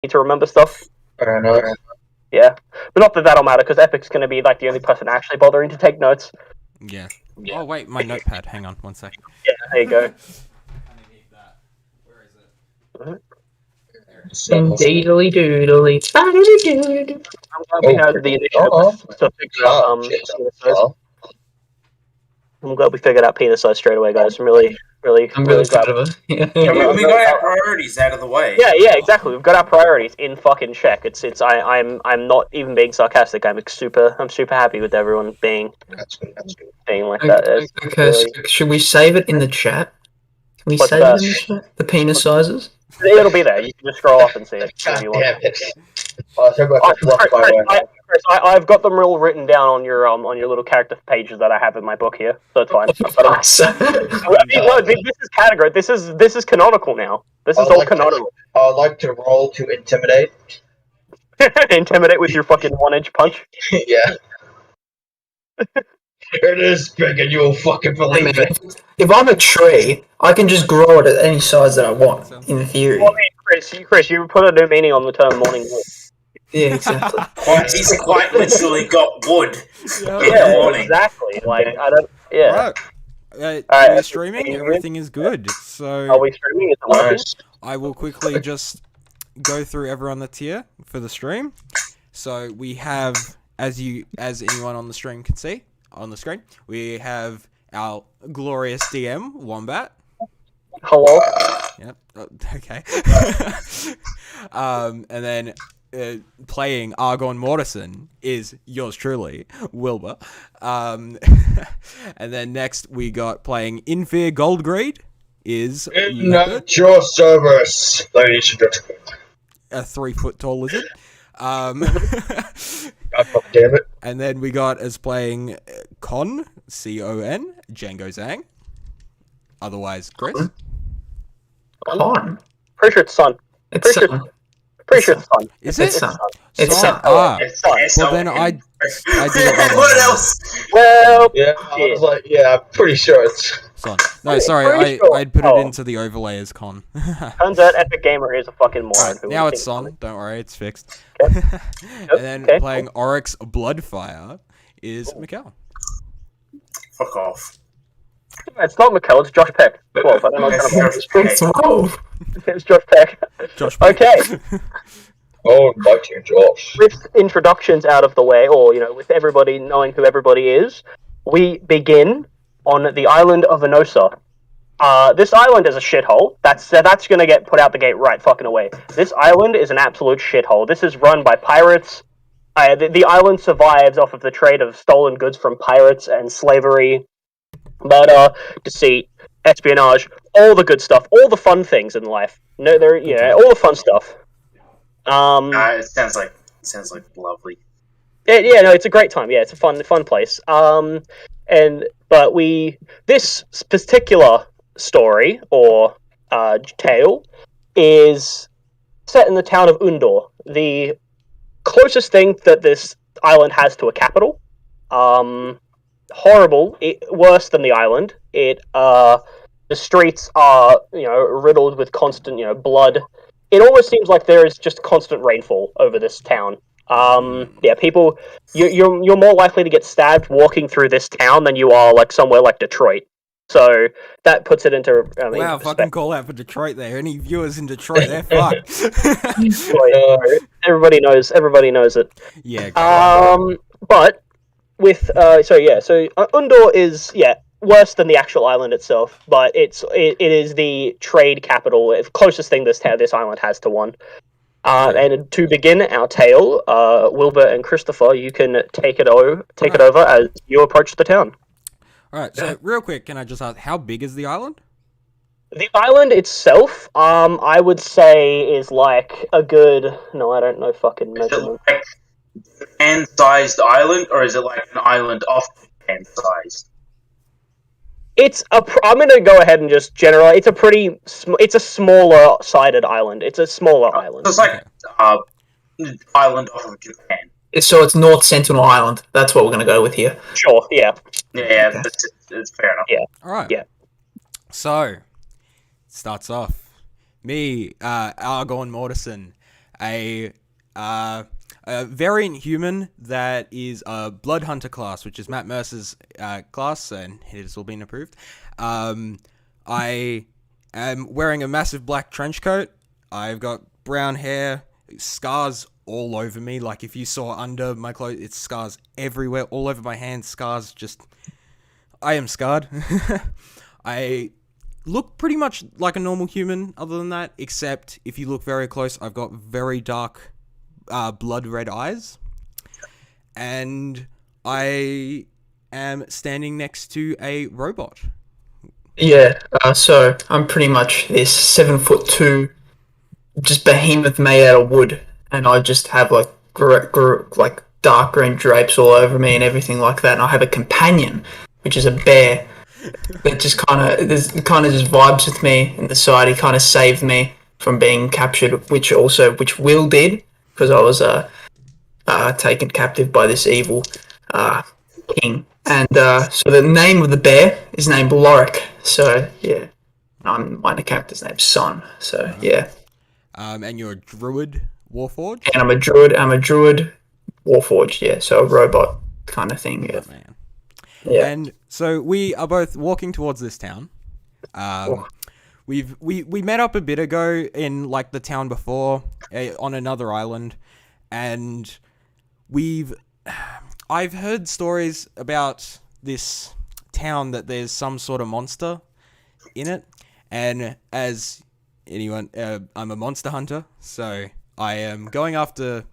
need to remember stuff. Fair enough. Yeah, but not that that'll matter because Epic's going to be like the only person actually bothering to take notes. Yeah. Oh wait, my notepad. Hang on, 1 sec. Yeah, there you go. Where is it? Doodly doodly. Doodly. I'm glad we had the initiative to figure out penis size. I'm glad we figured out penis size straight away, guys. I'm really glad of it. Yeah, we got our priorities out of the way. Yeah, exactly. We've got our priorities in fucking check. I'm not even being sarcastic. I'm super happy with everyone being like that. Okay, so should we save it in the chat? Can we save it in the chat? The penis sizes? It'll be there. You can just scroll up and see it if you want. Chris, I've got them all written down on your little character pages that I have in my book here, so it's fine. This is category. This is canonical now. This is all canonical. I'd like to roll to intimidate. Intimidate with your fucking 1-inch punch. Yeah. It is big and you'll fucking believe it. If I'm a tree, I can just grow it at any size that I want, in theory. Well, Chris, you put a new meaning on the term morning wood. Yeah, exactly. He's quite literally got wood. Yeah, exactly. Like, I don't... Yeah. Right. We're streaming. Everything is good. So are we streaming? Is it working? I will quickly just go through everyone that's here for the stream. So we have, as anyone on the stream can see on the screen, we have our glorious DM Wombat. Hello. Yep. Okay. And then playing Argon Mortison is yours truly, Wilbur. And then next we got playing Infear Goldgreed is Not your service, ladies and gentlemen. A 3-foot tall lizard. God damn it. And then we got as playing Con, C-O-N, Django Zhang. Otherwise, Chris. Con? Pretty sure it's Sun. It's Sun. Pretty sure it's Sun. Is it? Sun. It's Sun. It's Well, then I did it. What else? Well, Yeah, I was like, yeah, I'm pretty sure it's... Son. No, sorry, I'd put it into the overlay as Con. Turns out Epic Gamer is a fucking moron. Right, now it's Son. Don't worry, it's fixed. And then playing Oryx Bloodfire is Mikkel. Fuck off. It's not Mikkel, it's Josh Peck. 12. I don't know what's going on. It's Josh Peck. Josh Peck. Okay. Oh, mighty Josh. With introductions out of the way, or, with everybody knowing who everybody is, we begin on the island of Enosa. This island is a shithole. That's going to get put out the gate right fucking away. This island is an absolute shithole. This is run by pirates. The island survives off of the trade of stolen goods from pirates and slavery, murder, deceit, espionage, all the good stuff, all the fun things in life. No, all the fun stuff. It sounds like lovely. It's a great time. Yeah, it's a fun place. This particular story or tale is set in the town of Undor, the closest thing that this island has to a capital. Horrible, worse than the island. The streets are riddled with constant blood. It almost seems like there is just constant rainfall over this town. People, you're more likely to get stabbed walking through this town than you are like somewhere like Detroit. So that puts it into wow, fucking call out for Detroit there. Any viewers in Detroit, they're fucked. Everybody knows it. Yeah. But with Undor is worse than the actual island itself, but it is the trade capital, closest thing this island has to one. And to begin our tale, Wilbur and Christopher, you can take it over as you approach the town. All right. So real quick, can I just ask, how big is the island? The island itself, I would say, is like a good... No, I don't know fucking measurement. Is it like a hand-sized island, or is it like an island of hand-sized? I'm going to go ahead and just generalize. It's a smaller-sided island. It's a smaller island. So it's like island off of Japan. So it's North Sentinel Island. That's what we're going to go with here. Sure, yeah. Yeah, that's fair enough. Yeah. All right. Yeah. So, starts off. Me, Argon Mortison, a variant human that is a blood hunter class, which is Matt Mercer's class, and it has all been approved. I am wearing a massive black trench coat. I've got brown hair, scars all over me. Like, if you saw under my clothes, it's scars everywhere, all over my hands, scars. Just, I am scarred. I look pretty much like a normal human other than that, except if you look very close, I've got very dark blood red eyes, and I am standing next to a robot. Yeah, so I'm pretty much this 7'2", just behemoth made out of wood, and I just have like like dark green drapes all over me and everything like that. And I have a companion, which is a bear, that just kind of just vibes with me in the side. He kind of saved me from being captured, which Will did, because I was taken captive by this evil king. And so the name of the bear is named Lorik. So yeah, my character's name's Son. So yeah. And you're a druid warforged? And I'm a druid warforged, yeah. So a robot kind of thing, yeah. Oh, man. Yeah. And so we are both walking towards this town. We met up a bit ago in like the town before on another island, and I've heard stories about this town that there's some sort of monster in it, and as anyone, I'm a monster hunter, so I am going after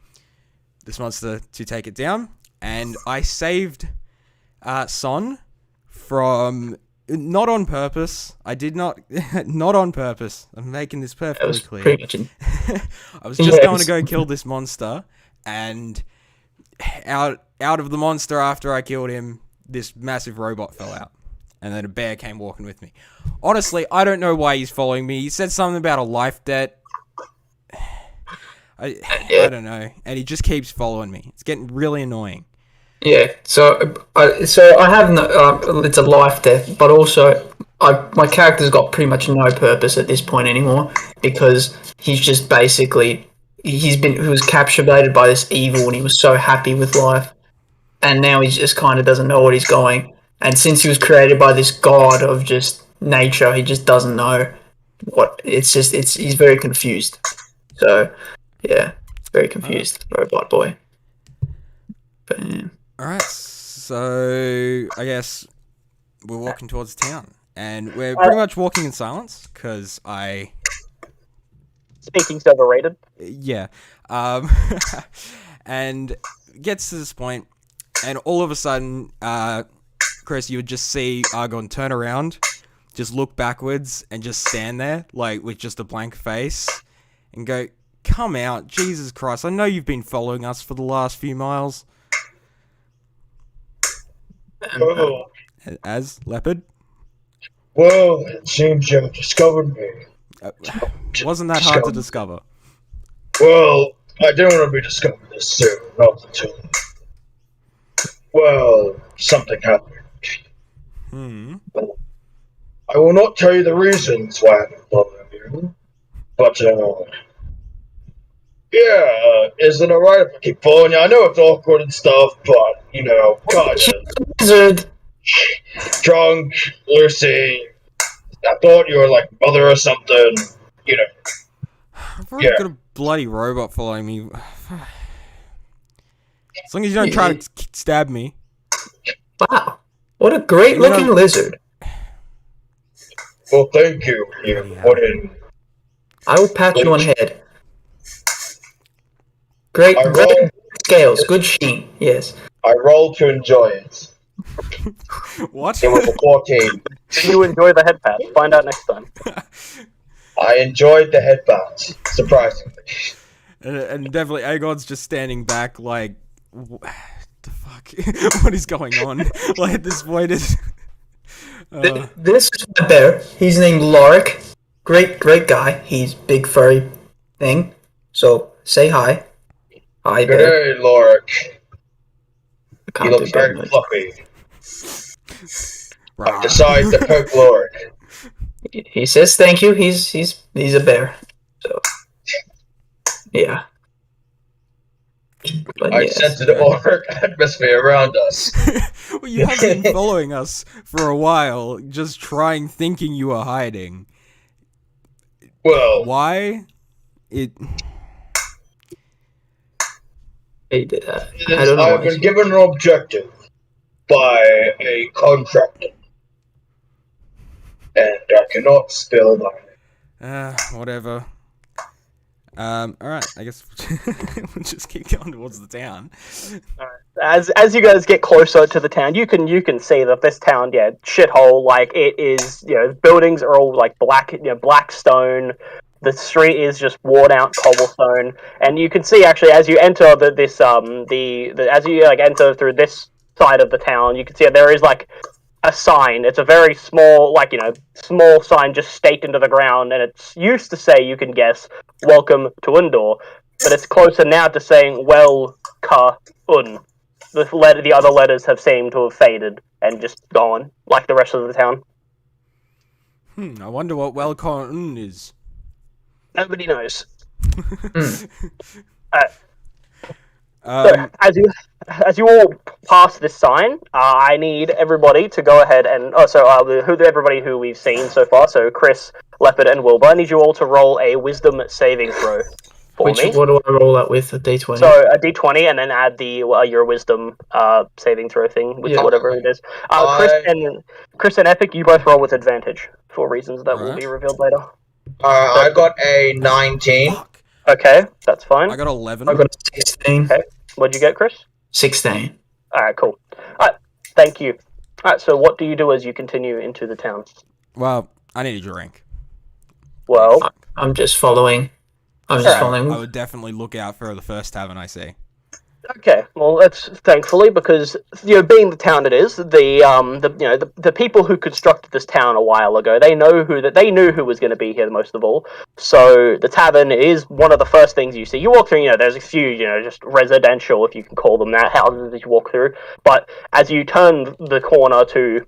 this monster to take it down, and I saved Son from, not on purpose. I did not, not on purpose. I'm making this perfectly clear. I was just going to go kill this monster, and out of the monster after I killed him, this massive robot fell out. And then a bear came walking with me. Honestly, I don't know why he's following me. He said something about a life debt. I don't know. And he just keeps following me. It's getting really annoying. Yeah, so I have no, it's a life death, but also my character's got pretty much no purpose at this point anymore, because he's just basically, he was captivated by this evil, and he was so happy with life, and now he just kind of doesn't know what he's going. And since he was created by this god of just nature, he just doesn't know what, he's very confused. So, yeah, very confused, robot boy. But, yeah. Alright, so I guess we're walking towards town, and we're pretty much walking in silence, because Speaking's overrated. Yeah. And gets to this point, and all of a sudden, Chris, you would just see Argon turn around, just look backwards, and just stand there, like, with just a blank face, and go, "Come out, Jesus Christ, I know you've been following us for the last few miles." Oh, As Leopard? well, it seems you've discovered me. Wasn't that hard to discover? Well, I didn't want to be discovered this soon, not until... Well, something happened. I will not tell you the reasons why I've been following you, but, yeah, is it alright if I keep following you? I know it's awkward and stuff, but, you know, kinda. Drunk, Lucy, I thought you were like mother or something, you know. I've already got a bloody robot following me. As long as you don't try to stab me. Wow, what a great looking lizard. Well, thank you. You put in. I will pat you on the head. Great scales, good sheen, yes. I rolled to enjoy it. What? It was a 14. Did you enjoy the head pat? Find out next time. I enjoyed the headbands, surprisingly. And definitely, Aegon's just standing back, like, the fuck? What is going on? Like, at this point, is. This is my bear. He's named Lorik. Great guy. He's big furry thing. So say hi. Hi, bear. Hey, Lorik. He looks very fluffy. I decided to poke Lorik. He says thank you. He's a bear. So yeah. But I yes. sense an auric atmosphere around us. Well, you have been following us for a while, just thinking you were hiding. Well, Why? I don't I know. have been given an objective by a contractor, and I cannot spill my. Whatever. Alright, I guess we'll just keep going towards the town. As you guys get closer to the town, you can see that this town, shithole. Like it is, buildings are all like black, black stone. The street is just worn out cobblestone, and you can see actually as you enter as you like enter through this side of the town, you can see that there is like a sign. It's a very small, small sign just staked into the ground, and it's used to say, you can guess, "Welcome to Undor," but it's closer now to saying "Well Ka Un." The other letters have seemed to have faded and just gone, like the rest of the town. I wonder what Welcome is. Nobody knows. Um, So, as you all pass this sign, I need everybody to go ahead and everybody who we've seen so far. So Chris, Leopard, and Wilbur. I need you all to roll a Wisdom saving throw for me. What do I roll that with? A D20? So a D20, and then add your Wisdom saving throw thing, whatever it is. Chris and Epic, you both roll with advantage for reasons that will be revealed later. I got a 19. fuck. Okay, that's fine. I got 11. I got a 16. Okay. What'd you get, Chris? 16. Alright, cool. Alright, thank you. Alright, so what do you do as you continue into the town? Well, I need a drink. Well, I'm just following. I would definitely look out for the first tavern I see. okay. Well, that's thankfully because being the town it is, the people who constructed this town a while ago, they knew who was going to be here most of all. So the tavern is one of the first things you see. You walk through, there's a few, just residential, if you can call them that, houses that you walk through. But as you turn the corner to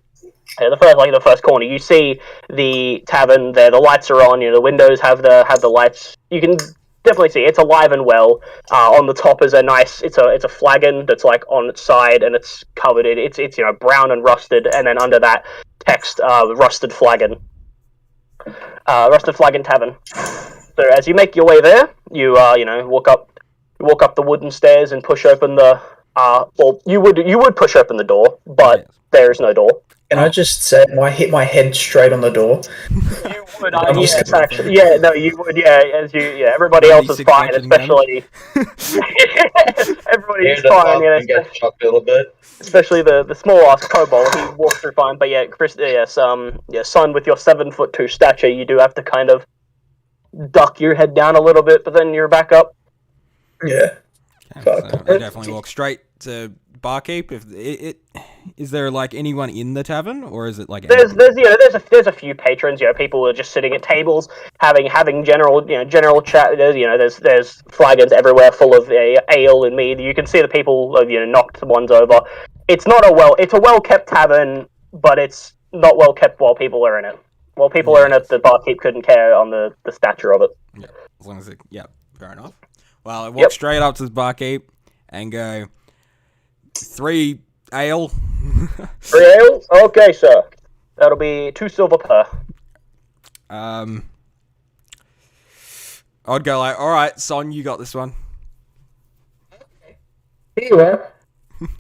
the first corner, you see the tavern there. The lights are on. The windows have the lights. You can definitely see it's alive and well. On the top is it's a flagon that's like on its side, and it's covered in it's brown and rusted, and then under that text rusted flagon tavern. So as you make your way there, you walk up the wooden stairs and push open the you would push open the door, but there is no door. Can I just say, I hit my head straight on the door? You would, yes, actually. Yeah, no, you would, everybody else is fine, especially... Everybody's fine, Get shocked a little bit. especially the small-ass kobold, he walks through fine, but Chris, son, with your 7'2" stature, you do have to kind of duck your head down a little bit, but then you're back up. Yeah. Okay, so I definitely walk straight to barkeep. Is there like anyone in the tavern, or is it like there's a few patrons, people who are just sitting at tables having general chat. There's flagons everywhere full of ale and mead. You can see the people knocked ones over. It's a well kept tavern, but it's not well kept while people are in it. While people are in it, the barkeep couldn't care on the stature of it. Yeah, as long as fair enough. Well, I walk straight up to the barkeep and go, 3 ale. 3 ale? Okay, sir. That'll be 2 silver per. I'd go like, all right, son, you got this one. Here you are.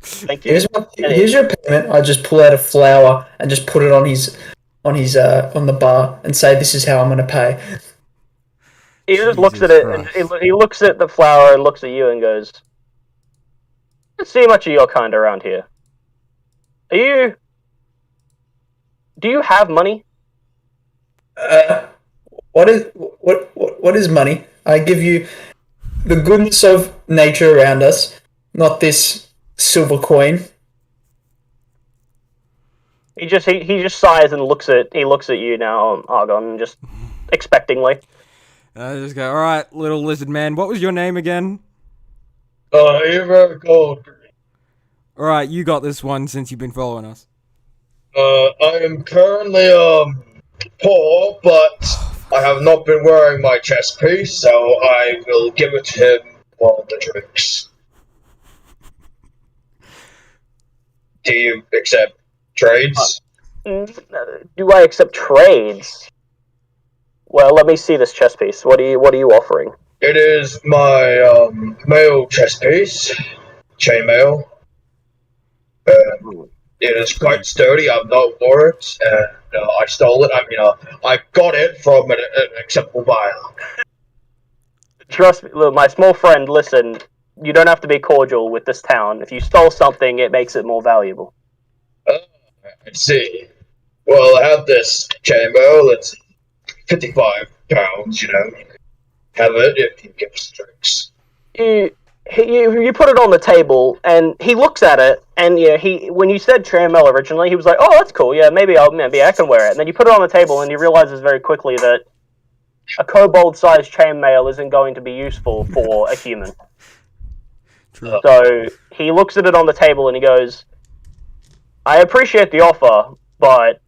Thank you. Here's your payment. I just pull out a flower and just put it on the bar and say, "This is how I'm going to pay." He just looks at it, and he looks at the flower and looks at you and goes, "I don't see much of your kind around here. Do you have money?" What is money? I give you the goodness of nature around us, not this silver coin. He just sighs and looks at you now, Argon, just expectingly. I just go, all right, little lizard man. What was your name again? You're very cold. All right, you got this one since you've been following us. I am currently poor, but I have not been wearing my chest piece, so I will give it to him while the drinks. Do you accept trades? Do I accept trades? Well, let me see this chess piece. What are you offering? It is my mail chess piece, chainmail. It is quite sturdy. I've not worn it, and I stole it. I mean, I got it from an acceptable buyer. Trust me, look, my small friend. Listen, you don't have to be cordial with this town. If you stole something, it makes it more valuable. I see. Well, I have this chainmail. It's 55 pounds. You know, you can have it if you give us drinks. You put it on the table, and he looks at it, and when you said chainmail originally, he was like, "Oh, that's cool. Yeah, maybe I can wear it." And then you put it on the table, and he realizes very quickly that a kobold-sized chainmail isn't going to be useful for a human. True. So he looks at it on the table, and he goes, "I appreciate the offer, but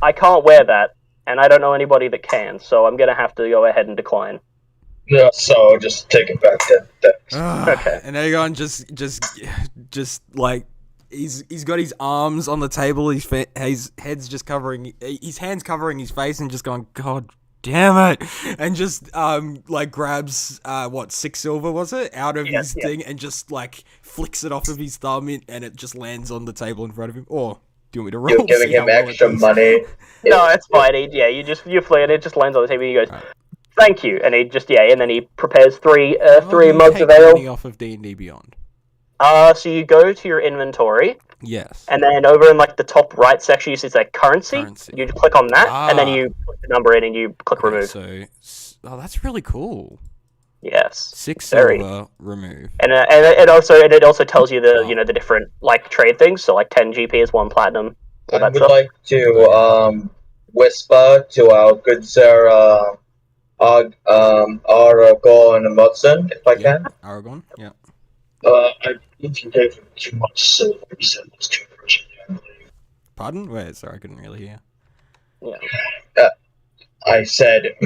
I can't wear that, and I don't know anybody that can, so I'm gonna have to go ahead and decline." Yeah, so just take it back then. Thanks. Okay. And Aegon just like he's got his arms on the table, his head's just covering, his hands covering his face, and just going, "God damn it!" And just like grabs 6 silver was it out of his thing, and just like flicks it off of his thumb, and it just lands on the table in front of him. Or do you want me to roll? You're giving See how him well it extra does? money. No, it's fine. You fly it. It just lands on the table. And he goes, Right. "Thank you," and he just and then he prepares three How do you mugs take of ale. money off of D&D Beyond? So you go to your inventory, Yes. and then over in like the top right section, you see it's like currency. Currency. You click on that, and then Ah. you put the number in, and you click Okay, remove. so that's really cool. Yes, 6 Very. silver, remove. and it also tells you the the different like trade things. So like 10 GP is 1 platinum. All I that would stuff. like to whisper to our good sir Aragorn and Mudson, if I Yeah. can. Aragon, yeah. I think you gave him too much silver. You said it was too much. Pardon? Wait, sorry, I couldn't really hear. Yeah. I said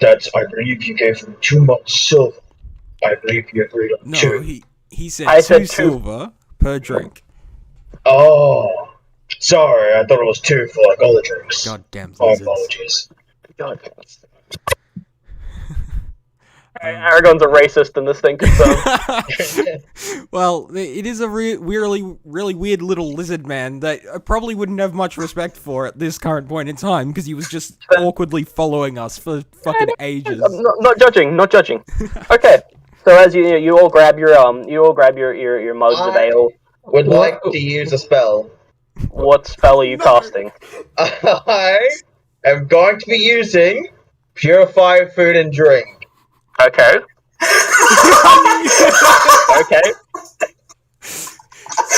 that I believe you gave him too much silver. I believe you agreed on No, two. he said I 2 said two. silver per drink. Oh, sorry. I thought it was 2 for like all the drinks. Goddamn My lizards. apologies. God. Aragon's a racist, and this thing confirmed. Well, it is a really weird little lizard man that I probably wouldn't have much respect for at this current point in time, because he was just awkwardly following us for fucking ages. I'm not judging. Not judging. Okay. So as you all grab your mugs of ale. Would like to use a spell. What spell are you casting? I am going to be using Purify Food and Drink. Okay. Okay.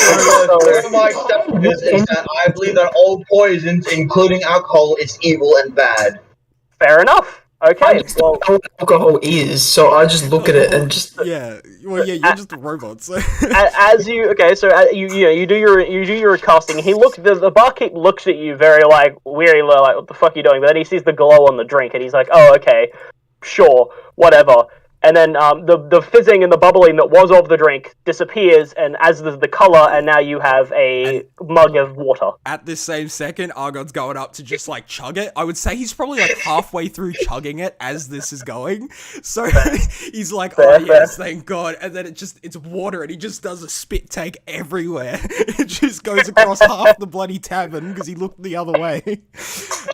One of my statuses is that I believe that all poisons, including alcohol, is evil and bad. Fair enough. Okay. Well, All alcohol is, so I just look at it and just Yeah, well, yeah, you're just a robot, so... as you you do your casting. He looks the barkeep looks at you very like weary, like what the fuck are you doing? But then he sees the glow on the drink, and he's like, oh okay, sure, whatever. And then the fizzing and the bubbling that was of the drink disappears, and as the color, and now you have a mug of water. At this same second, Argon's going up to just like chug it. I would say he's probably like halfway through chugging it as this is going. So he's like, oh yes, thank God. And then it's water, and he just does a spit take everywhere. It just goes across half the bloody tavern because he looked the other way.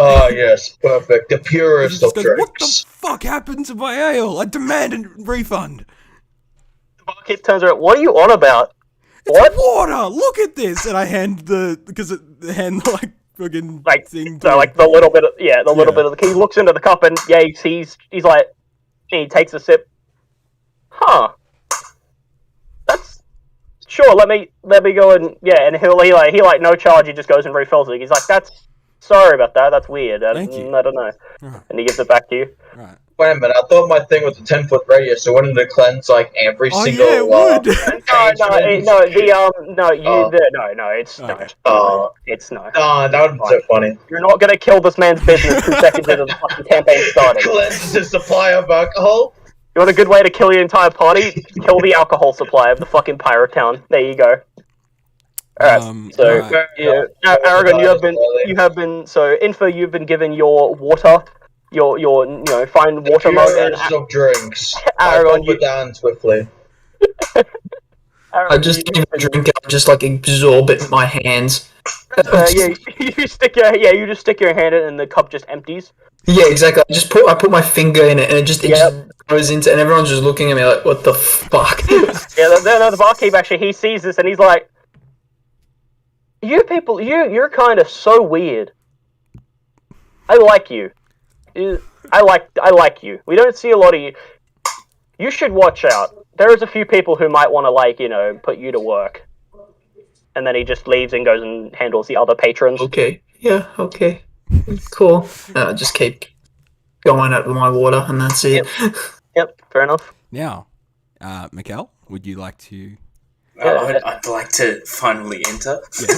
Ah, yes, perfect. The He purest just of goes, what the drinks. fuck happened to my ale? I demand a refund. The barkeep turns around. What are you on about? It's What? water! Look at this! And I hand the like fucking Like thing so, to like the little bit of Yeah. bit of the. He looks into the cup, and he's like, he takes a sip. Huh. That's sure. Let me go and and he no charge. He just goes and refills it. He's like, that's sorry about that. That's weird. Thank you. I don't know. Right. And he gives it back to you. Right. Wait a minute, I thought my thing was a 10-foot radius, so wouldn't it cleanse like every Oh single yeah, it would. It's no. Ah, that would be so funny. You're not gonna kill this man's business 2 seconds into the fucking campaign starting. Cleanse the supply of alcohol. You want a good way to kill your entire party? Kill the alcohol supply of the fucking pirate town. There you go. Alright, so alright. yeah, Aragon, you have been so Info. You've been given your water, your fine water mug, and Purest of drinks. Aragon, I put down swiftly. I just give a drink and I just like absorb it in my hands. you just stick your hand in and the cup just empties. Yeah, exactly. I put my finger in it and it just goes into, and everyone's just looking at me like, what the fuck? Yeah, the barkeep actually, he sees this and he's like, "You people, you're kind of so weird. I like you. I like you. We don't see a lot of you. You should watch out. There's a few people who might want to put you to work." And then he just leaves and goes and handles the other patrons. Okay. Yeah. Okay. Cool. Just keep going at my water, and that's it. Yep. Fair enough. Now, Mikkel, would you like to? I'd like to finally enter. You're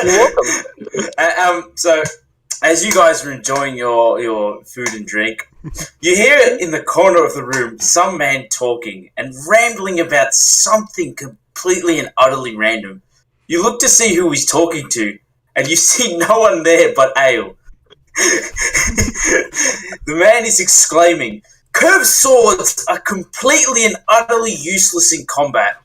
welcome. So, as you guys are enjoying your food and drink, you hear in the corner of the room some man talking and rambling about something completely and utterly random. You look to see who he's talking to, and you see no one there but Ale. The man is exclaiming, "Curved swords are completely and utterly useless in combat."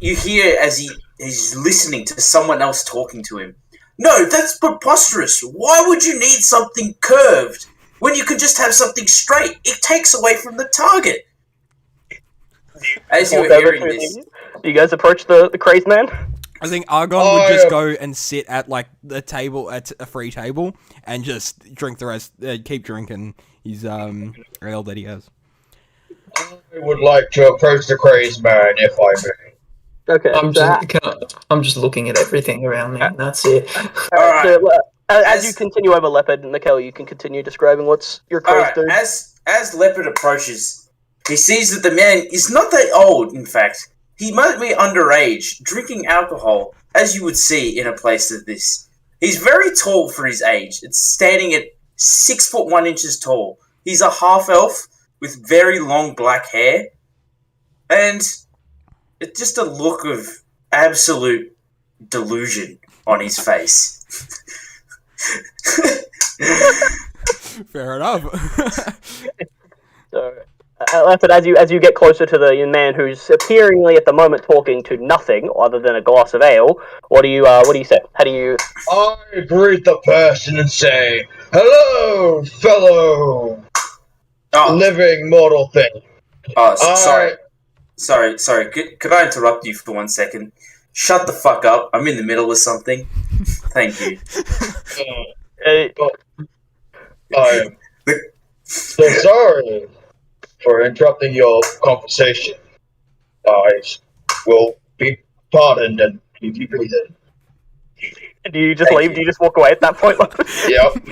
You hear as he's listening to someone else talking to him. "No, that's preposterous. Why would you need something curved when you can just have something straight? It takes away from the target." As you're hearing this, you guys approach the crazed man. I think Argon would just go and sit at the table at a free table and just drink the rest. Keep drinking his ale that he has. I would like to approach the crazed man, if I may. Okay. I'm just looking at everything around me, and that's it. Alright. So, as you continue over Leopard and Mikkel, you can continue describing what's your crazed doing. As Leopard approaches, he sees that the man is not that old, in fact. He might be underage, drinking alcohol, as you would see in a place like this. He's very tall for his age. It's standing at 6'1" tall. He's a half-elf with very long black hair. And it's just a look of absolute delusion on his face. Fair enough. So, Leopard, as you get closer to the man who's appearingly at the moment talking to nothing other than a glass of ale, what do you say? How do you? I greet the person and say, "Hello, fellow living mortal thing." Sorry. Could I interrupt you for 1 second? Shut the fuck up. I'm in the middle of something. Thank you. I am so sorry for interrupting your conversation. I will be pardoned and keep you breathing. Do you just leave? Do you just walk away at that point? Yep.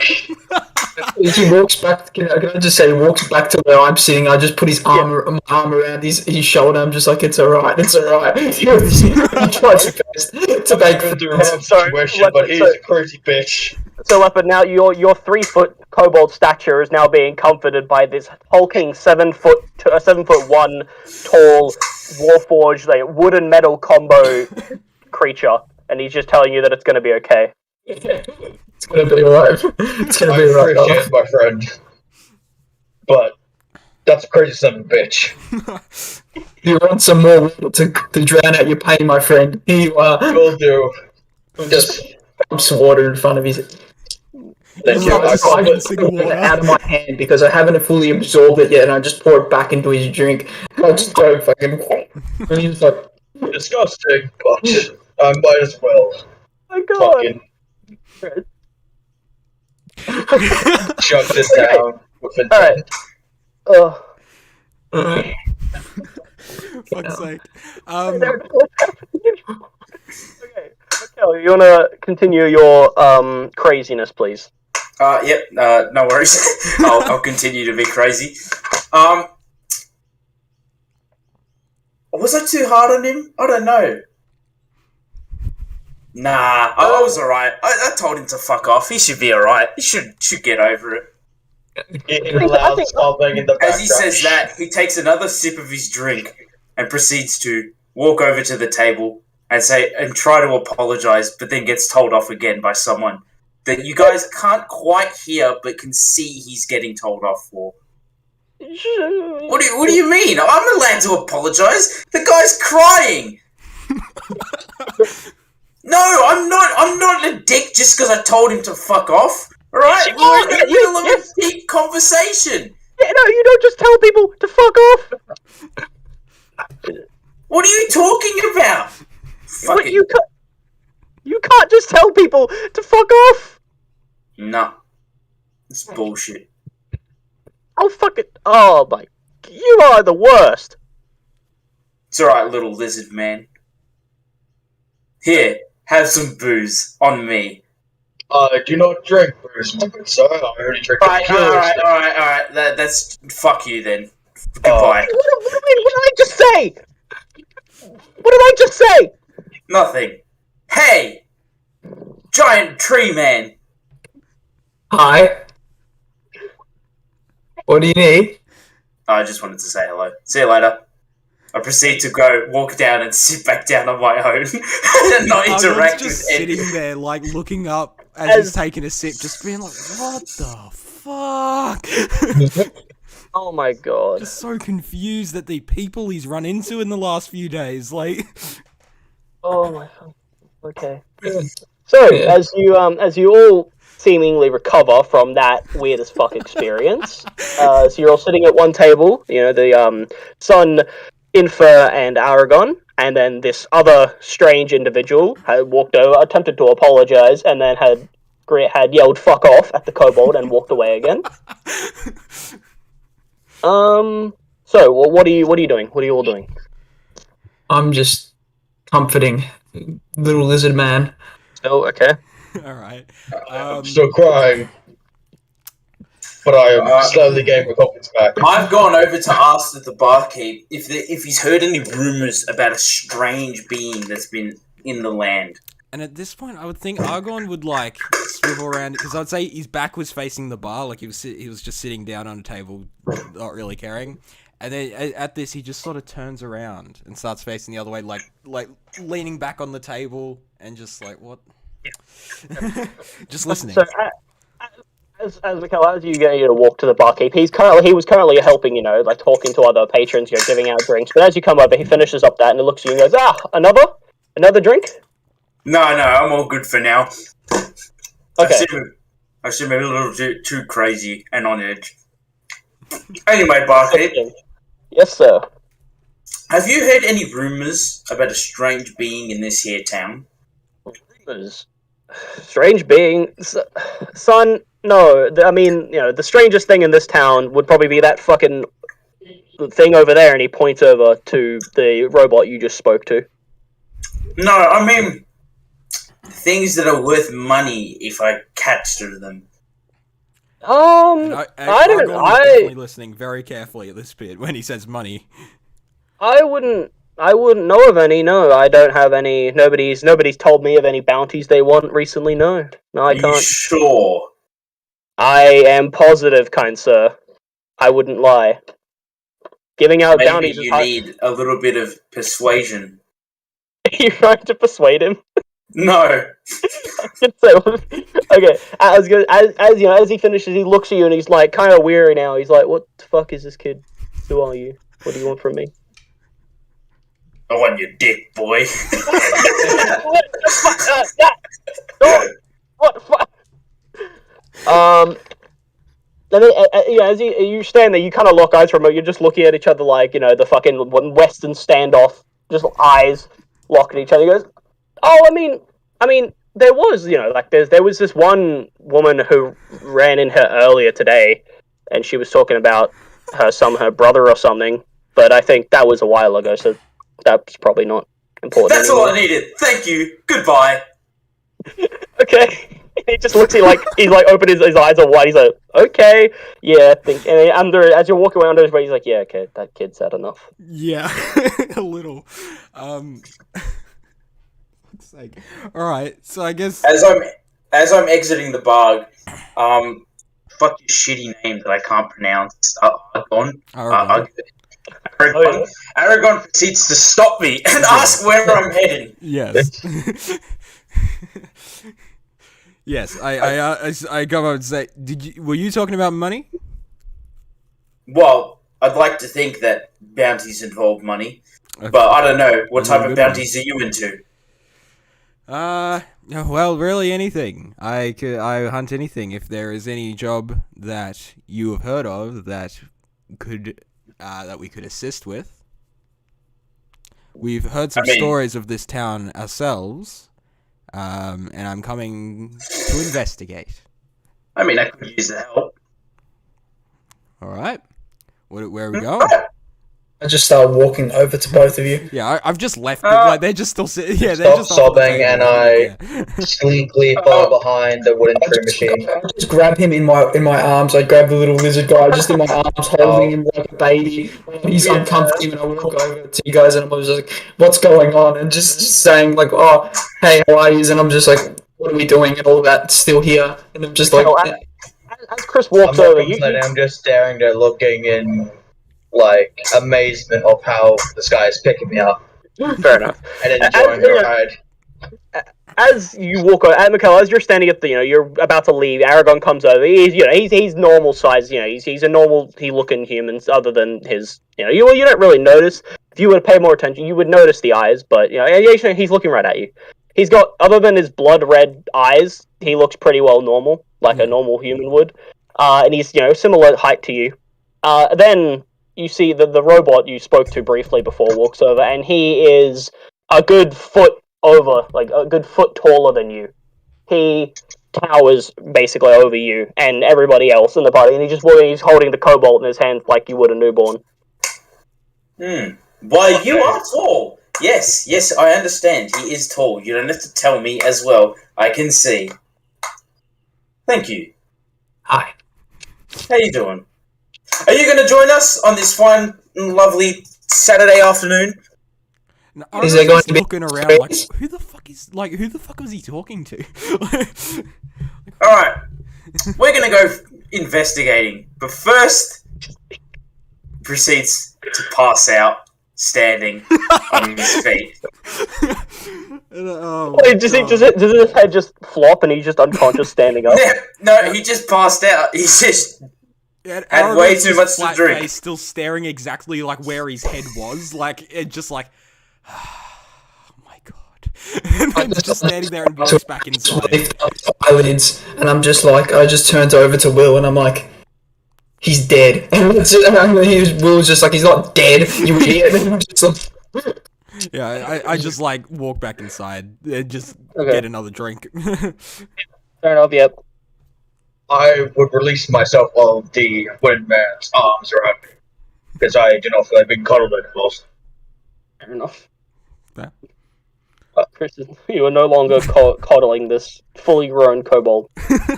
He walks back. Can I just say, he walks back to where I'm sitting. I just put his arm around his shoulder. I'm just like, it's alright. He tries his best to make into a rough situation, but he's a crazy bitch. So, Leopard, now your 3 foot kobold stature is now being comforted by this hulking 7'1" tall warforged wooden metal combo creature, and he's just telling you that it's going to be okay. It's going to be alright. It's going to be alright. I appreciate it, my friend, but that's a crazy son of a bitch. You want some more water to drown out your pain, my friend? Here you are. Will do. Just pump some water in front of his. Thank you. I just put it out of my hand because I haven't fully absorbed it yet, and I just pour it back into his drink. I just go fucking. And he's like, disgusting, but I might as well. Oh my god! Fucking shut this down with intent. Alright. Fuck's sake. Okay, Mikkel, you wanna continue your craziness, please? Yep, no worries. I'll continue to be crazy. Was I too hard on him? I don't know. Nah, I was alright. I told him to fuck off. He should be alright. He should get over it. Loud stomping in the background. As he says that, he takes another sip of his drink and proceeds to walk over to the table and try to apologize, but then gets told off again by someone that you guys can't quite hear, but can see he's getting told off for. What do you mean? I'm allowed to apologize. The guy's crying. No, I'm not a dick just because I told him to fuck off. All right, we're in the middle of a deep conversation. Yeah, no, you don't just tell people to fuck off. What are you talking about? You can't just tell people to fuck off. No, it's bullshit. Oh fuck it! Oh my, you are the worst. It's alright, little lizard man. Here, have some booze on me. I do not drink booze, my good sir. I only drink Alright. That's fuck you then. Goodbye. What did I just say? What did I just say? Nothing. Hey, giant tree man. Hi. What do you need? I just wanted to say hello. See you later. I proceed to walk down and sit back down on my own and not interact just with sitting there, like, looking up as he's taking a sip, just being like, what the fuck? Oh my god. Just so confused at the people he's run into in the last few days, like... Oh my god. Okay. So, as you all seemingly recover from that weird as fuck experience, so you're all sitting at one table, you know, the Sun, Infer, and Aragon, and then this other strange individual had walked over, attempted to apologize, and then had yelled "fuck off" at the kobold and walked away again. So, what are you doing? What are you all doing? I'm just comforting little lizard man. Oh, okay. Alright. I'm still crying, but I am slowly getting my confidence back. I've gone over to ask the barkeep if he's heard any rumors about a strange being that's been in the land. And at this point, I would think Argon would, like, swivel around, because I'd say his back was facing the bar, like he was just sitting down on a table, not really caring. And then at this, he just sort of turns around and starts facing the other way, like leaning back on the table and just like, what? Just listening. So, as you walk to the barkeep, he was currently helping, like talking to other patrons, giving out drinks. But as you come over, he finishes up that and he looks at you and goes, another drink? No, I'm all good for now. Okay. I seem a little too crazy and on edge. Anyway, barkeep. Yes, sir. Have you heard any rumors about a strange being in this here town? Rumors? Strange being? Son, no. The strangest thing in this town would probably be that fucking thing over there, and he points over to the robot you just spoke to. No, I mean things that are worth money if I catch them. I don't. Definitely listening very carefully at this bit when he says money. I wouldn't know of any. No, I don't have any. Nobody's told me of any bounties they want recently. No, I can't. Are you sure? I am positive, kind sir. I wouldn't lie. Giving out bounties. Maybe you need a little bit of persuasion. Are you trying to persuade him? No. Okay. As he finishes, he looks at you and he's like kind of weary now. He's like, "What the fuck is this kid? Who are you? What do you want from me?" I want your dick, boy. What? Fuck? As you stand there, you kind of lock eyes for a moment. You're just looking at each other like, the fucking Western standoff, just eyes locked at each other. He goes, "Oh, I mean, there was, there was this one woman who ran in here earlier today, and she was talking about her brother or something, but I think that was a while ago, so that's probably not important That's anymore." all I needed. Thank you. Goodbye. Okay. He just looks at you like, he's like, opened his eyes are wide, he's like, "Okay, yeah, I think," and as you're walking around his way, he's like, "Yeah, okay, that kid's had enough." Yeah, a little. Like, all right, so I guess as I'm exiting the bar, fuck your shitty name that I can't pronounce. Argon. Aragon. Aragon proceeds to stop me and ask where I'm heading. Yes. Yes, I go up and say, were you talking about money? Well, I'd like to think that bounties involve money, but I don't know. What type of bounties are you into? Well, really anything. I hunt anything. If there is any job that you have heard of that we could assist with. We've heard some stories of this town ourselves, and I'm coming to investigate. I mean, I could use the help. All right. Where are we going? I just start walking over to both of you. Yeah, I've just left them. Like, they're just still sitting. Yeah, they're Stop just sobbing, and I sleekly follow behind the wooden tree machine. I just grab him in my arms. I grab the little lizard guy just in my arms, holding him like a baby. He's uncomfortable, and I walk over to you guys, and I'm just like, "What's going on?" And just saying like, "Oh, hey, how are you?" And I'm just like, "What are we doing?" And all that still here, and I'm just like, as Chris walks over, I'm just staring there, looking in like amazement of how this guy is picking me up. Fair enough. And enjoying the ride. As you walk over, Mikhail, as you're standing at the, you're about to leave, Aragon comes over. He's normal size. He's a normal looking human. Other than his, you don't really notice. If you were to pay more attention, you would notice the eyes. But he's looking right at you. He's got, other than his blood red eyes, he looks pretty well normal, like a normal human would. And he's similar height to you. Then you see the robot you spoke to briefly before walks over, and he is a good foot over, like a good foot taller than you. He towers basically over you and everybody else in the party, and he's holding the cobalt in his hand like you would a newborn. Why, you are tall. Yes, I understand. He is tall. You don't have to tell me as well. I can see. Thank you. "Hi." How you doing? Are you going to join us on this fine, lovely Saturday afternoon? No, Is there going to be looking around like who the fuck was he talking to? All right, we're going to go investigating, but first proceeds to pass out standing on his feet. Wait, does his head just flop and he's just unconscious standing up? No, he just passed out. He's just had way too much to drink. Face, still staring exactly like where his head was, just like, oh my god, and then just standing there and walks back inside. Eyelids, and I'm just like, I just turned over to Will, and I'm like, "He's dead." And Will's just like, "He's not dead, you idiot." And I'm just like, yeah, I just like walk back inside and just get another drink. Fair enough. Yep. I would release myself of the wooden man's arms around me, because I do not feel like being cuddled anymore. Fair enough. Yeah. Chris, you are no longer coddling this fully grown kobold.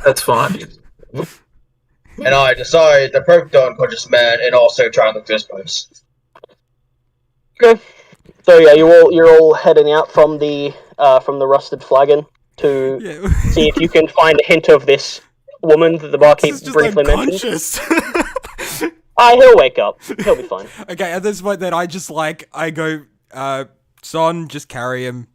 "That's fine." And I decide to probe the unconscious man and also try and look for his place. Okay. So yeah, you're all heading out from the rusted flagon to see if you can find a hint of this woman that the barkeep briefly mentioned. He'll wake up. He'll be fine. Okay, at this point then I go, Son, just carry him.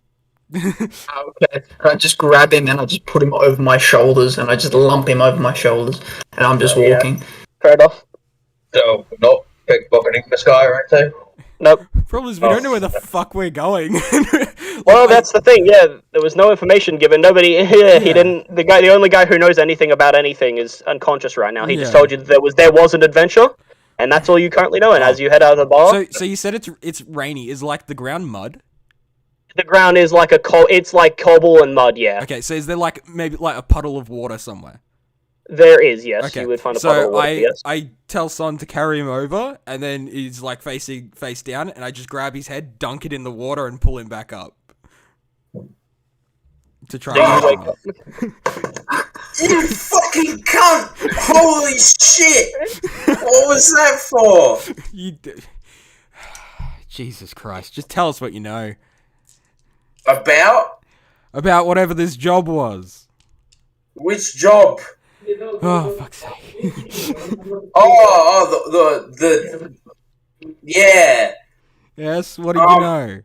Okay. I just grab him and I just put him over my shoulders and I just lump him over my shoulders and I'm just walking. Yeah. Fair enough. So, not pickpocketing this guy or anything? Nope. Problem is we don't know where the fuck we're going. Well, that's the thing. Yeah, there was no information given. Nobody. He didn't. The only guy who knows anything about anything is unconscious right now. He just told you that there was an adventure, and that's all you currently know. And as you head out of the bar, so you said it's rainy. Is like the ground mud? The ground is like it's like cobble and mud. Yeah. Okay, so is there maybe a puddle of water somewhere? There is, yes. Okay. You would find a puddle of water, yes. I tell Son to carry him over, and then he's like face down, and I just grab his head, dunk it in the water, and pull him back up. To try and wake up. You fucking cunt! Holy shit! What was that for? Jesus Christ, just tell us what you know. About whatever this job was. Which job? Oh, fuck's sake. Yeah, Yes. What did you know?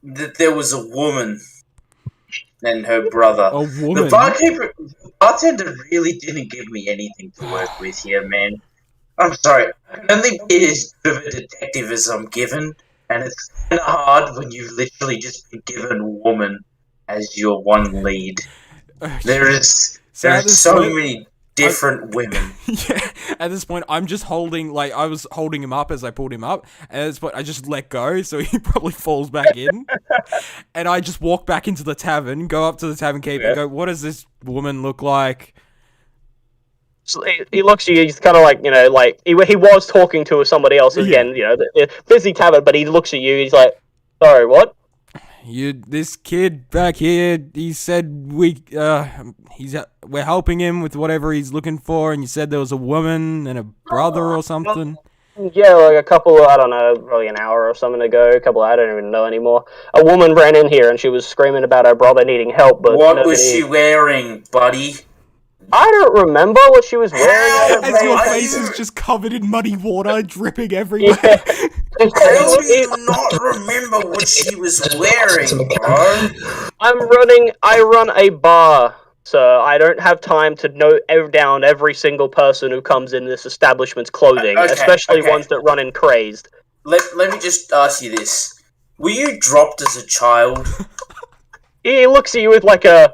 that there was a woman and her brother. A woman. The bartender really didn't give me anything to work with here, man. I'm sorry. I can only be as good of a detective as I'm given, and it's kind of hard when you've literally just been given a woman as your one lead. There are so many different women. Yeah, at this point, I'm just holding, like, I was holding him up as I pulled him up, and at this point, I just let go, so he probably falls back in, and I just walk back into the tavern, go up to the tavern keeper, and go, what does this woman look like? So he looks at you. He's kind of like, like he was talking to somebody else again. The busy tavern, but he looks at you. He's like, "Sorry, what?" This kid back here. He said we're helping him with whatever he's looking for, and you said there was a woman and a brother or something. Yeah, like a couple. I don't know, probably an hour or something ago. A couple. I don't even know anymore. A woman ran in here and she was screaming about her brother needing help. But what was she wearing, buddy? I don't remember what she was wearing. As your face is just covered in muddy water, dripping everywhere. How do you not remember what she was wearing, bro? I run a bar, so I don't have time to note down every single person who comes in this establishment's clothing, especially ones that run in crazed. Let me just ask you this. Were you dropped as a child? He looks at you with like a...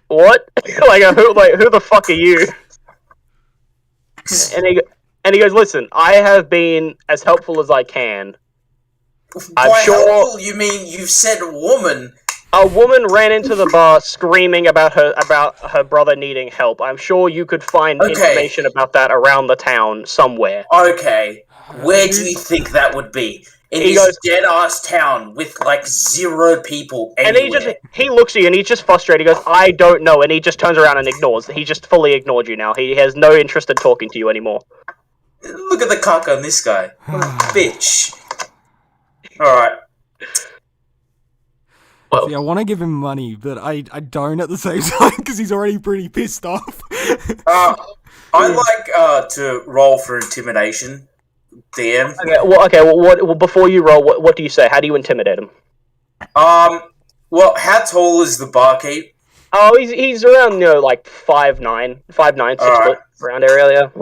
What? Who the fuck are you? And he goes, listen, I have been as helpful as I can. By helpful, you mean you've said woman? A woman ran into the bar screaming about her brother needing help. I'm sure you could find information about that around the town somewhere. Okay. Where do you think that would be? In this dead-ass town with, like, 0 people anywhere. And he looks at you and he's just frustrated. He goes, I don't know. And he just turns around and ignores. He just fully ignored you now. He has no interest in talking to you anymore. Look at the cock on this guy. What a bitch. Alright. Well, see, I want to give him money, but I don't at the same time because he's already pretty pissed off. I like to roll for intimidation. DM. Well, before you roll, what do you say? How do you intimidate him? Well, how tall is the barkeep? Oh, he's around, like 5'9", 6 foot, around area.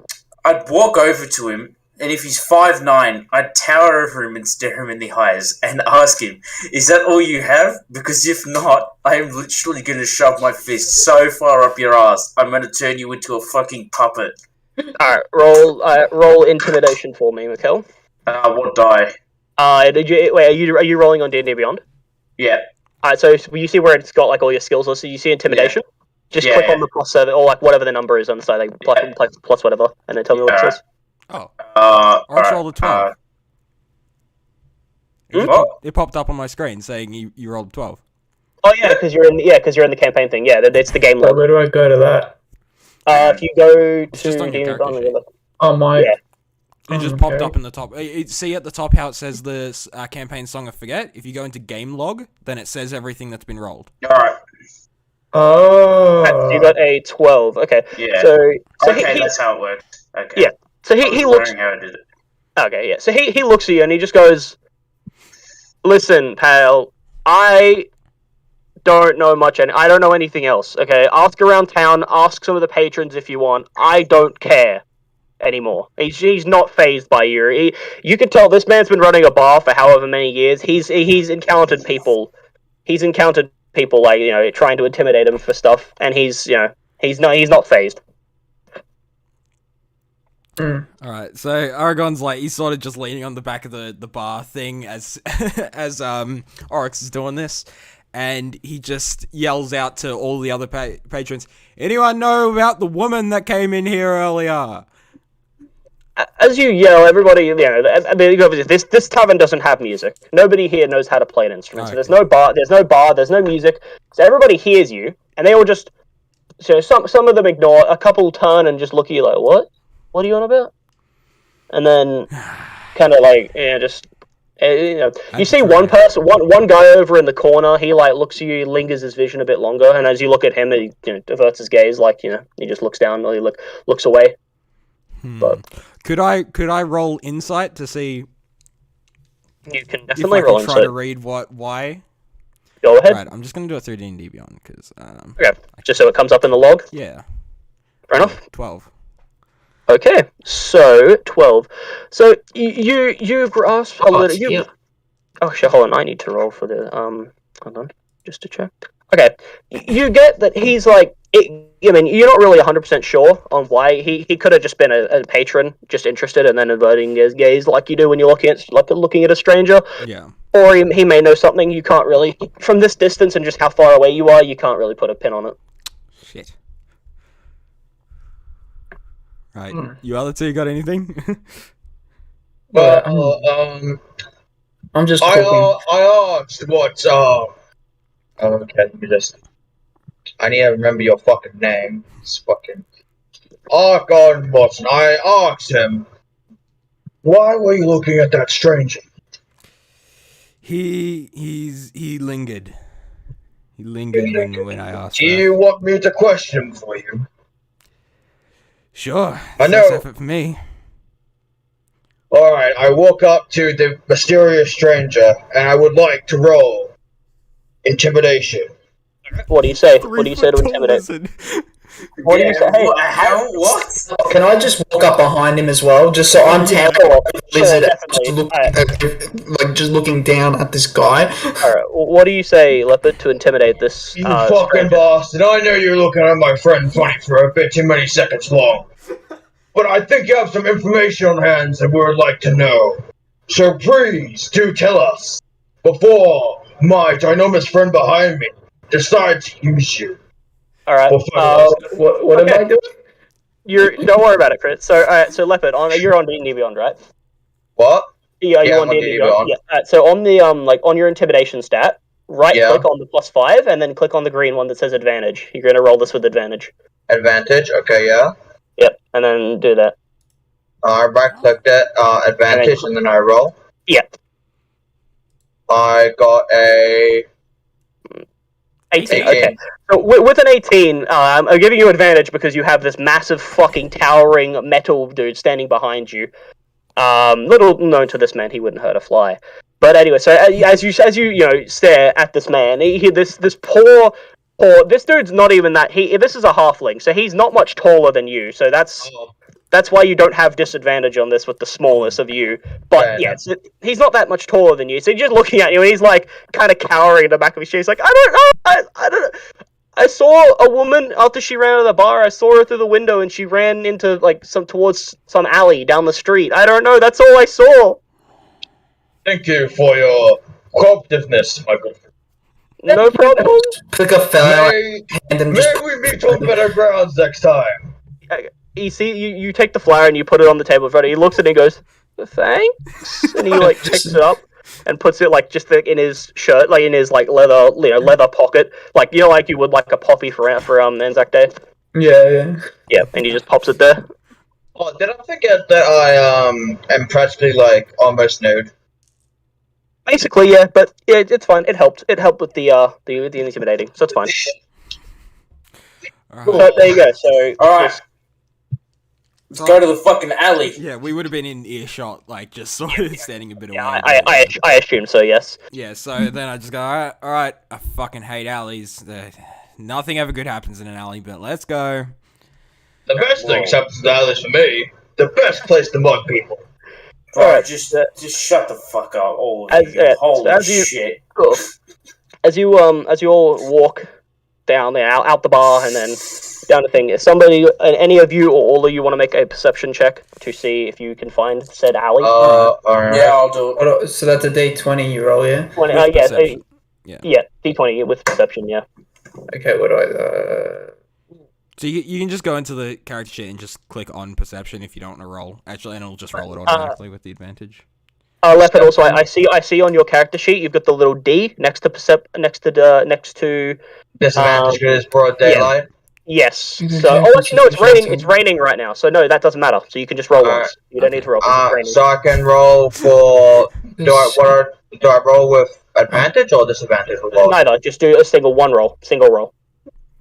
I'd walk over to him, and if he's 5'9", I'd tower over him and stare him in the eyes and ask him, is that all you have? Because if not, I'm literally going to shove my fist so far up your ass, I'm going to turn you into a fucking puppet. Alright, roll intimidation for me, Mikkel. What die? Are you rolling on D&D Beyond? Yeah. Alright, so you see where it's got like all your skills listed, you see intimidation? Yeah. Just click on the +7, or like whatever the number is on the side, like plus whatever, and then tell me what it says. Oh. I rolled a 12. It popped up on my screen saying you rolled 12. Oh yeah, because you're in the campaign thing. Yeah, it's the game log. Where do I go to that? If you go just to on your character sheet. Oh my. Yeah. It just popped up in the top. See at the top how it says the campaign Song of Forget? If you go into game log, then it says everything that's been rolled. Alright. Oh. You got a 12. Okay. Yeah. So that's how it works. Okay. Yeah. So he looks. How I did it. Okay. Yeah. So he looks at you and he just goes, "Listen, pal. I don't know much, and I don't know anything else. Okay. Ask around town. Ask some of the patrons if you want. I don't care anymore. He's not fazed by you. You can tell this man's been running a bar for however many years. He's encountered people. He's encountered people like trying to intimidate him for stuff, and he's not fazed." Alright, so Aragon's like, he's sort of just leaning on the back of the bar thing as Oryx is doing this, and he just yells out to all the other patrons, anyone know about the woman that came in here earlier? As you yell, everybody, this tavern doesn't have music. Nobody here knows how to play an instrument. Okay. So there's no music. So everybody hears you, and they all just, some of them ignore, a couple turn and just look at you like, what? What are you on about? And then, kind of like, you see one person, one guy over in the corner. He like looks at you, lingers his vision a bit longer, and as you look at him, he diverts his gaze, like he just looks down, or he looks away. But Could I roll insight to see You can if definitely I roll can try insight. to read why? Go ahead. Right, I'm just gonna do a 3 D&D Beyond because Okay, just so it comes up in the log. yeah, Fair enough. 12. Okay, so 12. So you grasp a little. Yeah. Oh shit! Hold on. I need to roll for the Hold on, just to check. Okay, you get that he's like. I mean, you're not really 100% sure on why he could have just been a patron, just interested, and then averting his gaze like you do when you're looking at a stranger. Yeah. Or he may know something you can't really from this distance and just how far away you are. You can't really put a pin on it. Shit. Right, you other two got anything? But I'm just I hoping. I asked what okay, let me just. I need to remember your fucking name. It's fucking Argon Watson. I asked him, why were you looking at that stranger? He lingered. He lingered when I asked. Do you want me to question him for you? Sure. I know. That's effort for me. Alright, I walk up to the mysterious stranger, and I would like to roll intimidation. What do you say? What do you say to intimidate? What do you say? Hey, What? Can I just walk up behind him as well, just so I'm Yeah, towering sure, lizard, definitely. just looking down at this guy. Alright, what do you say, Leopard, to intimidate this? You fucking stranger? bastard. I know you're looking at my friend funny for a bit too many seconds long. But I think you have some information on hand that we would like to know. So please do tell us before my ginormous friend behind me decides to use you. Alright. What okay. am I doing? Don't worry about it, Chris. So, so Leopard, you're on D&D Beyond, right? What? Yeah, Yeah, you're I'm on on D&D D&D Beyond. Beyond. Yeah. So on the on your intimidation stat, right Yeah. click on the +5 and then click on the green one that says advantage. You're gonna roll this with advantage. Advantage, okay, yeah. Yep, and then do that. I right clicked it, advantage, and then I roll. Yeah. I got a 18. Okay. So with an 18, I'm giving you advantage because you have this massive fucking towering metal dude standing behind you. Little known to this man, he wouldn't hurt a fly. But anyway, so as you stare at this man, this poor this dude's not even that. This is a halfling, so he's not much taller than you. So that's why you don't have disadvantage on this with the smallness of you. But yeah, he's not that much taller than you. So you're just looking at you, and he's like kind of cowering in the back of his chair. He's like, I don't know, I don't know. I saw a woman after she ran out of the bar. I saw her through the window, and she ran into towards some alley down the street. I don't know. That's all I saw. Thank you for your cooperativeness, my good friend. No problem. Pick a fellow and then just. May we meet on better grounds next time. You see, you take the flower and you put it on the table in front of him. He looks at it and goes, thanks, and he picks it up and puts it just in his shirt, in his leather pocket, like you would a poppy for Anzac Day. Yeah. Yeah, and he just pops it there. Oh, did I forget that I am practically almost nude? Basically, yeah, but yeah, it's fine. It helped. It helped with the intimidating, so it's fine. Right. So there you go. So Alright. Let's go to the fucking alley. Yeah, we would have been in earshot, just sort of standing a bit away. Yeah, I assume so. Yes. Yeah, so then I just go, alright, I fucking hate alleys. Nothing ever good happens in an alley, but let's go. The best things happen to the alleys for me. The best place to mug people. Bro, Alright, just shut the fuck up, all of you. Holy shit. Cool. As you all walk down there, out the bar, and then down the thing, any of you or all of you want to make a perception check to see if you can find said alley? Alright. Yeah, I'll do it. So that's a D20 you roll, yeah? With perception. Yeah, D20 with perception, yeah. Okay, what do I... So you can just go into the character sheet and just click on perception if you don't want to roll. Actually, and it'll just roll it automatically with the advantage. Leopard, also, I see on your character sheet you've got the little D next to Disadvantage is broad daylight. yes. So actually no, it's raining. It's raining right now. So no, that doesn't matter. So you can just roll once. You don't need to roll. It's raining. So I can roll for. Do I roll with advantage or disadvantage? Neither. Just do a single roll.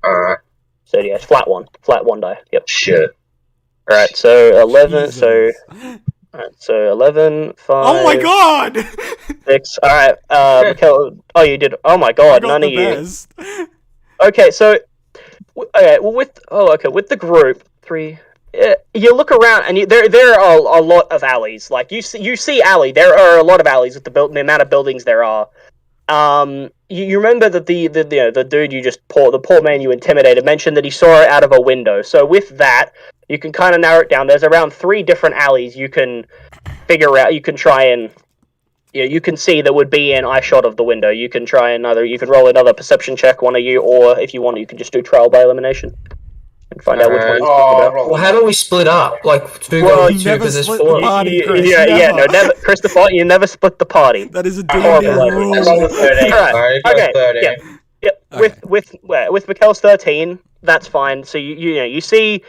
Alright. So yeah, it's flat one die. Yep. Shit. All right, so 11. Jesus. So, all right, so 11, 5. Oh my god! 6. All right, Mikkel. Oh, you did. Oh my I god, got none the of you. best. Okay, so okay, well, with the group 3, you look around and there are a lot of alleys. Like you see alley. There are a lot of alleys with the amount of buildings there are. You remember that the dude the poor man you intimidated mentioned that he saw it out of a window. So with that, you can kind of narrow it down. There's around 3 different alleys you can figure out. You can try and you can see that would be an eye shot of the window. You can try you can roll another perception check, one of you, or if you want, you can just do trial by elimination and find out which one. Well, how do we split up? Like 2 Well, go you with 2 never because there's split 4. the party. Yeah, Chris, no, never, Christopher. You never split the party. That is a Horrible D&D language. rule. I rolled a 30. Alright, Alright, got okay, 30. yeah. Yep. Okay. With Mikkel's 13, that's fine. So you see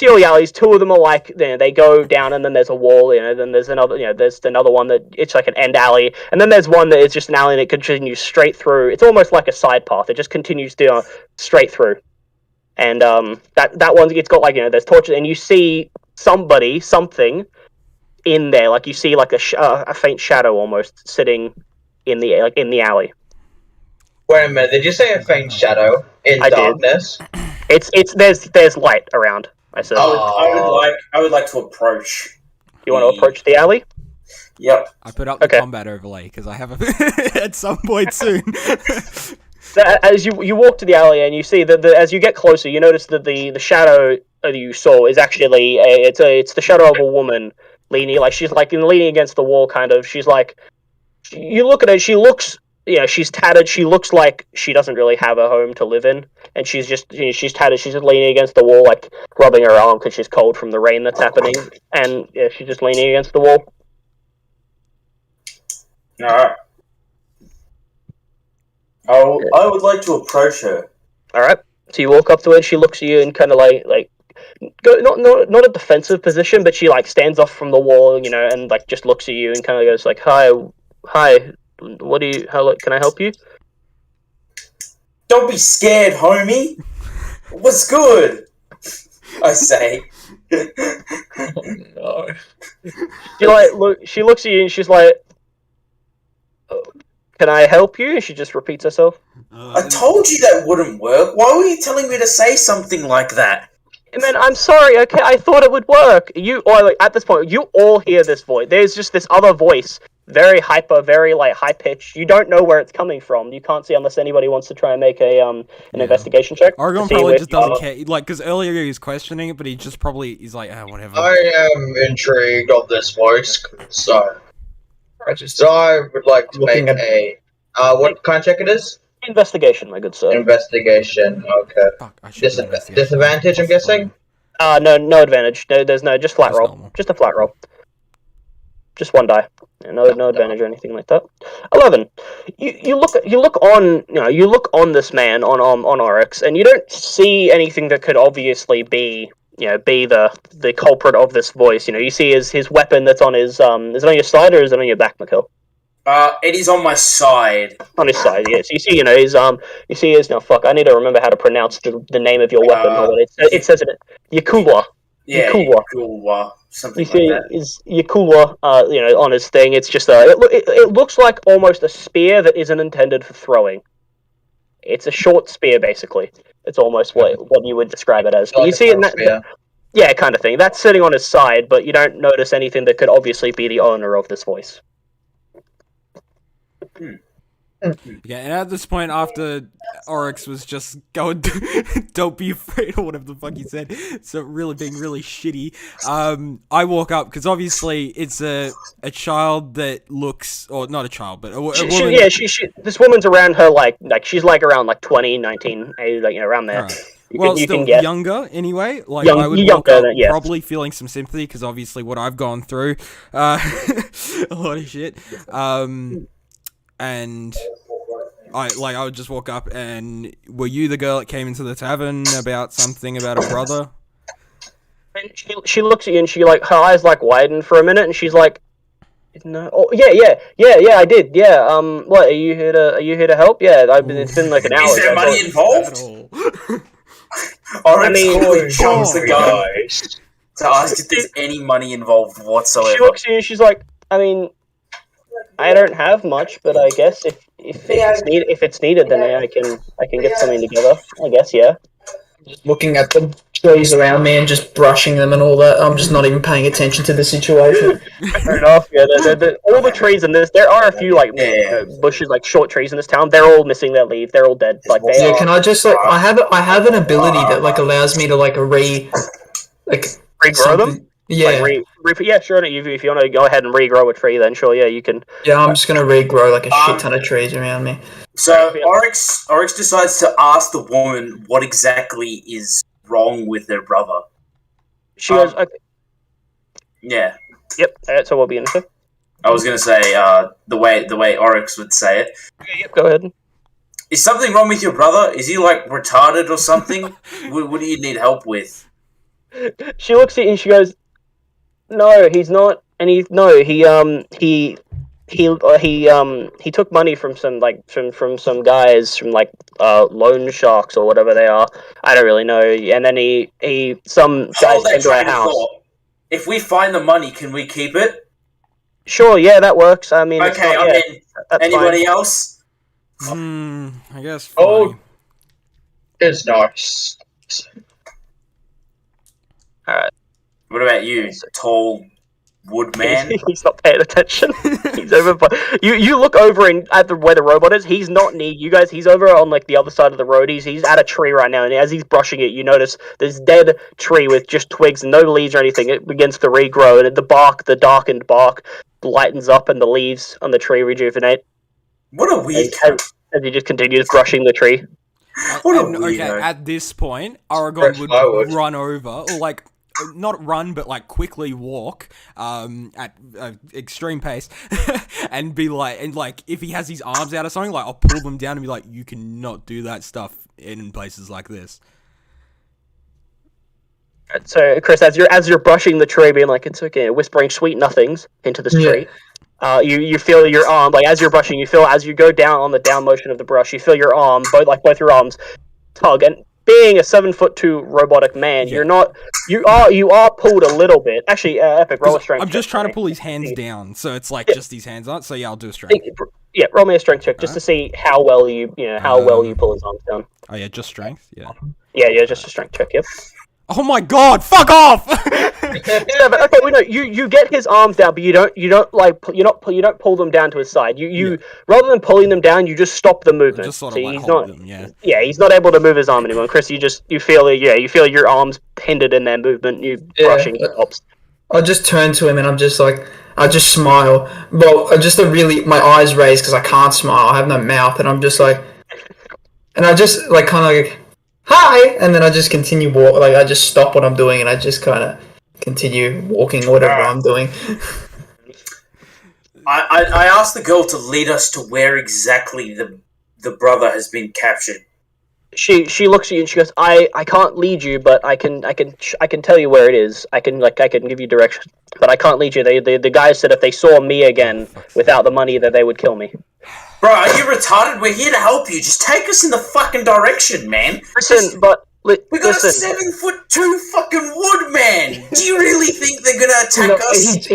all the alleys. 2 of them are like they go down and then there's a wall. Then there's another there's another one that it's like an end alley, and then there's one that is just an alley and it continues straight through. It's almost like a side path. It just continues down straight through, and that one it's got there's torches and you see something in there. Like you see like a faint shadow almost sitting in the alley. Wait a minute, did you say a faint shadow in I did. darkness? It's there's light around. I said. I would like to approach. You want to approach the alley? Yep. I put up the Okay. combat overlay because I have a at some point soon. So as you walk to the alley and you see that as you get closer, you notice that the shadow that you saw is actually it's the shadow of a woman leaning she's leaning against the wall kind of. She's like, you look at her, she looks. She's tattered. She looks like she doesn't really have a home to live in, and she's she's tattered. She's just leaning against the wall, like rubbing her arm because she's cold from the rain that's happening, and she's just leaning against the wall. Alright. I would like to approach her. All right. So you walk up to her, and she looks at you and kind of go not a defensive position, but she stands off from the wall, and just looks at you and kind of goes hi. What do you? Can I help you? Don't be scared, homie. What's good? I say. No. She looks at you and she's like, oh, "Can I help you?" And she just repeats herself. I told you that wouldn't work. Why were you telling me to say something like that? Man, I'm sorry. Okay, I thought it would work. At this point, you all hear this voice. There's just this other voice, very hyper, very high pitched. You don't know where it's coming from. You can't see unless anybody wants to try and make an investigation check. Oregon to see probably where- just doesn't care, because earlier he was questioning it, but he's like, whatever. I am intrigued of this voice, so I I would like to make Looking at- what kind of check it is? Investigation, my good sir. Investigation. Okay. Fuck, I should do investigation. Disadvantage, I'm guessing. No advantage. There's no just flat Just roll. normal. Just a flat roll. Just 1 die. No advantage or anything like that. 11. You look on this man on Oryx, and you don't see anything that could obviously be the culprit of this voice. You see his weapon that's on his is it on your side or is it on your back, Mikkel? It is on my side. On his side, yes. You see, his now. Fuck, I need to remember how to pronounce the name of your weapon. Hold on, it says it. Yakula. Yeah, Yakuwa. Yakuwa. Something You see, like that. is Yakula, on his thing. It's just it looks like almost a spear that isn't intended for throwing. It's a short spear, basically. It's almost what you would describe it as. But you see it in that, yeah, kind of thing. That's sitting on his side, but you don't notice anything that could obviously be the owner of this voice. Yeah, and at this point, after Oryx was just going, "Don't be afraid," or whatever the fuck he said, so really being really shitty, I walk up because obviously it's a child that looks, or not a child, but a woman. This woman's around her she's around 20, 19, around there. Right. You Still can get younger anyway. Young- I would younger walk up than- yes. probably feeling some sympathy because obviously what I've gone through, a lot of shit. And I would just walk up and, were you the girl that came into the tavern about something about a brother? And she looks at you and her eyes widen for a minute and she's like, no, oh yeah, I did, yeah. What are you here to help? Yeah, it's been an hour. Is there money At involved? all. Oryx I mean, quickly jumps the gun. to ask if there's any money involved whatsoever. She looks at you and she's like, I mean, I don't have much, but I guess if it's needed, then I can get something together. I guess, yeah. Just looking at the trees around me and just brushing them and all that. I'm just not even paying attention to the situation. Fair enough. Yeah, all the trees in this. There are a few like bushes, like short trees in this town. They're all missing their leaves. They're all dead. Like they Yeah, are. can I just like I have an ability that like allows me to like regrow them? Yeah. Like yeah, sure. If you want to go ahead and regrow a tree, then sure, yeah, you can. Yeah, I'm just gonna regrow like a shit ton of trees around me. So Oryx decides to ask the woman what exactly is wrong with her brother. She goes, okay. Yeah. Yep. So what will be into? I was gonna say the way Oryx would say it. Okay, yep. Go ahead. Is something wrong with your brother? Is he like retarded or something? What do you need help with? She looks at you and she goes, "No, he's not." And he took money from some from some guys from like loan sharks or whatever they are. I don't really know. And then some guys came to our house. If we find the money, can we keep it? Sure, yeah, that works. I mean, okay. Anybody else? I guess. Oh, it's nice. Alright. What about you, tall wood man? He's not paying attention. He's over by... You look over at where the robot is. He's not near you guys. He's over on like the other side of the road. He's at a tree right now, and as he's brushing it, you notice this dead tree with just twigs and no leaves or anything. It begins to regrow, and the darkened bark lightens up, and the leaves on the tree rejuvenate. What a weird as he just continues brushing the tree. At this point, Aragorn would run over, or like, not run, but like quickly walk at extreme pace, and be like, if he has his arms out or something, like I'll pull them down and be like, you cannot do that stuff in places like this. So, Chris, as you're brushing the tree, being like, it's okay, whispering sweet nothings into this tree. You feel your arm, like as you're brushing, you feel as you go down on the down motion of the brush, you feel your arm, both your arms, tug. And being a 7'2" robotic man, you are pulled a little bit. Actually, Epic, roll a strength. I'm just trying to pull his hands down, so it's like just his hands on. So yeah, I'll do a strength. Yeah, roll me a strength check just to see how well you pull his arms down. Oh yeah, just strength. Yeah. Yeah, just a strength check. Yep. Oh my god! Fuck off! Yeah, but okay, no, you get his arms down, but you don't pull them down to his side. You rather than pulling them down, you just stop the movement. Just sort of like hold them, yeah. Yeah, he's not able to move his arm anymore. And Chris, you feel your arms hindered in their movement. You brushing helps. I just turn to him and I'm just like, I just smile. Well, my eyes raised because I can't smile. I have no mouth, and I'm just like, and I just like kind of like, hi, and then I just continue like I just stop what I'm doing and I just kind of continue walking whatever I'm doing. I asked the girl to lead us to where exactly the brother has been captured. She looks at you and she goes, I can't lead you, but I can tell you where it is. I can give you directions, but I can't lead you. The guys said if they saw me again without the money, that they would kill me. Bro, are you retarded? We're here to help you. Just take us in the fucking direction, man. Listen, we got a 7'2" fucking wood man. Do you really think they're gonna attack us?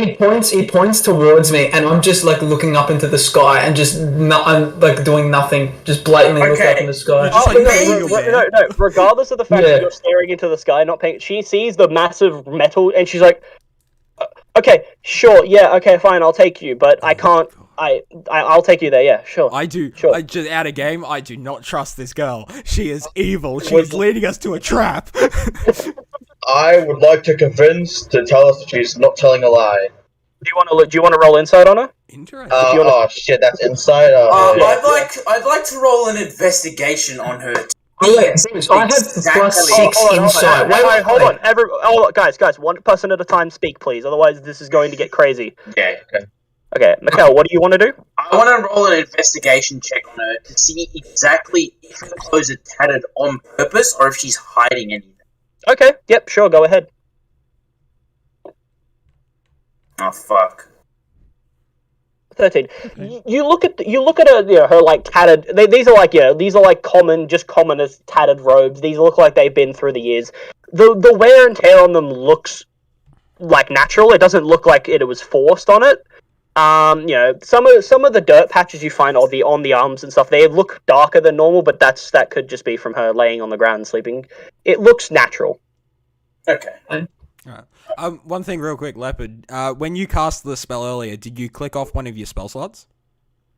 He points towards me, and I'm just like looking up into the sky and just I'm like doing nothing, just blatantly looking up in the sky. No. Regardless of the fact that you're staring into the sky, not paying, she sees the massive metal, and she's like, "Okay, sure, yeah, okay, fine, I'll take you, but I can't." I'll take you there, yeah, sure. I do. Sure. Just out of game, I do not trust this girl. She is evil. She is leading us to a trap. I would like to convince to tell us that she's not telling a lie. Do you want to roll insight on her? Interesting. Oh shit, that's insight. I'd like to roll an investigation on her. I had +6 insight. Wait, hold on. Guys, one person at a time speak, please. Otherwise, this is going to get crazy. Yeah, okay. Okay, Mikhail, what do you want to do? I want to roll an investigation check on her to see exactly if her clothes are tattered on purpose or if she's hiding anything. Okay, yep, sure, go ahead. Oh fuck. 13. You look at her, her like tattered. These are like common as tattered robes. These look like they've been through the years. The wear and tear on them looks like natural. It doesn't look like it was forced on it. You know, some of the dirt patches you find on the arms and stuff, they look darker than normal, but that could just be from her laying on the ground and sleeping. It looks natural. Okay. Alright. One thing real quick, Leopard. When you cast the spell earlier, did you click off one of your spell slots?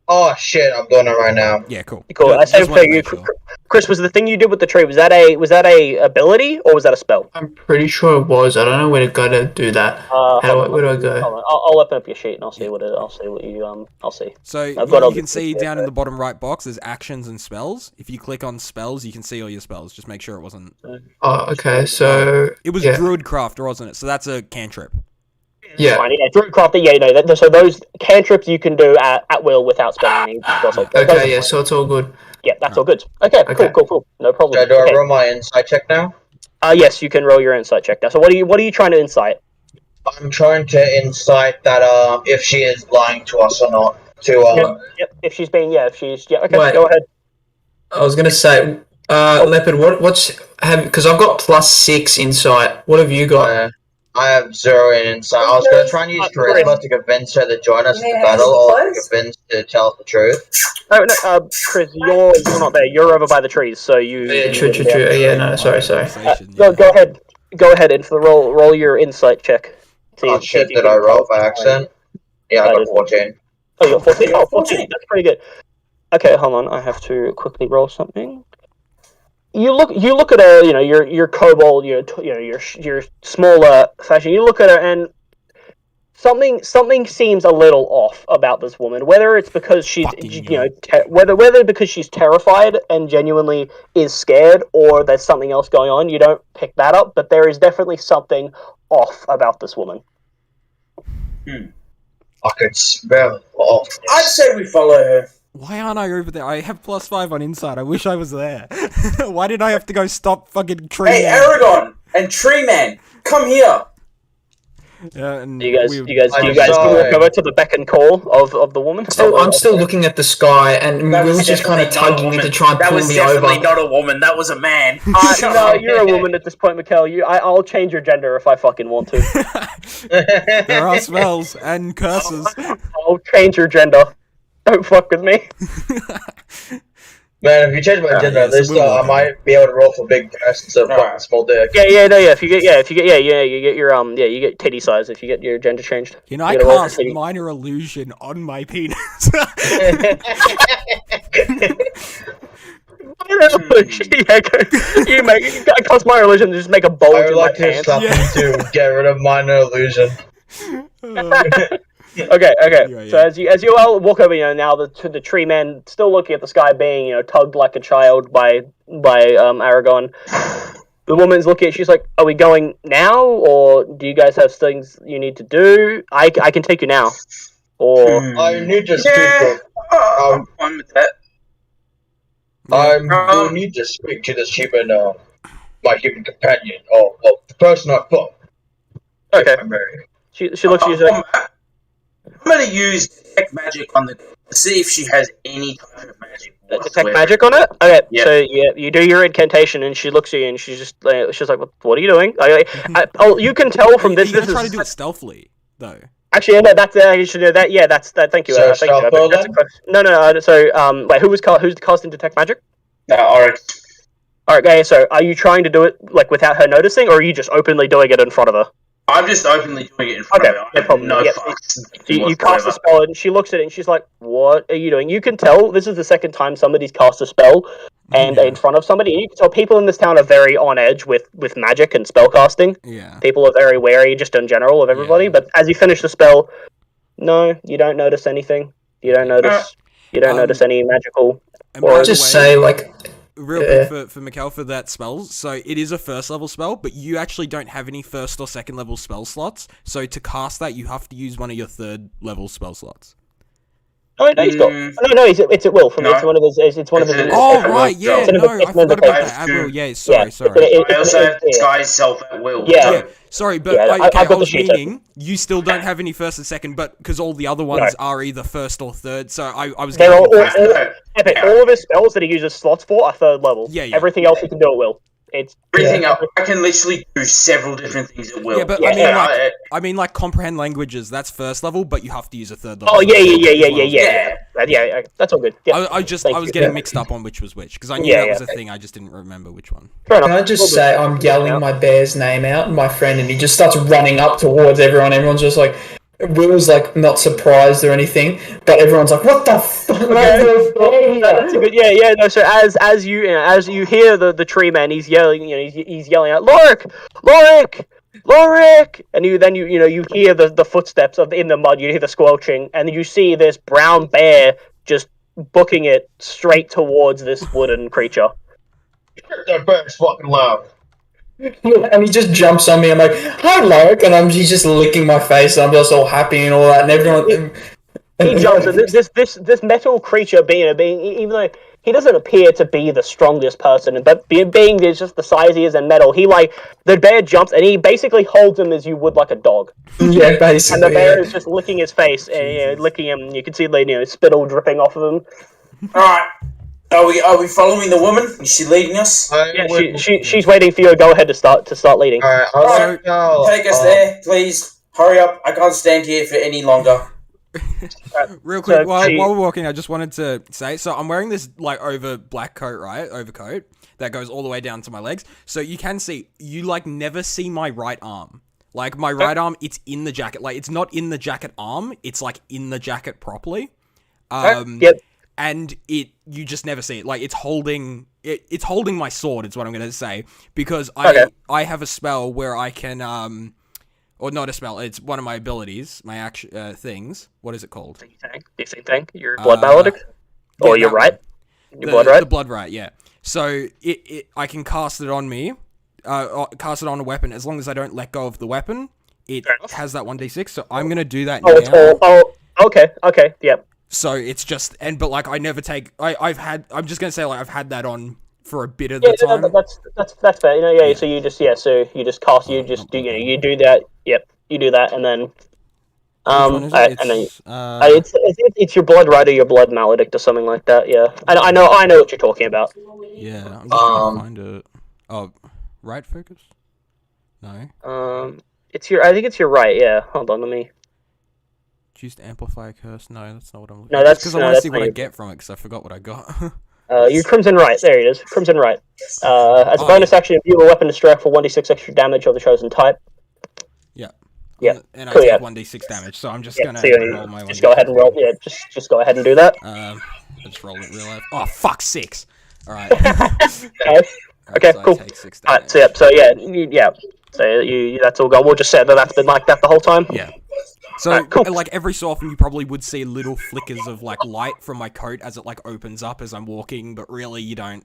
Oh shit, I'm doing it right now. Yeah, cool. Cool. Just I say wanted for to you, make sure. Chris. Was the thing you did with the tree? Was that a ability or was that a spell? I'm pretty sure it was. I don't know where to go to do that. Where do I go? Hold on. I'll open up your sheet and I'll see I'll see. So I've got all you can the see things down there. in the bottom right box, there's actions and spells. If you click on spells, you can see all your spells. Just make sure it wasn't... Oh, okay. So It was yeah. Druidcraft, wasn't it? So that's a cantrip. Yeah. Fine, yeah, Druidcraft, yeah, no, so those cantrips you can do at will without spending any spell slots. Those are Okay. Yeah. fine. So it's all good. Yeah, that's all good. Okay, Okay. cool. No problem. Do I Okay. roll my insight check now? Yes, you can roll your insight check now. So what are you trying to insight? I'm trying to insight that if she is lying to us or not. Yep, if she's okay, Wait. go ahead. I was gonna say, Leopard. Because I've got +6 insight. What have you got? I have 0 in insight. I was gonna try and use charisma to convince her to join us in the battle, or to convince her to tell us the truth. No, Chris, you're not there. You're over by the trees, so you. Yeah. True. Yeah. No. Sorry. Go ahead and roll your insight check. Oh shit! Did I roll by accident? Yeah, I got 14. Oh, you got 14. Oh, 14. That's pretty good. Okay, hold on. I have to quickly roll something. You look at her. You know, your kobold. Your smaller fashion. You look at her, and something seems a little off about this woman. Whether it's because she's whether because she's terrified and genuinely is scared, or there's something else going on. You don't pick that up, but there is definitely something off about this woman. I could smell it off. I'd say we follow her. Why aren't I over there? I have +5 on insight. I wish I was there. Why did I have to go stop fucking tree? Hey, man? Aragon and Tree Man, come here. Yeah, and Do you guys I'm can sorry. walk over to the beck and call of the woman? I'm still looking at the sky, and That Will's was just kind of definitely not a tugging me woman. to try and That pull was me definitely over. not a woman. That was a man. Shut No, up. you're a woman at this point, Mikkel. I'll change your gender if I fucking want to. there are spells and curses. I'll change your gender. Don't fuck with me. Man, if you change my gender, yeah, at least so we'll I walk might be able to roll for big breasts instead of fucking small dick. Yeah. If you get you get your you get titty size if you get your gender changed. Can I You gotta roll for cast titty. minor illusion on my penis? You cast my religion and just make a bulge I would in my like to pants. stop you to get rid of minor illusion. Okay. Yeah. So as you all walk over, now the tree man still looking at the sky, being tugged like a child by Aragon. The woman's looking. She's like, "Are we going now, or do you guys have things you need to do? I can take you now, or I need to speak Yeah, to. I'm fine with that. I need to speak to this human, my human companion, or the person I fuck. okay." I'm married. She looks at you. She's like, I'm gonna use detect magic on the to see if she has any type of magic. detect whatsoever. magic on it. Okay, Yeah. so you do your incantation, and she looks at you, and she's like, "What are you doing?" You can tell from this. You're This gonna try to is do it stealthily, though. actually no. That's you should know that. Yeah, that's that. Thank you. So Thank you. stealth roll That's a then? question. No. So wait, who's casting detect magic? Alright. All right, okay. So are you trying to do it like without her noticing, or are you just openly doing it in front of her? I'm just openly doing it in front Okay, of her. no problem. No Yeah, fucks. So you cast a spell, and she looks at it, and she's like, "What are you doing?" You can tell this is the second time somebody's cast a spell, and in front of somebody. You can tell people in this town are very on edge with magic and spell casting. Yeah. People are very wary, just in general, of everybody. Yeah. But as you finish the spell, no, you don't notice anything. You don't notice. You don't notice any magical. And Or by I'll the just way, say, like, real quick for Mikkel for that spell. So it is a first level spell, but you actually don't have any first or second level spell slots. So to cast that, you have to use one of your third level spell slots. Oh no, he's got. No, it's at will. From No. it's one of his. It's one of his. Oh it's- right, yeah, it's an no, I invitation forgot about invitation. that. I will. Yeah, sorry. I also have disguise self at will. Yeah. so- Yeah, sorry, but Yeah, I I've got the was sheet meaning you still don't have any first and second, but because all the other ones are either first or third, so I was They're getting all, confused. all of his spells that he uses slots for are third level. Yeah. Everything else he can do at will. it's Everything else, I can literally do several different things at will. Yeah, but I mean, like comprehend languages. That's first level, but you have to use a third level. Oh yeah. That's all good. Yeah. I was getting mixed up on which was which because I knew that was a thing. I just didn't remember which one. Fair enough. Can I just say I'm yelling my bear's name out, my friend, and he just starts running up towards everyone. Everyone's just like, Will's like not surprised or anything, but everyone's like, "What the fuck?" That's a good. Yeah. No. So as you hear the tree man, he's yelling. He's yelling out, Lorik, and you hear the footsteps in the mud. You hear the squelching, and you see this brown bear just booking it straight towards this wooden creature. That bear's fucking loud. And he just jumps on me. I'm like, "Hi, Lorik," and he's just licking my face. And I'm just all happy and all that. And everyone, he jumps. And this metal creature being even though he doesn't appear to be the strongest person, but being just the size he is in metal, the bear jumps and he basically holds him as you would like a dog. Yeah, basically. And the bear is just licking his face and licking him. You can see spittle dripping off of him. All right. Are we following the woman? Is she leading us? Yeah, she's waiting for you to go ahead to start leading. Alright, take us there, please. Hurry up! I can't stand here for any longer. Real quick, while we're walking, I just wanted to say, so I'm wearing this like overcoat that goes all the way down to my legs. So you can see, you like never see my right arm. Like my right arm, it's in the jacket. Like it's not in the jacket arm. It's like in the jacket properly. Yep. And you just never see it. Like it's holding my sword. Is what I'm gonna say because I have a spell where I can or not a spell. It's one of my abilities, my action things. What is it called? Decent tank. Your blood maledict, or your right. Your blood right. The blood right. Yeah. So I can cast it on me. Cast it on a weapon as long as I don't let go of the weapon. It has that 1d6. So I'm gonna do that now. Okay. Yep. So it's just but like I never take I'm just gonna say like I've had that on for a bit of the time. That's fair. So you just cast you do that. Yep, you do that and then it's your blood right or your blood maledict or something like that. Yeah, I know what you're talking about. Yeah, I'm just trying to find it. Oh, right focus? No. I think it's your right. Yeah, hold on, let me. Choose to amplify a curse. No, that's not what I'm looking. No, that's because I want to see what I get from it. Because I forgot what I got. Your Crimson Right. There it is. Crimson Right. As a bonus action, you a weapon to strike for 1d6 extra damage of the chosen type. Yeah. Yeah. And I take 1d6 damage, so I'm just gonna roll my. Just go ahead and roll. Yeah, just go ahead and do that. I just roll it real life. Oh fuck, 6. All right. Okay. So Cool. Alright. So that's all gone. We'll just say that's been like that the whole time. Yeah. So, cool. Like, every so often you probably would see little flickers of, like, light from my coat as it, like, opens up as I'm walking, but really you don't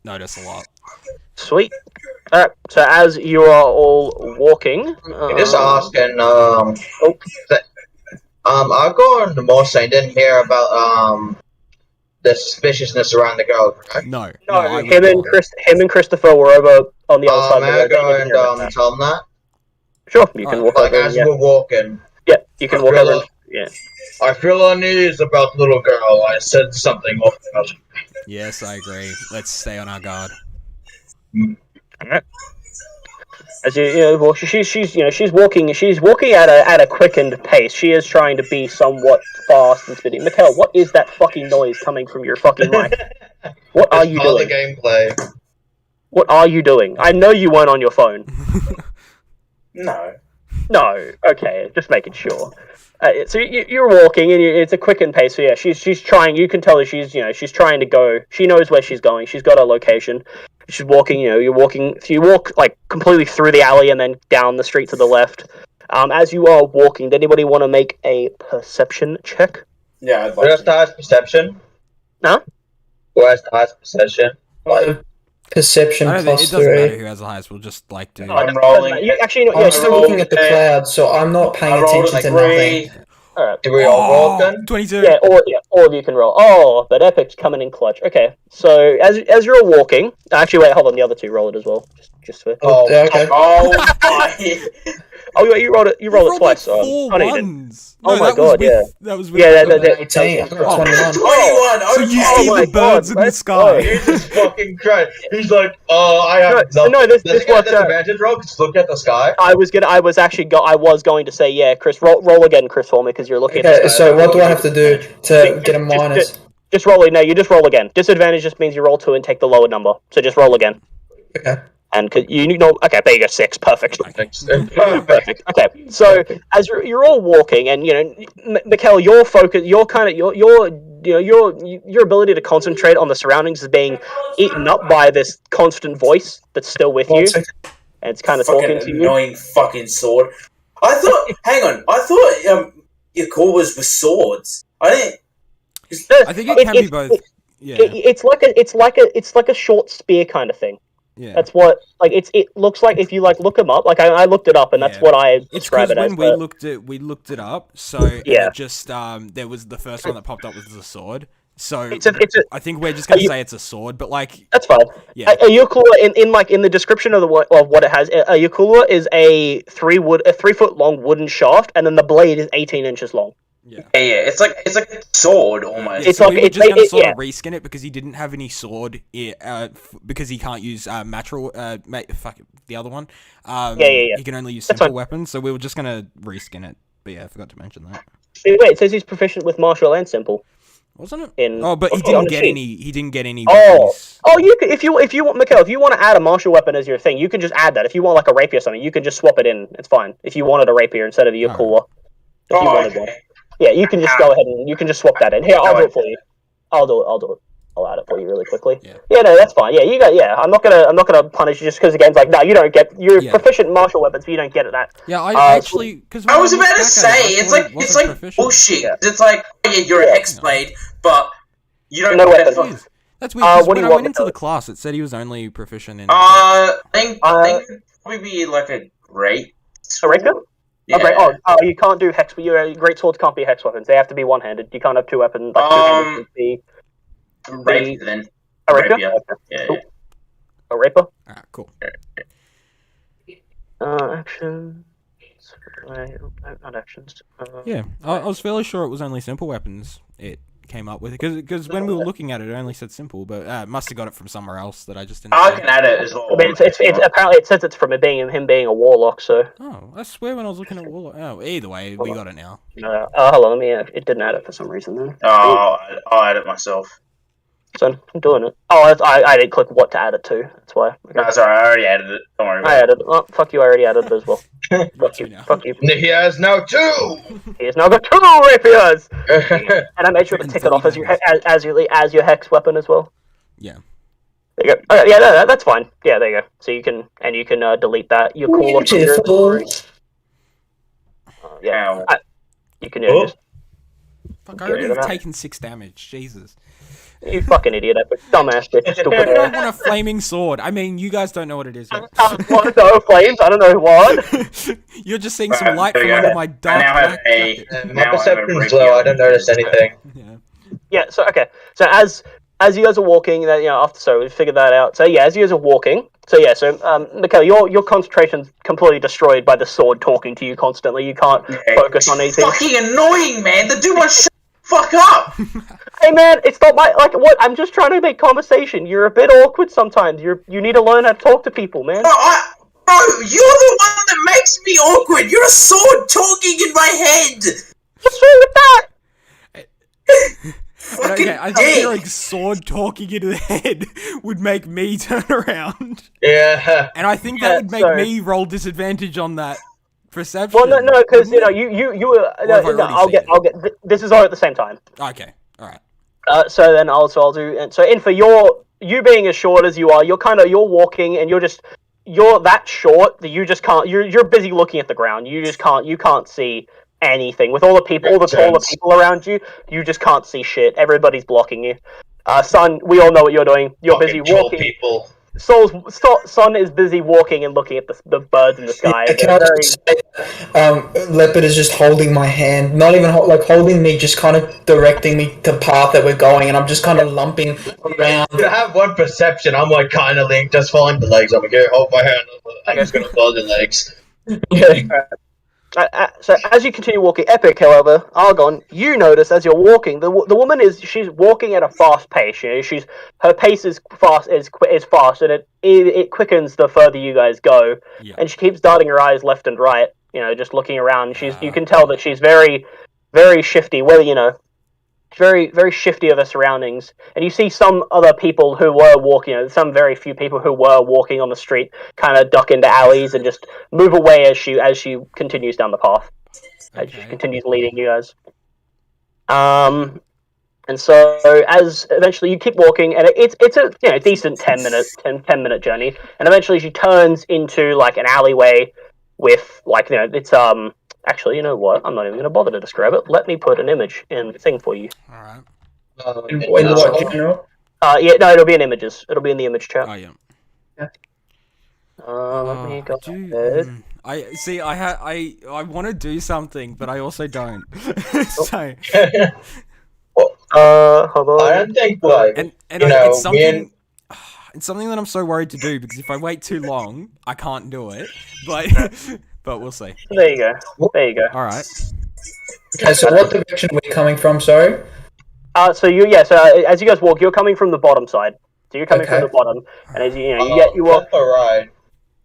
notice a lot. Sweet. Alright, so as you are all walking... just asking, I'll go on the most I didn't hear about, the suspiciousness around the girl, correct? No, him and Christopher were over on the other side of the road. May I go and tell them that? Sure, you can walk over. As we're walking... Yeah, you can walk over. Yeah. I feel uneasy about the little girl. I said something about her. Yes, I agree. Let's stay on our guard. Alright. As well, she's walking. She's walking at a quickened pace. She is trying to be somewhat fast and speedy. Mikhail, what is that fucking noise coming from your fucking mic? What are you doing? The gameplay. What are you doing? I know you weren't on your phone. No, okay, just making sure. So you're walking, and it's a quickened pace. So yeah, she's trying. You can tell her she's trying to go. She knows where she's going. She's got a location. She's walking. You're walking. So you walk like completely through the alley and then down the street to the left. As you are walking, does anybody want to make a perception check? Yeah, I'd like Where's the highest perception? Huh? Where's the highest perception? Perception it plus doesn't 3. matter who has the highest. We'll just like do. I'm rolling. I'm still looking at the clouds, so I'm not paying attention to nothing. Alright. Do we all roll then? 22. Yeah, or All of you can roll. Oh, but Epic's coming in clutch. Okay, so as you're all walking, actually, wait, hold on. The other two roll it as well, just for. Oh, Yeah, okay. Oh my! Oh, wait, you rolled it. You rolled it twice. Like So 4 no, you didn't. ones. Oh No, my that was God, with, yeah. that was with. Yeah, the- 18. Oh. 21. 21. So you Okay. see my the birds God, in the let's sky. go. Jesus fucking Christ. He's like, I have No, nothing. this Does he get worked out. disadvantage roll? Just look at the sky. I was going to say, yeah, Chris, roll again, Chris, for me, because you're looking at Okay, the sky. so what do I have to do to get a minus? Just roll it. No, you just roll again. Disadvantage just means you roll 2 and take the lower number. So just roll again. Okay. And you know, okay, there you go, 6, perfect. Perfect. Perfect. Okay, so as you're all walking, and you know, Mikhail, your focus, your ability to concentrate on the surroundings is being eaten up by this constant voice that's still with you, 1 second. and it's kind of Fucking talking to you. annoying fucking sword. I thought. Hang on. I thought your core was with swords. I didn't. I think it can be both. Yeah. It's like a short spear kind of thing. Yeah. That's what it looks like if you look them up. Like I looked it up, and that's Yeah. what I It's describe because it as. when we looked it up, so and Yeah. it just there was the first one that popped up was the sword. So it's a I think we're just gonna you- say it's a sword, but like That's fine. Yeah. A Yukula in the description of what it has, a Yukula is a 3 foot long wooden shaft, and then the blade is 18 inches long. yeah. Yeah. It's like a sword almost. It's so like- we were it's just like- gonna sort yeah. of reskin it because he didn't have any sword, because he can't use natural. The other one. Yeah. He can only use That's simple fine. weapons, so we were just gonna reskin it. But yeah, I forgot to mention that. Wait, it says he's proficient with martial and simple. Wasn't it? In Oh, but he on didn't the get sheet. any. He didn't get any. Oh, weapons. you could, if you want, Mikhail, if you want to add a martial weapon as your thing, you can just add that. If you want like a rapier or something, you can just swap it in. It's fine. If you wanted a rapier instead of a Yukula, if you wanted one. Yeah, you can just go ahead and you can just swap that in. Here, I'll do it for you. I'll do it. I'll add it for you really quickly. Yeah. No, that's fine. Yeah, you got. Yeah, I'm not gonna punish you just because the game's like, no, you don't get. You're Yeah. proficient in martial weapons, but you don't get it. That. Yeah, I actually because I was about to say it's like bullshit. Yeah. It's like you're an X-Blade, but you don't No get weapon. fuck- That's weird. 'Cause what when do you I want, went into Mikhail? the class, it said he was only proficient in. I think it'd probably be like a great. A rapier? Yeah. Okay. Oh, you can't do hex. Your great swords can't be hex weapons. They have to be one-handed. You can't have two weapons. Like two-handed would be Rapier then. a rapier. Rapier. Okay. Yeah. Cool. A rapier. Alright, cool. Actions. Wait, no, not actions. Yeah, I was fairly sure it was only simple weapons. It came up with it because when we were looking at it, it only said simple, but must have got it from somewhere else that I just didn't. I see. can add it as well. I mean, it's apparently it says it's from it being him being a warlock. So. Oh, I swear when I was looking at Warlock. Oh, either way, we got it now. Hold on. Let me. It didn't add it for some reason then. Oh, I'll add it myself. So I'm doing it. Oh, I didn't click what to add it to. That's why. No, sorry, I already added it. Don't worry I about it. added it. Oh, fuck you! I already added it as well. Fuck you! now. Fuck you! He has now 2! He has now got 2 rapiers, and I made sure to tick it off as your hex weapon as well. Yeah. There you go. Okay, yeah, that's fine. Yeah, there you go. So you can delete that. You're cool. Beautiful. Yeah, Ow. you can Oh. just Fuck, I Get already rid of have that. taken 6 damage. Jesus. you fucking idiot, Epic. Dumbass bitch, I stupid. don't want a flaming sword. I mean, you guys don't know what it is yet. What? No flames? I don't know what. You're just seeing some light There from you go. under my dark I now have black a. jacket. My now I have a perception's rapier. low, I don't notice anything. Yeah. Yeah. So okay. So as you guys are walking, that we figured that out. So yeah, as you guys are walking. So yeah. So Mikhail, your concentration's completely destroyed by the sword talking to you constantly. You can't focus on anything. Fucking annoying, man. The dude wants shut the fuck up. Hey man, it's not my what. I'm just trying to make conversation. You're a bit awkward sometimes. You need to learn how to talk to people, man. Bro, you're the one that makes me awkward. You're a sword talking in my head. What's wrong with that? Fucking Okay, I dick. think hearing sword talking into the head would make me turn around. Yeah. And I think Yeah, that would make so- me roll disadvantage on that perception. Well, no, because wouldn't you were. Or have I No, already seen I'll get. This is all at the same time. it? Okay, alright. So then I'll do. And so for you being as short as you are, you're walking and you're that short that you just can't. You're busy looking at the ground. You can't see anything with all the people, all the taller people around you. You just can't see shit. Everybody's blocking you. Son, we all know what you're doing. You're busy Fucking troll walking. people. Son is busy walking and looking at the birds in the sky. Yeah, can I just say, Leopard is just holding my hand, not even holding me, just kind of directing me to the path that we're going, and I'm just kind of lumping around. I have one perception. I'm like kind of linked, just following the legs. I'm like, here, hold my hand. I'm just gonna follow the legs. Yeah. So as you continue walking, Epic, however, Argon, you notice as you're walking, the woman she's walking at a fast pace. You know, her pace is fast, and it quickens the further you guys go. Yeah. And she keeps darting her eyes left and right. You know, just looking around. You can tell that she's very, very shifty. Whether you know, very, very shifty of her surroundings. And you see some other people who were walking. You know, some very few people who were walking on the street kind of duck into alleys and just move away as she continues down the path. As she continues leading you guys. And so as eventually you keep walking, and it's a decent 10 minute journey, and eventually she turns into like an alleyway with it's actually, you know what? I'm not even going to bother to describe it. Let me put an image in the thing for you. All right. In what general? Yeah, no, it'll be in images. It'll be in the image chat. Oh yeah. Let me go ahead. I see. I want to do something, but I also don't. So. Hold on. I don't think like it's something. It's something that I'm so worried to do because if I wait too long, I can't do it. But we'll see. There you go. All right. Okay, so what direction are we coming from? Sorry. So as you guys walk, you're coming from the bottom side. So you're coming from the bottom, and as you walk. Right.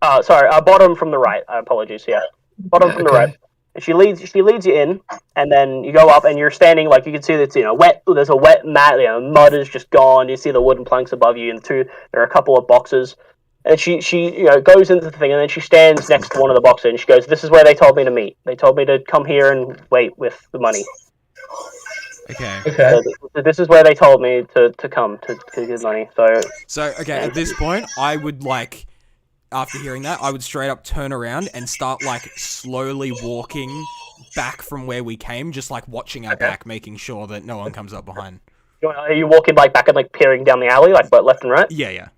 Bottom from the right. Apologies. Yeah, bottom from the right. And she leads you in, and then you go up, and you're standing like you can see that's wet. There's a wet mat. Mud is just gone. You see the wooden planks above you, and there are a couple of boxes. And she goes into the thing, and then she stands next to one of the boxes, and she goes, "This is where they told me to meet. They told me to come here and wait with the money." Okay. So this is where they told me to come to get money. So okay, at this point, I would after hearing that, I would straight up turn around and start slowly walking back from where we came, just watching our back, making sure that no one comes up behind. Are you walking back and peering down the alley, both left and right? Yeah.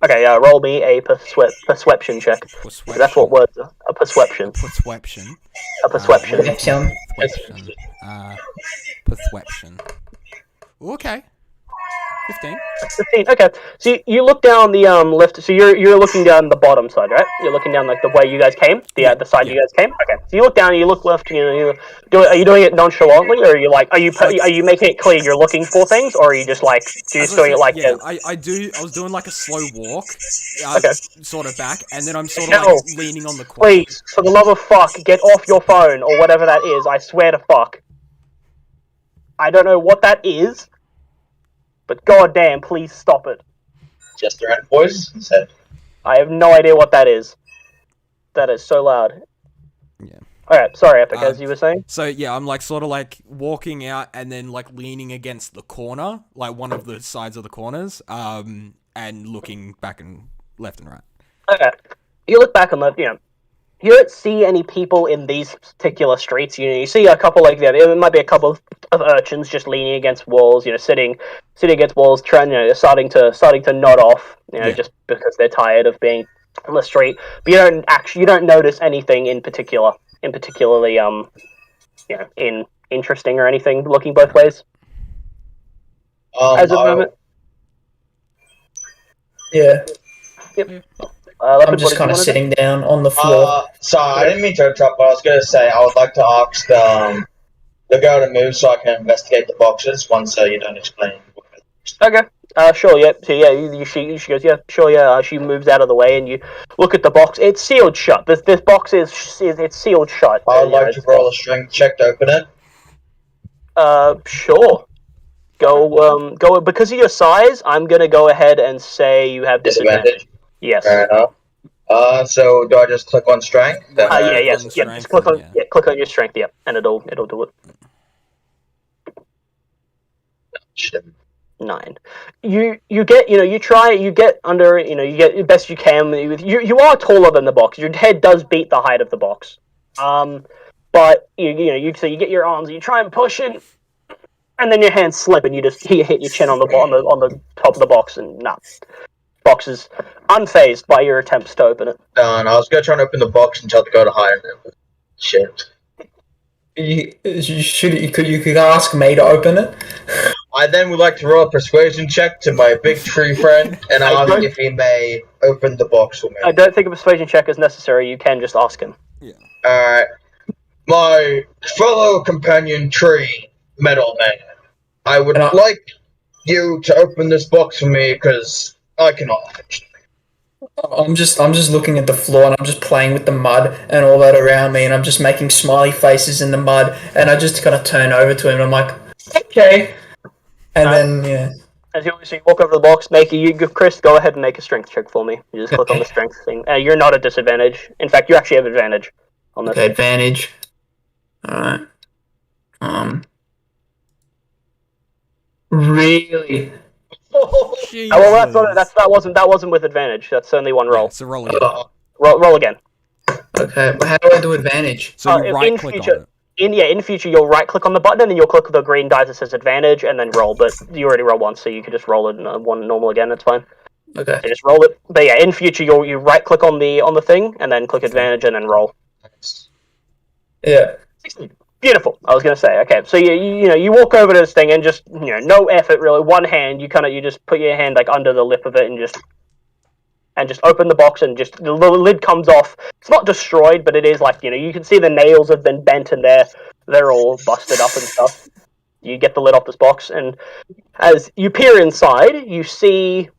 Okay, roll me a perception check. That's what words are. A perception. Perception. A perception. Perception. Okay. 15. 15. Okay. So you look down the left. So you're looking down the bottom side, right? You're looking down the way you guys came, the side you guys came. Okay. So you look down and you look left. Are you doing it nonchalantly, or are you making it clear you're looking for things, or are you just doing it yeah? I was doing a slow walk, sort of back, and then I'm sort of leaning on the corner. Please, for the love of fuck, get off your phone or whatever that is. I swear to fuck. I don't know what that is. But goddamn, please stop it. Just the right voice said. I have no idea what that is. That is so loud. Yeah. Alright, sorry, Epic, as you were saying. So yeah, I'm sort of walking out and then leaning against the corner, one of the sides of the corners, and looking back and left and right. Okay. You look back and left, you don't see any people in these particular streets. You see a couple there might be a couple of urchins just leaning against walls, sitting against walls, trying, starting to nod off, just because they're tired of being on the street. But you don't notice anything in particularly interesting or anything looking both ways. As of the moment. Yeah. Yep. I'm just kind of sitting down on the floor. Sorry, I didn't mean to interrupt, but I was going to say I would like to ask the girl to move so I can investigate the boxes once you're done explaining. Okay. Sure, yeah. So, yeah, she goes, yeah, sure, yeah. She moves out of the way, and you look at the box. It's sealed shut. This box is sealed shut. I would like to roll a strength check to open it. Sure. Go. Because of your size, I'm going to go ahead and say you have disadvantage. Yes. Fair enough. So do I just click on strength? Yes. Just click on your strength, and it'll do it. Shit. 9. You get under, you get the best you can. You are taller than the box. Your head does beat the height of the box. But you get your arms, and you try and push it, and then your hands slip, and you hit your chin on the top of the box, and nah. Box is unfazed by your attempts to open it. And I was gonna try and open the box and tell the guy to hide it. Shit. You could ask me to open it. I then would like to roll a persuasion check to my big tree friend and ask if he may open the box for me. I don't think a persuasion check is necessary. You can just ask him. Yeah. Alright. My fellow companion tree metal man, I would like you to open this box for me because I cannot. I'm just looking at the floor and I'm just playing with the mud and all that around me and I'm just making smiley faces in the mud and I just kind of turn over to him and I'm like, okay. And then, yeah. As you walk over the box, Chris, go ahead and make a strength check for me. You just click on the strength thing. You're not at disadvantage. In fact, you actually have advantage on this. Okay, advantage. Alright. Really? Jesus. Well, that wasn't with advantage. That's only one roll. Yeah, so roll again. Roll again. Okay, but how do I do advantage? So you right click on it. In future, you'll right click on the button and then you'll click the green die that says advantage and then roll. But you already rolled once, so you can just roll it one normal again. That's fine. Okay. So just roll it. But yeah, in future, you right click on the thing and then click advantage and then roll. Yeah. 16. Beautiful. I was gonna say. Okay, so you walk over to this thing and just no effort really. One hand, you just put your hand like under the lip of it and just open the box and just the lid comes off. It's not destroyed, but it is like you can see the nails have been bent and they're all busted up and stuff. You get the lid off this box and as you peer inside, you see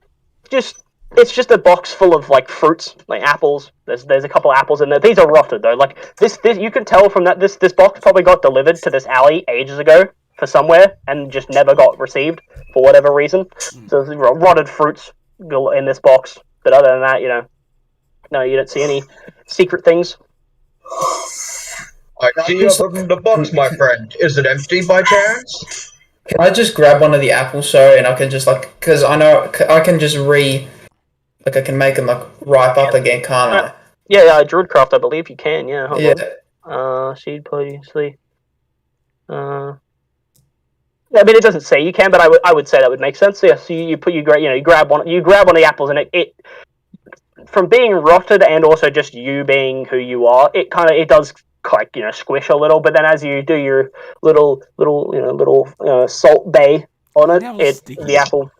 it's just a box full of like fruits, like apples. There's a couple apples in there. These are rotted though. Like this you can tell from that this box probably got delivered to this alley ages ago for somewhere and just never got received for whatever reason. So there's rotted fruits in this box. But other than that, no, you don't see any secret things. I see you opened the box, my friend. Is it empty by chance? Can I just grab one of the apples, sorry, and I can just because I know I can just I can make them ripe up again, can't I? Yeah, Druidcraft, I believe you can. Yeah. Hold on. Seed previously. I mean, it doesn't say you can, but I would say that would make sense. So, yeah, so you grab one of the apples, and it from being rotted and also just you being who you are, it does like squish a little. But then as you do your little salt bay on it, the apple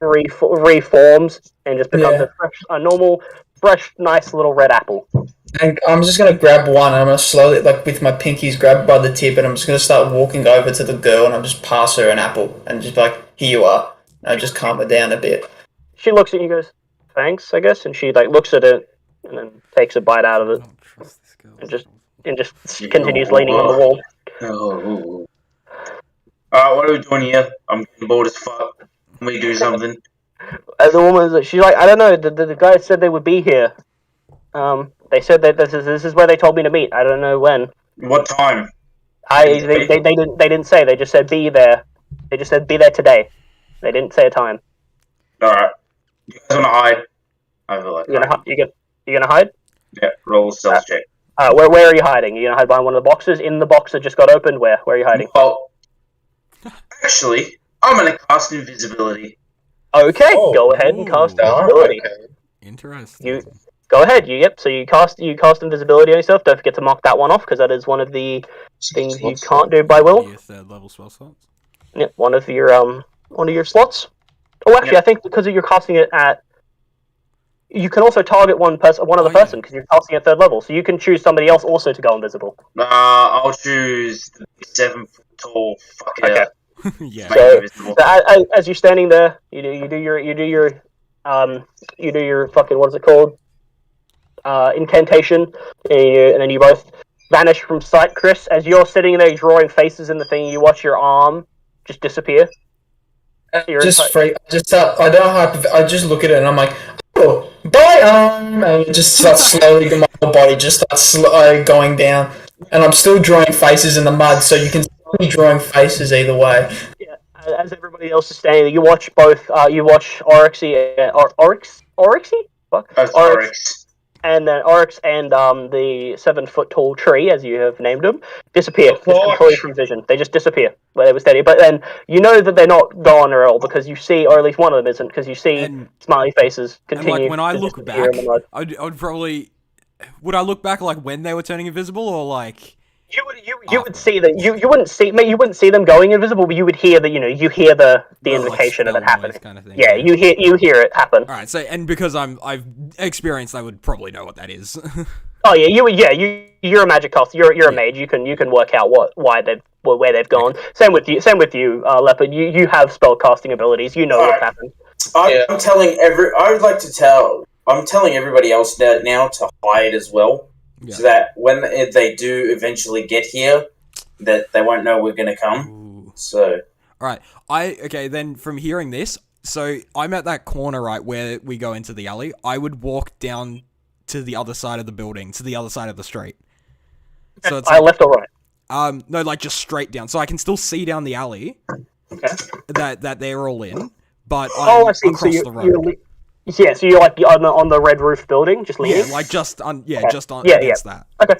reforms and just becomes a normal, fresh, nice little red apple. And I'm just going to grab one, and I'm going to slowly, with my pinkies, grab by the tip, and I'm just going to start walking over to the girl, and I'm just pass her an apple, and just be like, here you are. And I just calm her down a bit. She looks at you and goes, thanks, I guess, and she looks at it, and then takes a bite out of it. And just continues leaning on the wall. Oh. Alright, what are we doing here? I'm getting bored as fuck. Can we do something? The woman, she's like, I don't know, the guy said they would be here. They said that this is where they told me to meet. I don't know when. What time? They didn't say. They just said be there. They just said be there today. They didn't say a time. Alright. You guys wanna hide? I feel like you're gonna hide? Yeah, roll stealth check. Where are you hiding? Are you gonna hide behind one of the boxes? In the box that just got opened? Where are you hiding? Well, actually, I'm gonna cast invisibility. Okay, go ahead and cast invisibility. Okay. Interesting. Go ahead. So you cast invisibility on yourself. Don't forget to mark that one off because that is one of the things you can't do by will. Your third level spell slots. Yeah, one of your slots. Oh, actually, I think because you're casting it at, you can also target one other person because you're casting at third level. So you can choose somebody else also to go invisible. I'll choose the 7 foot tall fucker. Okay. Yeah. So as you're standing there, you do your fucking, what is it called? Incantation, and then you both vanish from sight. Chris, as you're sitting there drawing faces in the thing, you watch your arm just disappear. I just look at it and I'm like, oh, bye arm, and it just starts slowly, my whole body just starts going down, and I'm still drawing faces in the mud, so you can see me drawing faces either way. Yeah, as everybody else is standing there, you watch both. You watch Oryxy. Oryxy? Fuck. Oryx. and then Oryx and the 7-foot-tall tree, as you have named them, disappear just Fuck. completely from vision. They just disappear where they were steady. But then you know that they're not gone at all because you see, or at least one of them isn't, because you see And- smiley faces And continue. like when I to look disappear back, in the mud. I'd probably would I look back like when they were turning invisible or like You would see that you wouldn't see them going invisible, but you would hear the you hear the indication of it happening. kind of thing. Yeah, you hear it happen. All right, so and because I've experienced, I would probably know what that is. Oh yeah, you're a magic caster. You're a mage. You can work out where they've gone. Same with you, Leopard. You have spell casting abilities. You know what's happened. I'm telling I'm telling everybody else that now to hide as well, so that when they do eventually get here, that they won't know we're going to come. Ooh. So, all right, then from hearing this, so I'm at that corner right where we go into the alley. I would walk down to the other side of the building, to the other side of the street. So it's left or right? No, like just straight down, so I can still see down the alley. Okay. That they're all in, but I see. across So the road. so you're like on the red roof building, just leaning. Yeah, like just on Yeah, against that. Okay,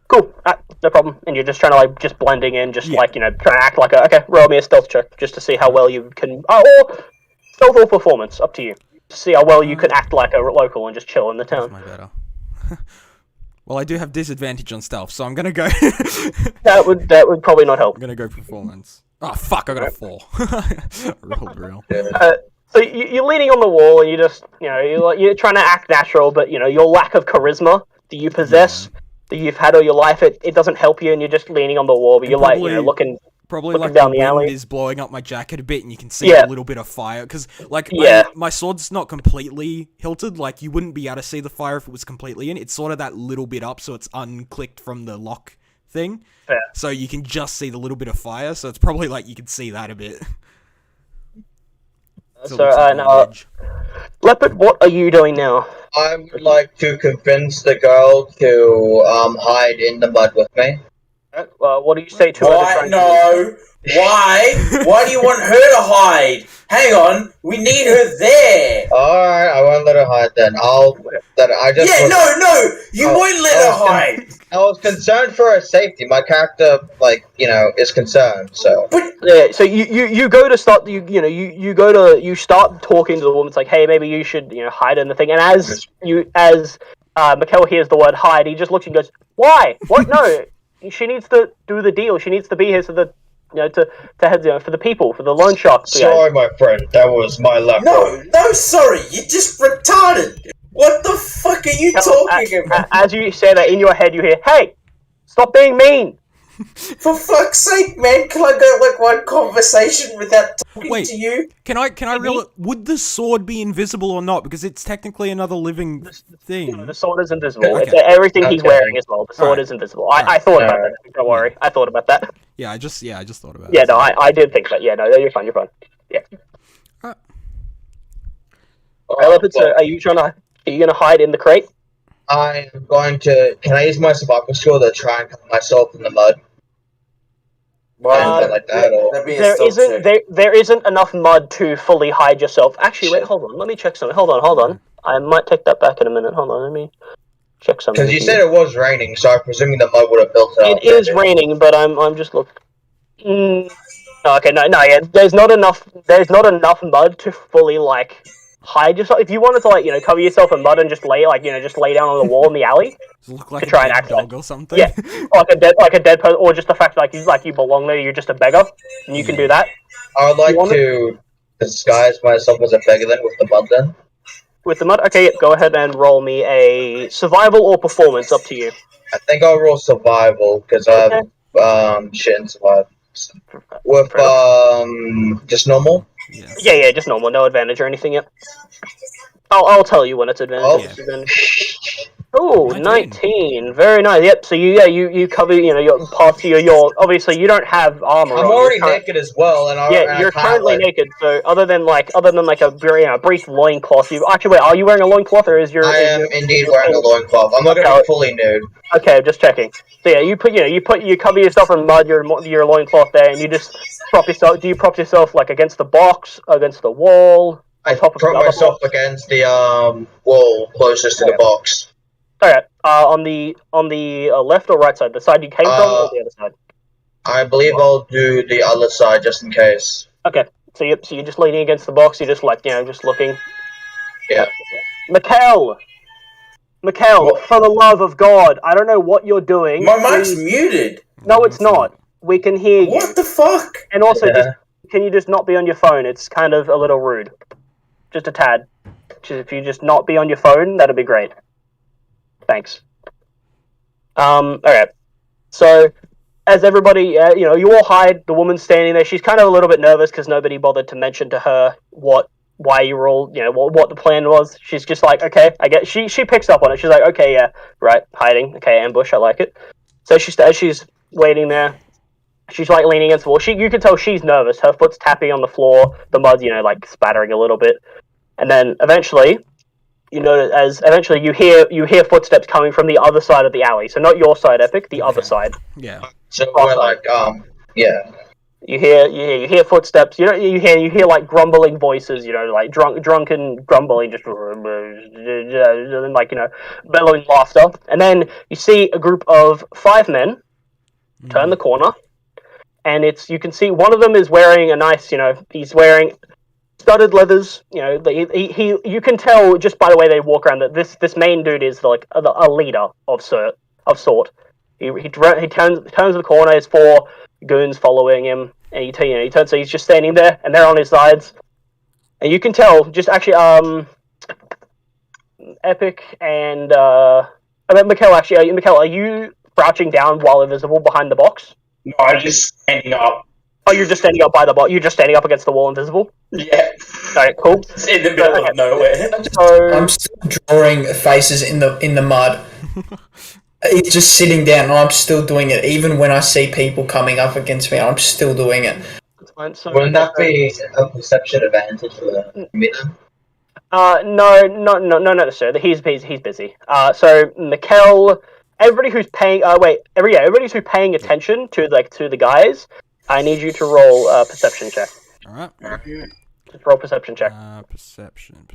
cool. No problem. And you're just trying to just blending in, just trying to act like roll me a stealth check just to see how well you can, or stealth or performance, up to you. See how well you can act like a local and just chill in the town. My better. Well, I do have disadvantage on stealth, so I'm gonna go. That would probably not help. I'm gonna go performance. Oh fuck! I got a 4. I rolled real. So you're leaning on the wall, and you just you're trying to act natural, but your lack of charisma that you possess, that you've had all your life, it doesn't help you, and you're just leaning on the wall, but you're probably, looking. Probably looking like down the the wind alley. is blowing up my jacket a bit, and you can see a little bit of fire. Because my sword's not completely hilted. Like you wouldn't be able to see the fire if it was completely in. It's sort of that little bit up, so it's unclicked from the lock thing. Fair. So you can just see the little bit of fire. So it's probably like you can see that a bit. So Leopard, what are you doing now? I would like to convince the girl to hide in the mud with me. What do you say to her? why? No. Why? Why do you want her to hide? Hang on. We need her there. Alright, I won't let her hide then. No. You won't let her hide. I was concerned for her safety. My character, is concerned, so. Yeah, so you go to start you start talking to the woman. It's like, hey, maybe you should hide in the thing. And as Mikkel hears the word hide, he just looks and goes, why? What? No, she needs to do the deal. She needs to be here so that for the people, for the loan shark. Sorry, my friend, that was my luck. No, sorry, you're just retarded. What the fuck are you talking about? As you say that in your head, you hear, hey, stop being mean. For fuck's sake, man, can I go like one conversation without talking to you? Can I realize, would the sword be invisible or not? Because it's technically another living thing. The sword is invisible. Okay. It's everything he's wearing as well. The sword is invisible. I thought about that. Don't worry. I thought about that. Yeah, I just thought about it. Yeah, no, I did think that. Yeah, no, you're fine. Yeah. Leopard, so are you gonna hide in the crate? I'm going to. Can I use my survival skill to try and cover myself in the mud? Like that, or... there isn't enough mud to fully hide yourself. Actually, wait, hold on. Let me check something. Hold on. I might take that back in a minute. Hold on, let me check something. Because you said it was raining, so I'm presuming the mud would have built up. It is raining, but I'm just looking. Okay, no, yeah. There's not enough mud to fully hide yourself. If you wanted to cover yourself in mud and just lay down on the wall in the alley, look like to try a and dead act dog or something. Yeah, like a dead person, or just the fact you belong there. You're just a beggar, and you can do that. I would like to disguise myself as a beggar then with the mud then. With the mud, okay. Go ahead and roll me a survival or performance. Up to you. I think I'll roll survival because I have shit in survival. With just normal. Yeah, just normal, no advantage or anything yet. I'll tell you when it's advantage. Oh, 19. Very nice. Yep. So you cover your parts of your obviously you don't have armor. I'm already naked as well, and you're currently naked. So other than a brief loincloth, are you wearing a loincloth or is your? I am indeed wearing a loincloth. I'm not gonna be fully nude. Okay, just checking. So yeah, you cover yourself in mud, your loincloth there, and you just prop yourself. Do you prop yourself against the box, against the wall? I prop myself against the wall closest to the box. Okay. On the left or right side, the side you came from, or the other side? I believe I'll do the other side just in case. Okay. So you're just leaning against the box. You're just like just looking. Yeah. Mikkel, What? for the love of God, I don't know what you're doing. My mic's Please- muted. No, it's not. We can hear you. What the fuck? And also, Yeah. can you just not be on your phone? It's kind of a little rude. Just a tad. If you just not be on your phone, that'd be great. Thanks. Okay. So, as everybody, you all hide. The woman's standing there. She's kind of a little bit nervous because nobody bothered to mention to her why you were all, what the plan was. She's just like, okay, I get. She picks up on it. She's like, okay, yeah, right, hiding. Okay, ambush. I like it. So she's waiting there. She's like leaning against the wall. You can tell she's nervous. Her foot's tapping on the floor. The mud, like spattering a little bit. And then eventually, you hear footsteps coming from the other side of the alley. So not your side, Epic, the other side. Yeah. So we're like, yeah. You hear footsteps. You hear like grumbling voices. Like drunken grumbling, just like bellowing laughter. And then you see a group of 5 men turn the corner, and you can see one of them is wearing a nice, he's wearing studded leathers. You can tell just by the way they walk around that this main dude is like a leader of sort. He turns the corner. There's 4 goons following him, and he turns. So he's just standing there, and they're on his sides, and you can tell just actually Epic and Mikkel actually. Mikkel, are you crouching down while invisible behind the box? No, I'm just standing up. Oh, you're just standing up by the box. You're just standing up against the wall, invisible. Yeah. Alright, cool. It's in the middle of nowhere. So I'm still drawing faces in the mud. It's just sitting down, and I'm still doing it. Even when I see people coming up against me, I'm still doing it. that's fine. So, Wouldn't that be a perception advantage for the meter? no, not necessarily. He's busy. So Mikkel, everybody who's paying, everybody who's paying attention to the guys, I need you to roll a perception check. All right. Just roll perception check. Perception.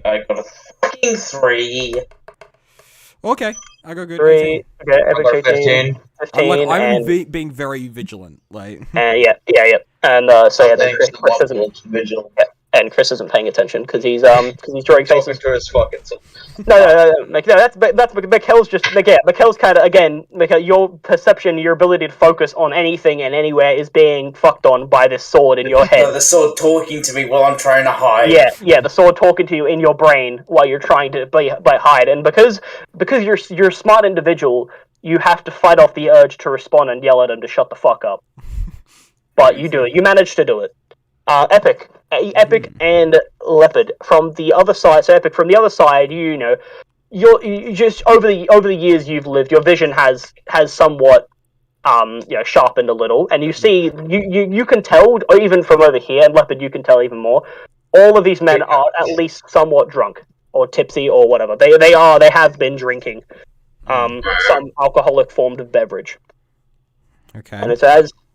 I got a fucking 3. Okay, I got good. 3. 18. Okay, I Epic got 15. 15. I'm and being very vigilant. Like. yeah. And so then Thanks to Chris isn't. Multiple Vigil. And Chris isn't paying attention because he's drawing Talking faces. to his fucking self. No. That's Mikkel's just Mikkel's kind of Mikkel, your perception, your ability to focus on anything and anywhere is being fucked on by this sword in your head. The sword talking to me while I'm trying to hide. Yeah, the sword talking to you in your brain while you're trying to hide, and because you're a smart individual, you have to fight off the urge to respond and yell at him to shut the fuck up. But you do it. You manage to do it. Epic and Leopard from the other side. So Epic from the other side, you just over the years you've lived, your vision has somewhat sharpened a little, and you see you can tell, or even from over here, and Leopard you can tell even more. All of these men are at least somewhat drunk or tipsy or whatever. They have been drinking some alcoholic form of beverage. Okay. And it's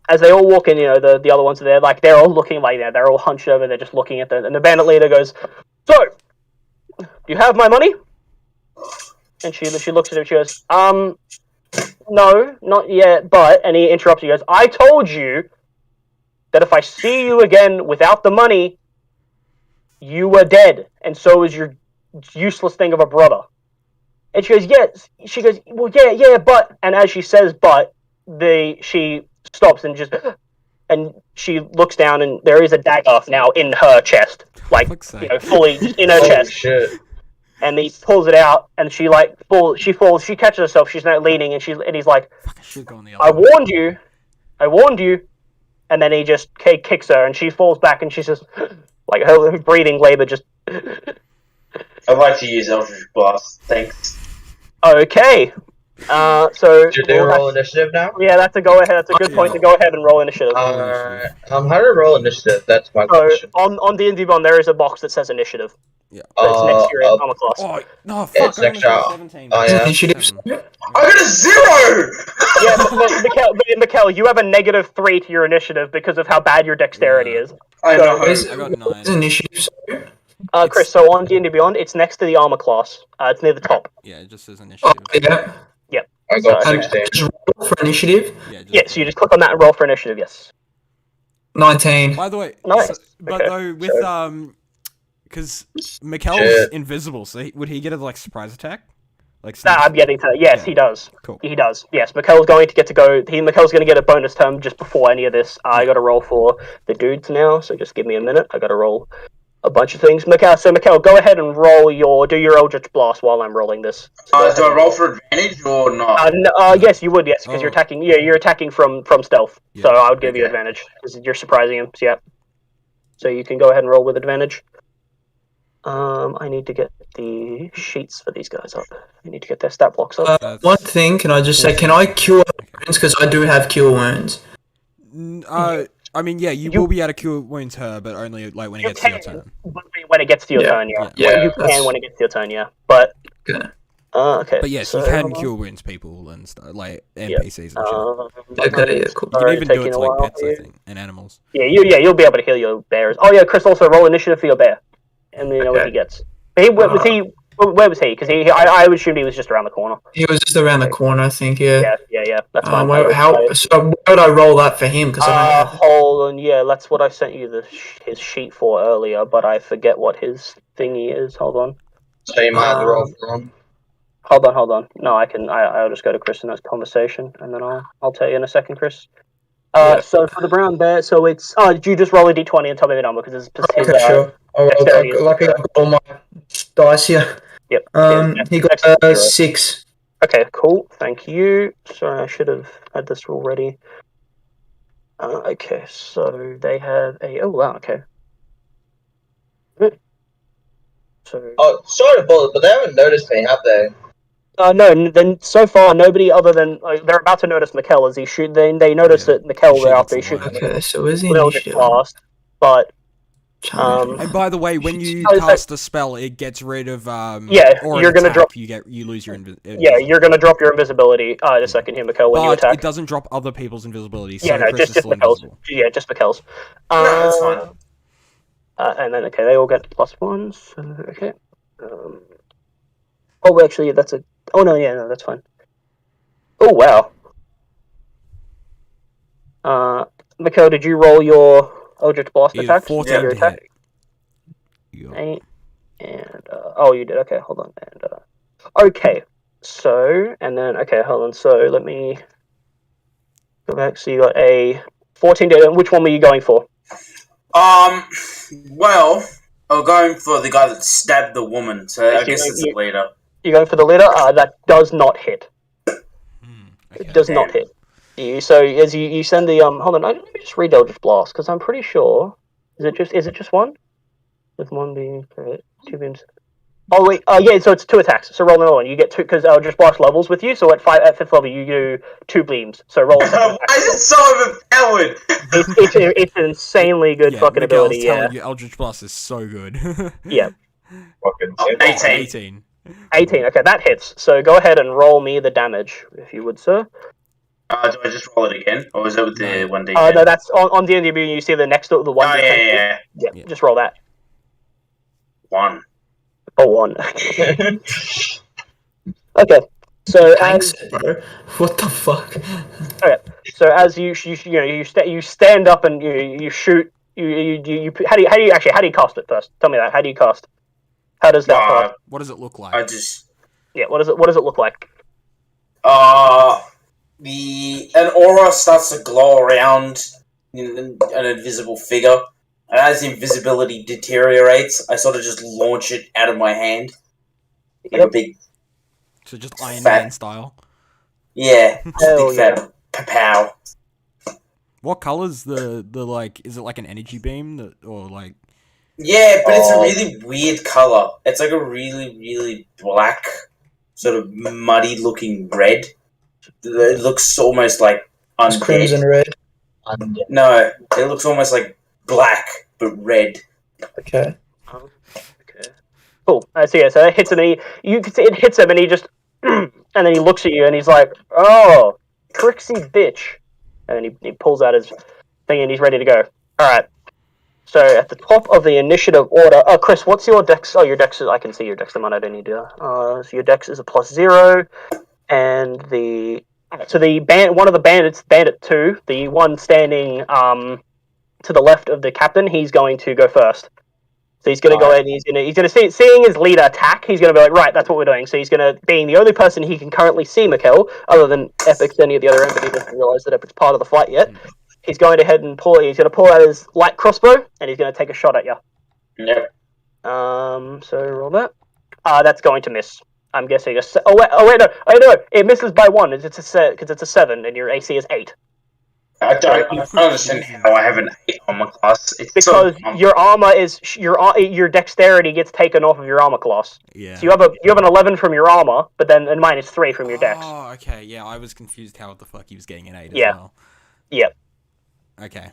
as they all walk in, the other ones are there, like they're all looking like that. They're all hunched over. They're just looking at them. And the bandit leader goes, "So, do you have my money?" And she looks at him. She goes, "No, not yet." But and he interrupts. He goes, "I told you that if I see you again without the money, you were dead, and so is your useless thing of a brother." And she goes, "Yes." She goes, "Well, yeah, but." And as she says, "But," she stops and she looks down, and there is a dagger now in her chest, like fully in her chest. Shit. And he pulls it out, and she falls. She catches herself. She's now leaning, and he's like, "I warned you." And then he just kicks her, and she falls back, and she's just like her breathing labor just. I'd like to use Eldritch Blast. Thanks. Okay. So Should they roll initiative now? Yeah, that's a go ahead. That's a good point to go ahead and roll initiative. How do I roll initiative? That's my So question. on D&D Bond, there is a box that says initiative. Yeah. It's next to your armor class. Oh no! Fuck! It's next to 17. Oh, yeah. Initiatives. I got a 0! Yeah, but Mikkel, you have a -3 to your initiative because of how bad your dexterity is. I know. Is I got 9. initiatives? Chris, so on D&D Beyond, it's next to the armor class. It's near the top. Yeah, it just says Oh, initiative. yeah. I got So, 16. Just roll for initiative. Yeah, just, Yeah, so you just click on that and roll for initiative, yes. 19. By the way, Nice. but Okay, though with because Mikkel's Shit. invisible, so would he get a like surprise attack? Like Nah, I'm getting to. Yes, Yeah. he does. Cool. He does. Yes, Mikkel's going to get to go. Mikkel's going to get a bonus turn just before any of this. I got to roll for the dudes now, so just give me a minute. I got to roll a bunch of things. Mikkel, go ahead and do your Eldritch Blast while I'm rolling this. So Do I roll for advantage or not? Yes, you would. Yes, because you're Oh. attacking. Yeah, you're attacking from stealth. Yeah. So I would give you Okay. advantage because you're surprising him. So, yeah. So you can go ahead and roll with advantage. I need to get the sheets for these guys up. I need to get their stat blocks up. That's- One thing, can I just say, can I cure wounds? Because I do have cure wounds. I mean, yeah, you will be able to cure wounds her, but only like when it You gets to your can. turn. When it gets to your Yeah. turn, yeah. Yeah, You can that's- when it gets to your turn, yeah. But Okay. okay. But yes, so, you can cure wounds people and stuff like NPCs and shit. Okay, yeah, cool. You can sorry, even do it taking to a like while pets, for I you. think, and animals. Yeah, you'll be able to heal your bears. Oh yeah, Chris, also roll initiative for your bear, and you know what Okay. he gets. Where was he? Because I assumed he was just around the corner. He was just around the corner, I think, yeah. Yeah. That's fine. Where would I roll that for him? Because I don't have... Hold on. Yeah, that's what I sent you his sheet for earlier, but I forget what his thingy is. Hold on. So you might have to roll for him. Hold on. No, I can. I'll just go to Chris in this conversation, and then I'll tell you in a second, Chris. Yeah. So for the brown bear, so it's. Oh, did you just roll a d20 and tell me the number because it's his. Okay, sure. dexterity is Lucky I've got all my dice here. Yep. He got Dexterity. 6. Okay, cool. Thank you. Sorry, I should have had this already. Okay, so they have a. Oh wow. Okay. So. Oh, sorry to bother, but they haven't noticed me, have they? No. Then so far, nobody other than they're about to notice Mikkel as he shoot. They notice Yeah. that Mikkel She after he gets shoots alive. Okay, so where's the will just initiative? blast. But Challenge. And by the way, when you Oh, is that- cast a spell, it gets rid of Yeah, or an you're gonna attack, drop- you lose your yeah, you're gonna drop your invisibility in a second here, Mikkel, when you But attack. it doesn't drop other people's invisibility, so Yeah, no, Chris just is still Mikkel's. invisible. Yeah, just Mikkel's. No, that's fine. And then they all get +1. So, okay. Oh, well, actually, that's a. Oh no, that's fine. Oh wow. Mikkel, did you roll your Eldritch Blast Either attack? 14 Your to attack. hit. Yup. 8 and you did. Okay, hold on. And okay, so and then hold on. So let me go back. So you got a 14 to. Which one were you going for? Well, I'm going for the guy that stabbed the woman, so I So guess it's the leader. You're going for the leader. That does not hit. Okay. It does not hit. So as you send the hold on. Let me just read Eldritch Blast because I'm pretty sure. Is it just one? With one being 2 beams. Oh wait, yeah. So it's 2 attacks. So roll another one. You get 2 because Eldritch Blast levels with you. So at 5th level, you do 2 beams. So roll. A second Why attack. is it so overpowered? It's an insanely good fucking Miguel's ability. Yeah. telling you Eldritch Blast is so good. Yeah. Fucking Oh, 18. 18. Okay, that hits. So go ahead and roll me the damage, if you would, sir. Do I just roll it again, or is that with the No. 1d? No, that's on D&D. You see the next to the one. Oh yeah. Yeah. Just roll that. 1. Oh, 1. Okay. So Thanks, as bro. What the fuck? you stand up and you shoot. How do you cast it first? Tell me that. How do you cast? How does that cast? What does it look like? I just Yeah. What does it look like? an aura starts to glow around an invisible figure, and as the invisibility deteriorates, I sort of just launch it out of my hand, like a Yep. big, So just Iron Fat. Man style. yeah, Hell big fat pow. What color's the like? Is it like an energy beam or like? Yeah, but it's a Oh. really weird color. It's like a really, really black, sort of muddy looking red. It looks almost like It's crimson undead. red. No, it looks almost like black but red. Okay. Okay. Cool. I see it. So it hits him, and you can see it hits him, and he just, and then he looks at you, and he's like, "Oh, tricksy bitch," and then he pulls out his thing, and he's ready to go. All right. So at the top of the initiative order, Chris, what's your dex? Oh, your dex is. I can see your dex. I don't need to. So your dex is a +0, and one of the bandits, Bandit 2, the one standing to the left of the captain, he's going to go first. So he's going to go ahead and he's going to seeing his leader attack, he's going to be like, right, that's what we're doing. So he's going to, being the only person he can currently see, Mikkel, other than Epic standing at the other end, but he doesn't realize that Epic's part of the fight yet. He's going ahead and he's going to pull out his light crossbow, and he's going to take a shot at you. Yep. So roll that. That's going to miss. I'm guessing no, it misses by 1. Because it's a 7, and your AC is 8. I don't understand how I have an 8 armor class. It's because your armor is your dexterity gets taken off of your armor class. Yeah. So you have an 11 from your armor, but then and -3 from your dex. Oh, okay. Yeah, I was confused how the fuck he was getting an 8 as well. Yep. Okay.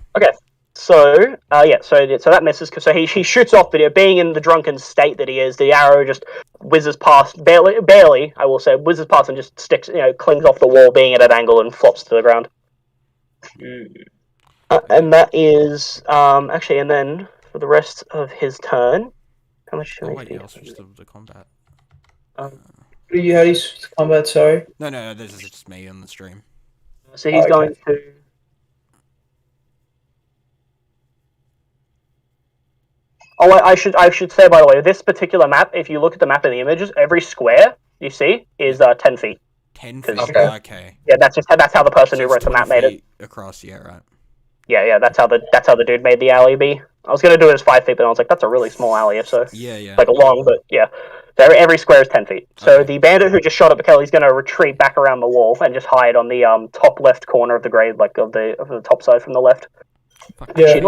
So so that misses. So he shoots off, but being in the drunken state that he is, the arrow just whizzes past barely. I will say whizzes past and just sticks, clings off the wall, being at an angle and flops to the ground. And that is actually, and then for the rest of his turn, how much? Oh wait, yeah, I'll switch to the combat. How do you combat? Sorry. No, this is just me on the stream. So he's going to. Oh, I should say, by the way, this particular map, if you look at the map in the images, every square you see is 10 feet. 10 feet. Okay. Yeah, that's how the person who wrote the map made it. Across, yeah, right. Yeah, that's how the dude made the alley be. I was gonna do it as 5 feet, but I was like, that's a really small alley, so yeah, like a long, but yeah. So every square is 10 feet. So the bandit who just shot at Mikkel, he's gonna retreat back around the wall and just hide on the top left corner of the grade, like of the top side from the left. Yeah, Actually,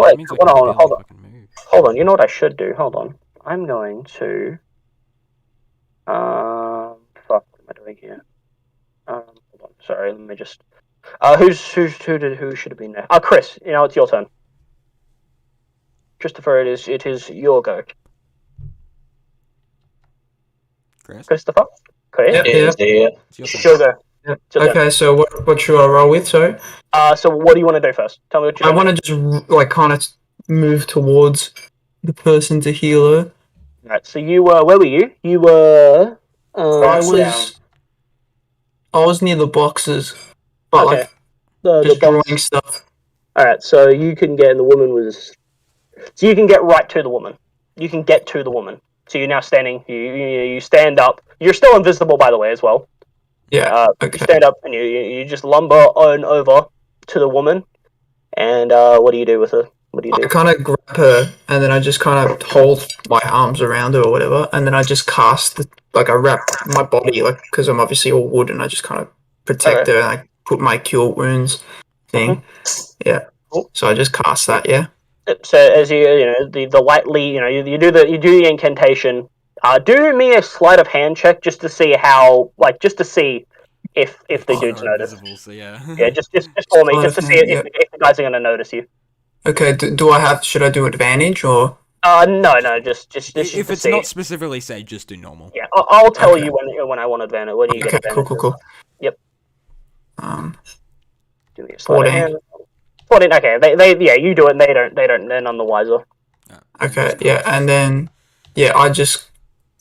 hold on. You know what I should do? Hold on. I'm going to. Fuck. What am I doing here? Hold on. Sorry. Let me just. Who should have been there? Chris. It's your turn. Christopher, it is your go. Christopher. Chris. Yeah. It's your go. Yeah. Okay, so what should I roll with? Sorry. So what do you want to do first? Tell me what you. I want to just kind of move towards the person to heal her. Right. So you were. Where were you? You were. I was near the boxes, but okay. just drawing stuff. All right. So you can get, and the woman was. So you can get right to the woman. You can get to the woman. So you're now standing. You stand up. You're still invisible, by the way, as well. Yeah. Okay. You stand up and you just lumber on over to the woman. And what do you do with her? What do you do? I kind of grab her, and then I just kind of hold my arms around her or whatever, and then I just cast I wrap my body, because I'm obviously all wood, and I just kind of protect her, and I put my cure wounds thing. Mm-hmm. Yeah. Cool. So I just cast that. Yeah. So as the lightly, you do the incantation. Do me a sleight of hand check just to see how, just to see if the dude's noticed. So yeah. Yeah, just for me, just to see if the guys are going to notice you. Okay. Should I do advantage or? No. Just if it's not specifically say, just do normal. Yeah, I'll tell you when I want advantage. When you get advantage. Cool. Yep. Do me a sleight of hand. 14. Okay, they you do it. And they don't. They're none the wiser. Okay. Yeah, and then I just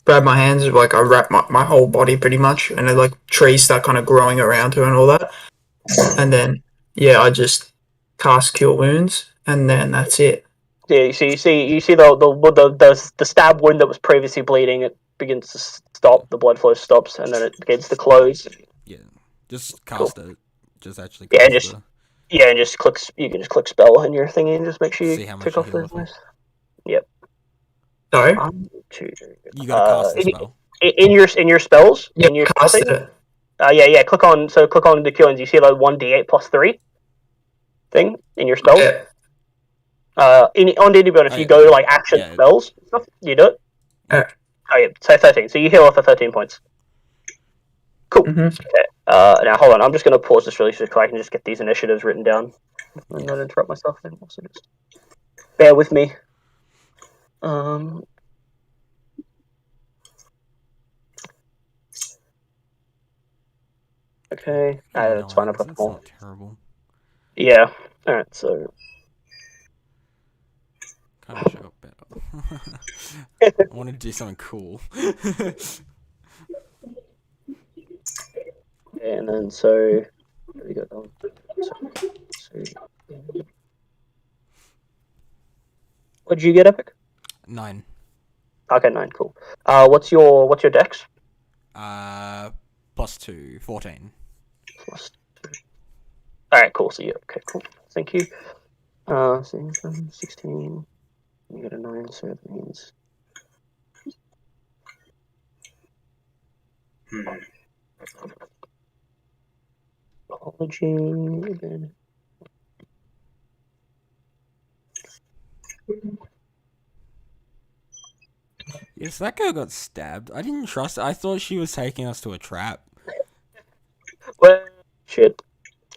grab my hands, I wrap my whole body pretty much, and then trees start kind of growing around her and all that, and then I just cast Cure Wounds, and then that's it. Yeah. So you see the stab wound that was previously bleeding. It begins to stop. The blood flow stops, and then it begins to close. Yeah. Just cast it. Just actually. Cast and just click. You can just click spell in your thingy and just make sure you tick off the. Yep. Sorry. You gotta cast the spell. In your spells. Yeah. In your cast it. Yeah. Click on the cure, and you see 1d8 plus 3 thing in your spells. Yeah. On D&D Beyond, if you go to action spells stuff, you do it. Yeah. Oh yeah, so 13. So you heal off for 13 points. Cool. Mm-hmm. Okay. Now hold on, I'm just gonna pause this really quick so I can just get these initiatives written down and not interrupt myself. And also just bear with me. Okay. That's fine. I've got them all. Terrible. Yeah. All right. So. kind of wish I got better. I want to do something cool. And then so we got that one. What did you get, Epic? 9. Okay, 9, cool. What's your dex? +2, 14. Plus 2. Alright, cool. So yeah, okay, cool. Thank you. 16. You got a 9, so that means. Apology. Then. Yes, that girl got stabbed. I didn't trust her. I thought she was taking us to a trap. Well, shit.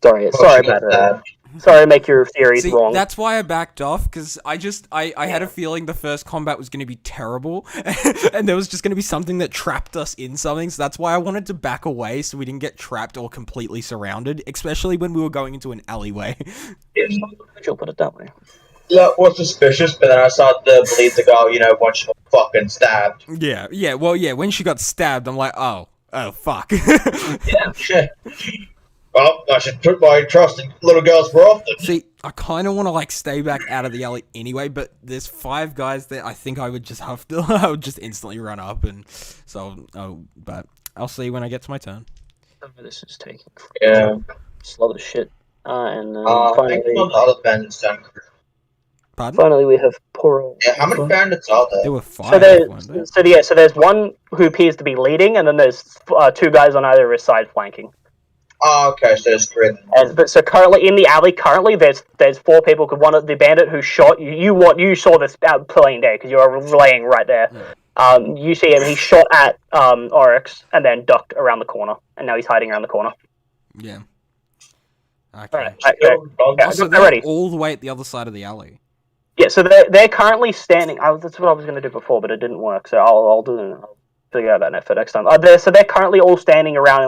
Sorry about that. Sorry to make your theories See, wrong. that's why I backed off, because I had a feeling the first combat was going to be terrible, and there was just going to be something that trapped us in something, so that's why I wanted to back away so we didn't get trapped or completely surrounded, especially when we were going into an alleyway. You'll put it that way. That was suspicious, but then I started to believe the girl, once she got fucking stabbed. Yeah, when she got stabbed, I'm like, oh, fuck. Yeah, shit. Well, I should put my trust in little girls more often. See, I kind of want to, stay back out of the alley anyway, but there's 5 guys there. I think I would just have to, I would just instantly run up, and so, but I'll see when I get to my turn. This is taking Yeah. slow as shit. And then I finally, think one of the other bandits done. Pardon? finally we have Poro. Yeah, how many bandits are there? There were 5. So there's one who appears to be leading, and then there's 2 guys on either of his side flanking. Oh, okay, so there's 3. But so currently in the alley, there's 4 people. Cause one of the bandit who shot you, you saw this out playing day because you were laying right there. You see him. He shot at Oryx and then ducked around the corner, and now he's hiding around the corner. Yeah. Okay. Alright, So they're they're ready. all the way at the other side of the alley. Yeah, so they're currently standing. That's what I was going to do before, but it didn't work. So I'll figure out that for next time. They're currently all standing around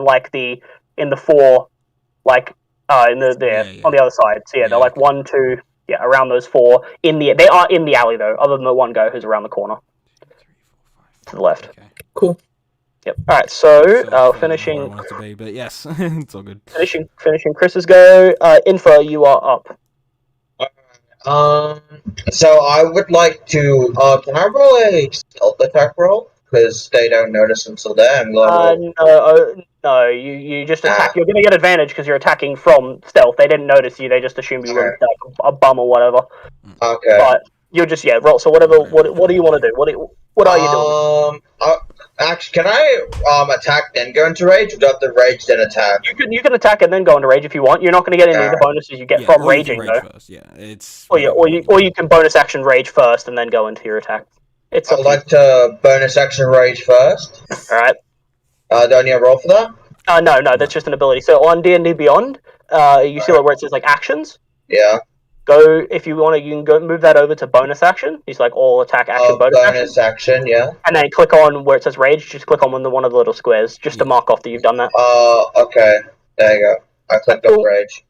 in the 4, on the other side. So yeah, they're like 1, 2, around those 4 they are in the alley though, other than the one guy who's around the corner 2, 3, 4, 5. to the left. Okay. Cool. Yep. All right. So Where I finishing want it to be, but yes, it's all good. finishing Chris's go. Info, you are up. So I would like to, can I roll a stealth attack roll? Because they don't notice until then. No, you just attack. You're going to get advantage because you're attacking from stealth. They didn't notice you. They just assumed you were like a bum or whatever. Okay. But you'll just roll. So whatever. What do you want to do? What are you doing? Actually, can I attack then go into rage, or do I have to rage then attack? You can attack and then go into rage if you want. You're not going to get any of the bonuses you get from or you raging can rage though. First. Yeah, it's. Or you can bonus action rage first and then go into your attack. It's I'd like to bonus action rage first. All right. Do I need a roll for that? No, that's just an ability. So on D&D Beyond, you see where it says like actions. Yeah. Go if you want to. You can go move that over to bonus action. It's like all attack action, bonus action. Yeah. And then click on where it says rage. Just click on one of the little squares, just to mark off that you've done that. Okay. There you go. I clicked on rage.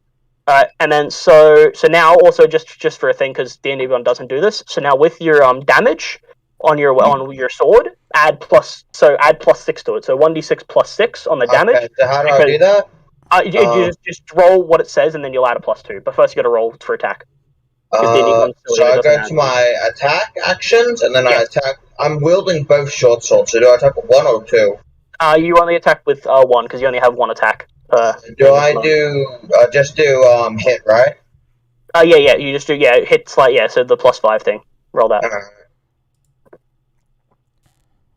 Alright, and then so now also just for a thing because D&D Beyond doesn't do this. So now with your damage on your sword, add plus 6 to it. So 1d6 plus 6 on the damage. Okay, so how do I do that? You just roll what it says and then you'll add a +2. But first you got to roll for attack. So I go to my attack actions and then I attack. I'm wielding both short swords. So do I attack with 1 or 2? You only attack with 1 because you only have 1 attack. Do I just do hit, right? Yeah. You just do hit so the +5 thing. Roll that.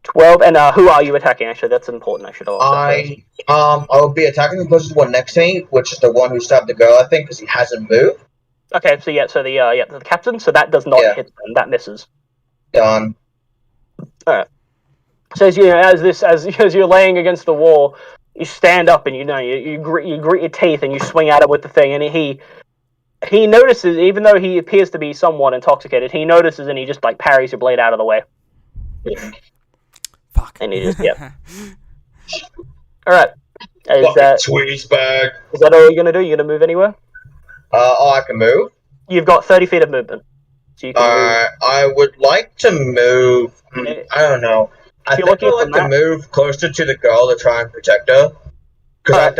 12, and who are you attacking? Actually, that's important. I should have. I will be attacking the closest one next to me, which is the one who stabbed the girl. I think because he hasn't moved. Okay, so the captain. So that does not hit them. That misses. Done. All right. So as you're laying against the wall, you stand up and you grit your teeth and you swing at him with the thing, and he notices, even though he appears to be somewhat intoxicated, he notices and he just like parries your blade out of the way. Fuck. And he just All right. Is that all you're gonna do? You gonna move anywhere? I can move. You've got 30 feet of movement. So you can I would like to move. I don't know. I you're think I'd looking like from to that- move closer to the girl to try and protect her. Because Alright,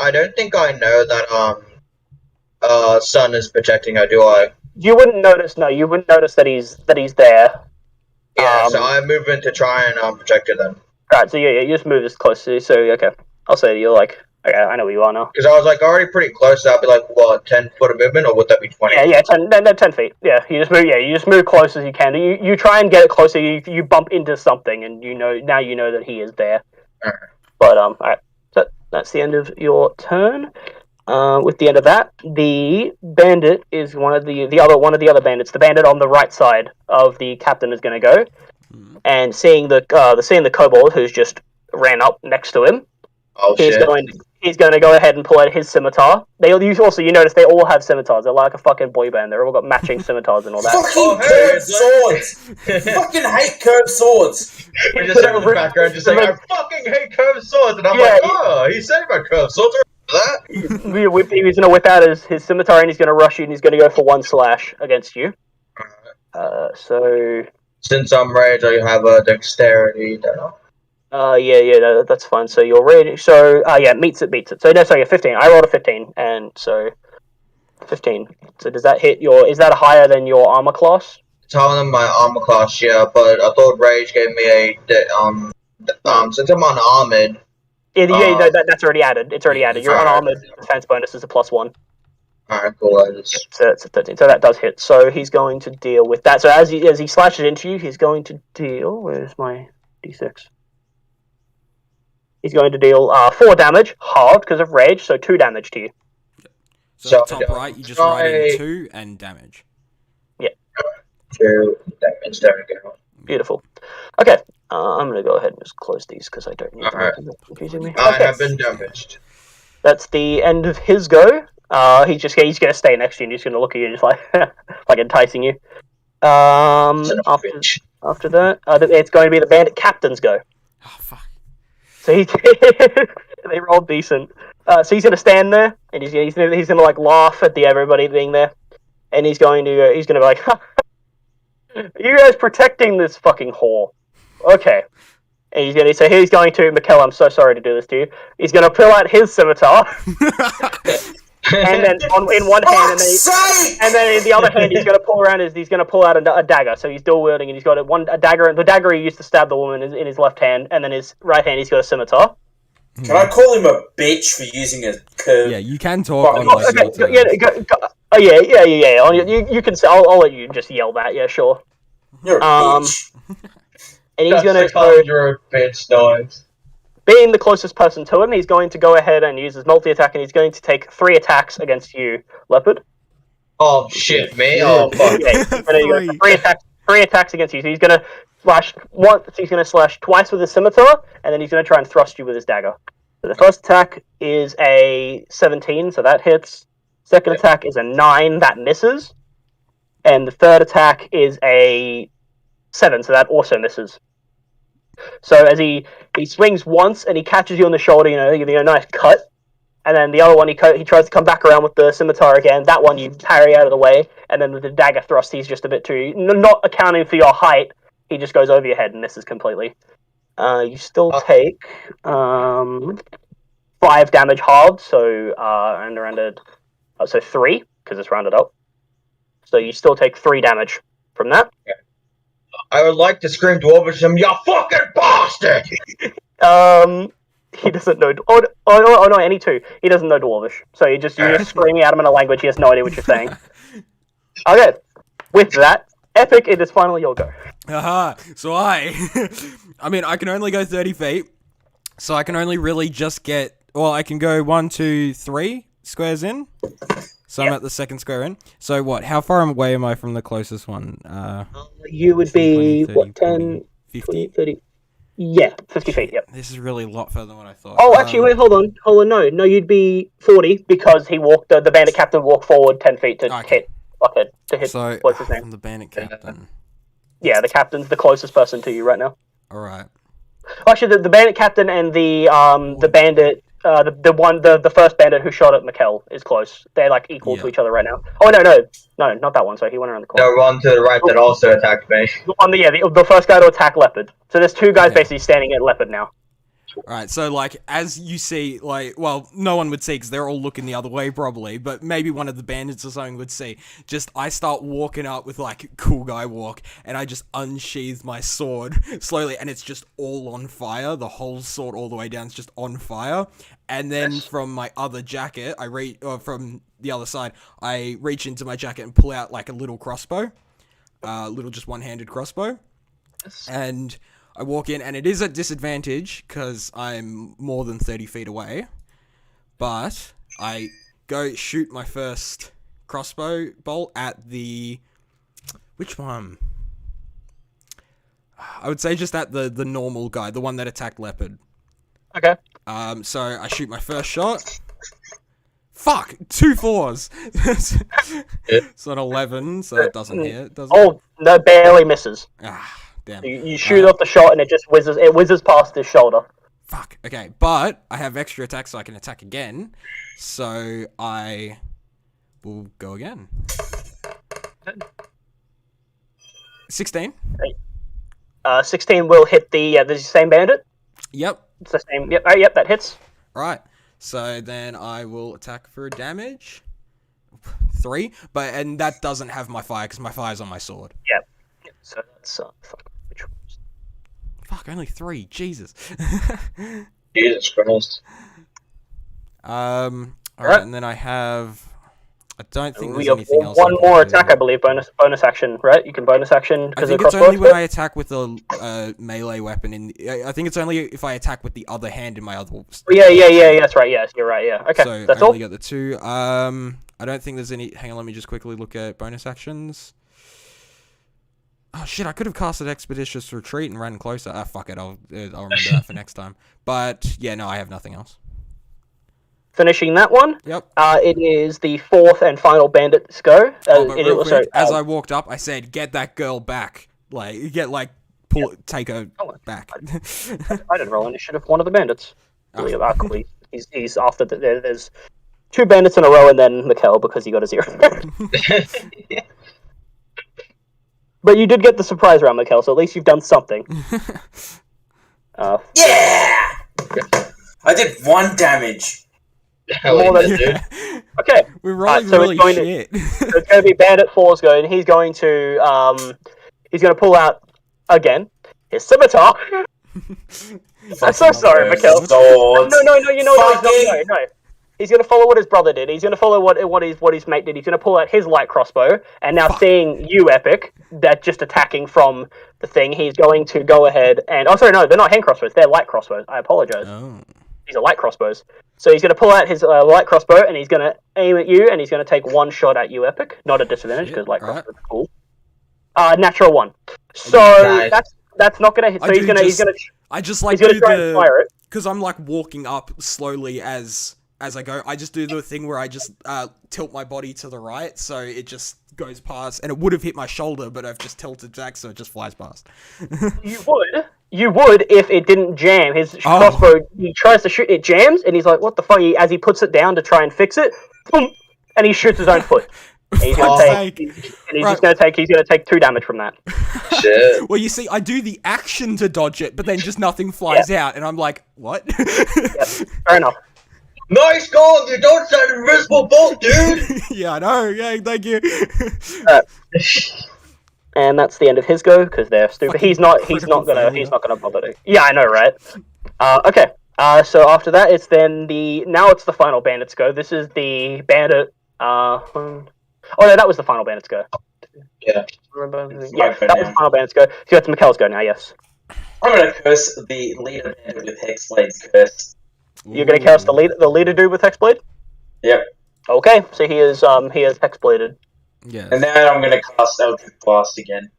I don't think I know that Sun is protecting her, do I? you wouldn't notice. No, you wouldn't notice that he's there. Yeah, so I move in to try and protect her then. Right. So yeah, you just move as close to. So okay, I'll say you're like. Okay, I know where you are now. Because I was like already pretty close. So I'd be like, what, 10 foot of movement, or would that be 20? Yeah, 10 feet. Yeah, you just move. Yeah, you just move close as you can. You try and get it closer. You bump into something, and you know that he is there. Alright. But all right. So that's the end of your turn. With the end of that, the bandit is one of the other bandits. The bandit on the right side of the captain is going to go, and seeing the kobold who's just ran up next to him, Oh he's shit. going to go ahead and pull out his scimitar. You notice they all have scimitars. They're like a fucking boy band. They're all got matching scimitars and all that. Fucking hey, curved swords! Fucking hate curved swords! We just have in the background just saying, I fucking hate curved swords, and I'm Yeah, like, oh, he said about curved swords. That? He's going to whip out his scimitar and he's going to rush you and he's going to go for one slash against you. So Since I'm raged, I have a dexterity. Don't know. that's fine. So you're ready. So meets it. So no, sorry, 15. I rolled a 15, and so 15. So does that hit your? Is that higher than your armor class? It's higher than my armor class, yeah, but I thought rage gave me since I'm unarmored. No, that's already added. It's already added. Your Alright. unarmored defense bonus is a +1. Alright, cool. So that's a 13. So that does hit. So he's going to deal with that. So as he slashes into you, he's going to deal. Where's my d6? He's going to deal 4 damage, halved because of rage, so 2 damage to you. So at the top right, you just write in 2 and damage. 2 damage. There we go. Beautiful. Okay, I'm going to go ahead and just close these because I don't need them. Alright. That's confusing me. I Okay, have been damaged. that's the end of his go. He's going to stay next to you and he's going to look at you just like like enticing you. Son of a After bitch. that, it's going to be the bandit captain's go. Oh, fuck. So they rolled decent. So he's gonna stand there and he's gonna like laugh at everybody being there, and he's gonna be like, "You guys protecting this fucking whore, okay?" And he's going to Mikkel. I'm so sorry to do this to you. He's gonna pull out his scimitar, and then in one hand, and then in the other hand, he's gonna pull out a dagger. So he's dual wielding, and he's got a dagger. The dagger he used to stab the woman is in his left hand, and then his right hand he's got a scimitar. Can I call him a bitch for using a curve? Yeah, you can talk on Okay, like your turn. You can say. I'll let you just yell that. Yeah, sure. You're a bitch. And he's That's gonna the conjurer bitch noise. being the closest person to him, he's going to go ahead and use his multi-attack, and he's going to take 3 attacks against you, Leopard. Oh shit, me? Oh fuck. Yeah, he's gonna go 3 attacks against you. So he's gonna slash once. He's gonna slash twice with his scimitar, and then he's gonna try and thrust you with his dagger. So the first attack is a 17, so that hits. Second attack is a 9, that misses. And the third attack is a 7, so that also misses. So as he swings once and he catches you on the shoulder, giving you a nice cut. And then the other one, he tries to come back around with the scimitar again. That one you parry out of the way. And then with the dagger thrust, he's just a bit too... Not accounting for your height, he just goes over your head and misses completely. You still take 5 damage hard, so so 3, because it's rounded up. So you still take 3 damage from that. I would like to scream to him, you fucking bastard! He doesn't know. Oh no, any 2. He doesn't know Dwarvish, so you're just screaming at him in a language he has no idea what you're saying. Okay, with that, Epic, it is finally your go. Haha, so I mean, I can only go 30 feet, so I can only really just get, I can go 1, 2, 3 squares in, so I'm at the second square in. So what, how far away am I from the closest one? You would be, 20, 30, 10, 40, 50? 20, 30, yeah, 50 feet, yep. This is really a lot further than what I thought. Oh, actually, wait, hold on, no, you'd be 40, because he walked, the bandit captain walked forward 10 feet to hit, So, what's his name? from the bandit captain. Yeah, the captain's the closest person to you right now. Alright. Actually, the bandit captain and the bandit the first bandit who shot at Mikkel is close. They're like equal to each other right now. Oh no, not that one. Sorry, he went around the corner. The one to the right that also attacked me. The first guy to attack Leopard. So there's two guys basically standing at Leopard now. Alright, so, like, as you see, like, well, no one would see because they're all looking the other way, probably, but maybe one of the bandits or something would see. Just, I start walking up with, like, cool guy walk, and I just unsheath my sword slowly, and it's just all on fire. The whole sword all the way down is just on fire. And then from my other jacket, from the other side, I reach into my jacket and pull out, like, a little crossbow. Little just one-handed crossbow. And I walk in, and it is at disadvantage, because I'm more than 30 feet away. But I go shoot my first crossbow bolt at the... Which one? I would say just at the normal guy, the one that attacked Leopard. Okay. So I shoot my first shot. Fuck! 2 4s! It's an 11, so that doesn't hit, does it? Oh, no, barely misses. Ah. Damn. You shoot off the shot and it just whizzes past his shoulder. Fuck. Okay, but I have extra attacks so I can attack again. So I will go again. 16. 16 will hit the same bandit. Yep. It's the same. Yep, that hits. Right. So then I will attack for damage. 3, and that doesn't have my fire because my fire's on my sword. Yep. So that's Fuck, only 3. Jesus. Jesus Christ. Alright, and then I have... I don't think there's have anything else. One more attack, I believe. Bonus action, right? You can bonus action. I think it's only when I attack with a melee weapon. I think it's only if I attack with the other hand in my other. Yeah. That's right. Yes, you're right. Yeah. Okay, so that's I all. only got the 2. I don't think there's any. Hang on, let me just quickly look at bonus actions. Oh shit! I could have casted Expeditious Retreat and ran closer. Ah, fuck it. I'll remember that for next time. But yeah, no, I have nothing else. Finishing that one. Yep. It is the 4th and final bandit's go. But real quick, as I walked up, I said, "Get that girl back! Take her back." I didn't roll initiative. One of the bandits. He's after there's 2 bandits in a row, and then Mikkel because he got a 0. But you did get the surprise round, Mikkel, so at least you've done something. Yeah! I did 1 damage. More than okay. We're rolling so really shit. So it's going to be Bandit 4's go, and he's going to pull out again his scimitar. I'm so sorry, Mikkel. No. You know what? No. He's going to follow what his brother did. He's going to follow what his mate did. He's going to pull out his light crossbow, and now seeing you, Epic, that just attacking from the thing, he's going to go ahead and... Oh, sorry, no, they're not hand crossbows. They're light crossbows. I apologize. Oh. These are light crossbows. So he's going to pull out his light crossbow, and he's going to aim at you, and he's going to take 1 shot at you, Epic. Not a disadvantage, because light crossbows are cool. Natural 1. So that's not going to hit. So he's going to... I just like he's going to try and fire it. Because I'm like walking up slowly as I go. I just do the thing where I just tilt my body to the right, so it just goes past, and it would have hit my shoulder, but I've just tilted back, so it just flies past. You would if it didn't jam. His crossbow, he tries to shoot, it jams, and he's like, what the fuck? As he puts it down to try and fix it, boom, and he shoots his own foot. And he's going to take 2 damage from that. Shit. Well, you see, I do the action to dodge it, but then just nothing flies out, and I'm like, what? Yep, fair enough. Nice goal! You don't set an invisible bolt, dude! Yeah, I know. Yeah, thank you. And that's the end of his go because they're stupid. He's not gonna bother to. Yeah, I know, right? Okay. So after that, it's the final bandit's go. This is the bandit. Oh no, that was the final bandit's go. Yeah. Remember? Yeah, that was the final bandit's go. So it's Mikkel's go now. Yes. I'm gonna curse the leader bandit with Hexblade's curse. You're gonna curse the leader dude with Hexblade. Yep. Okay, so he is Hexbladed. Yeah. And then I'm gonna cast Eldritch Blast again.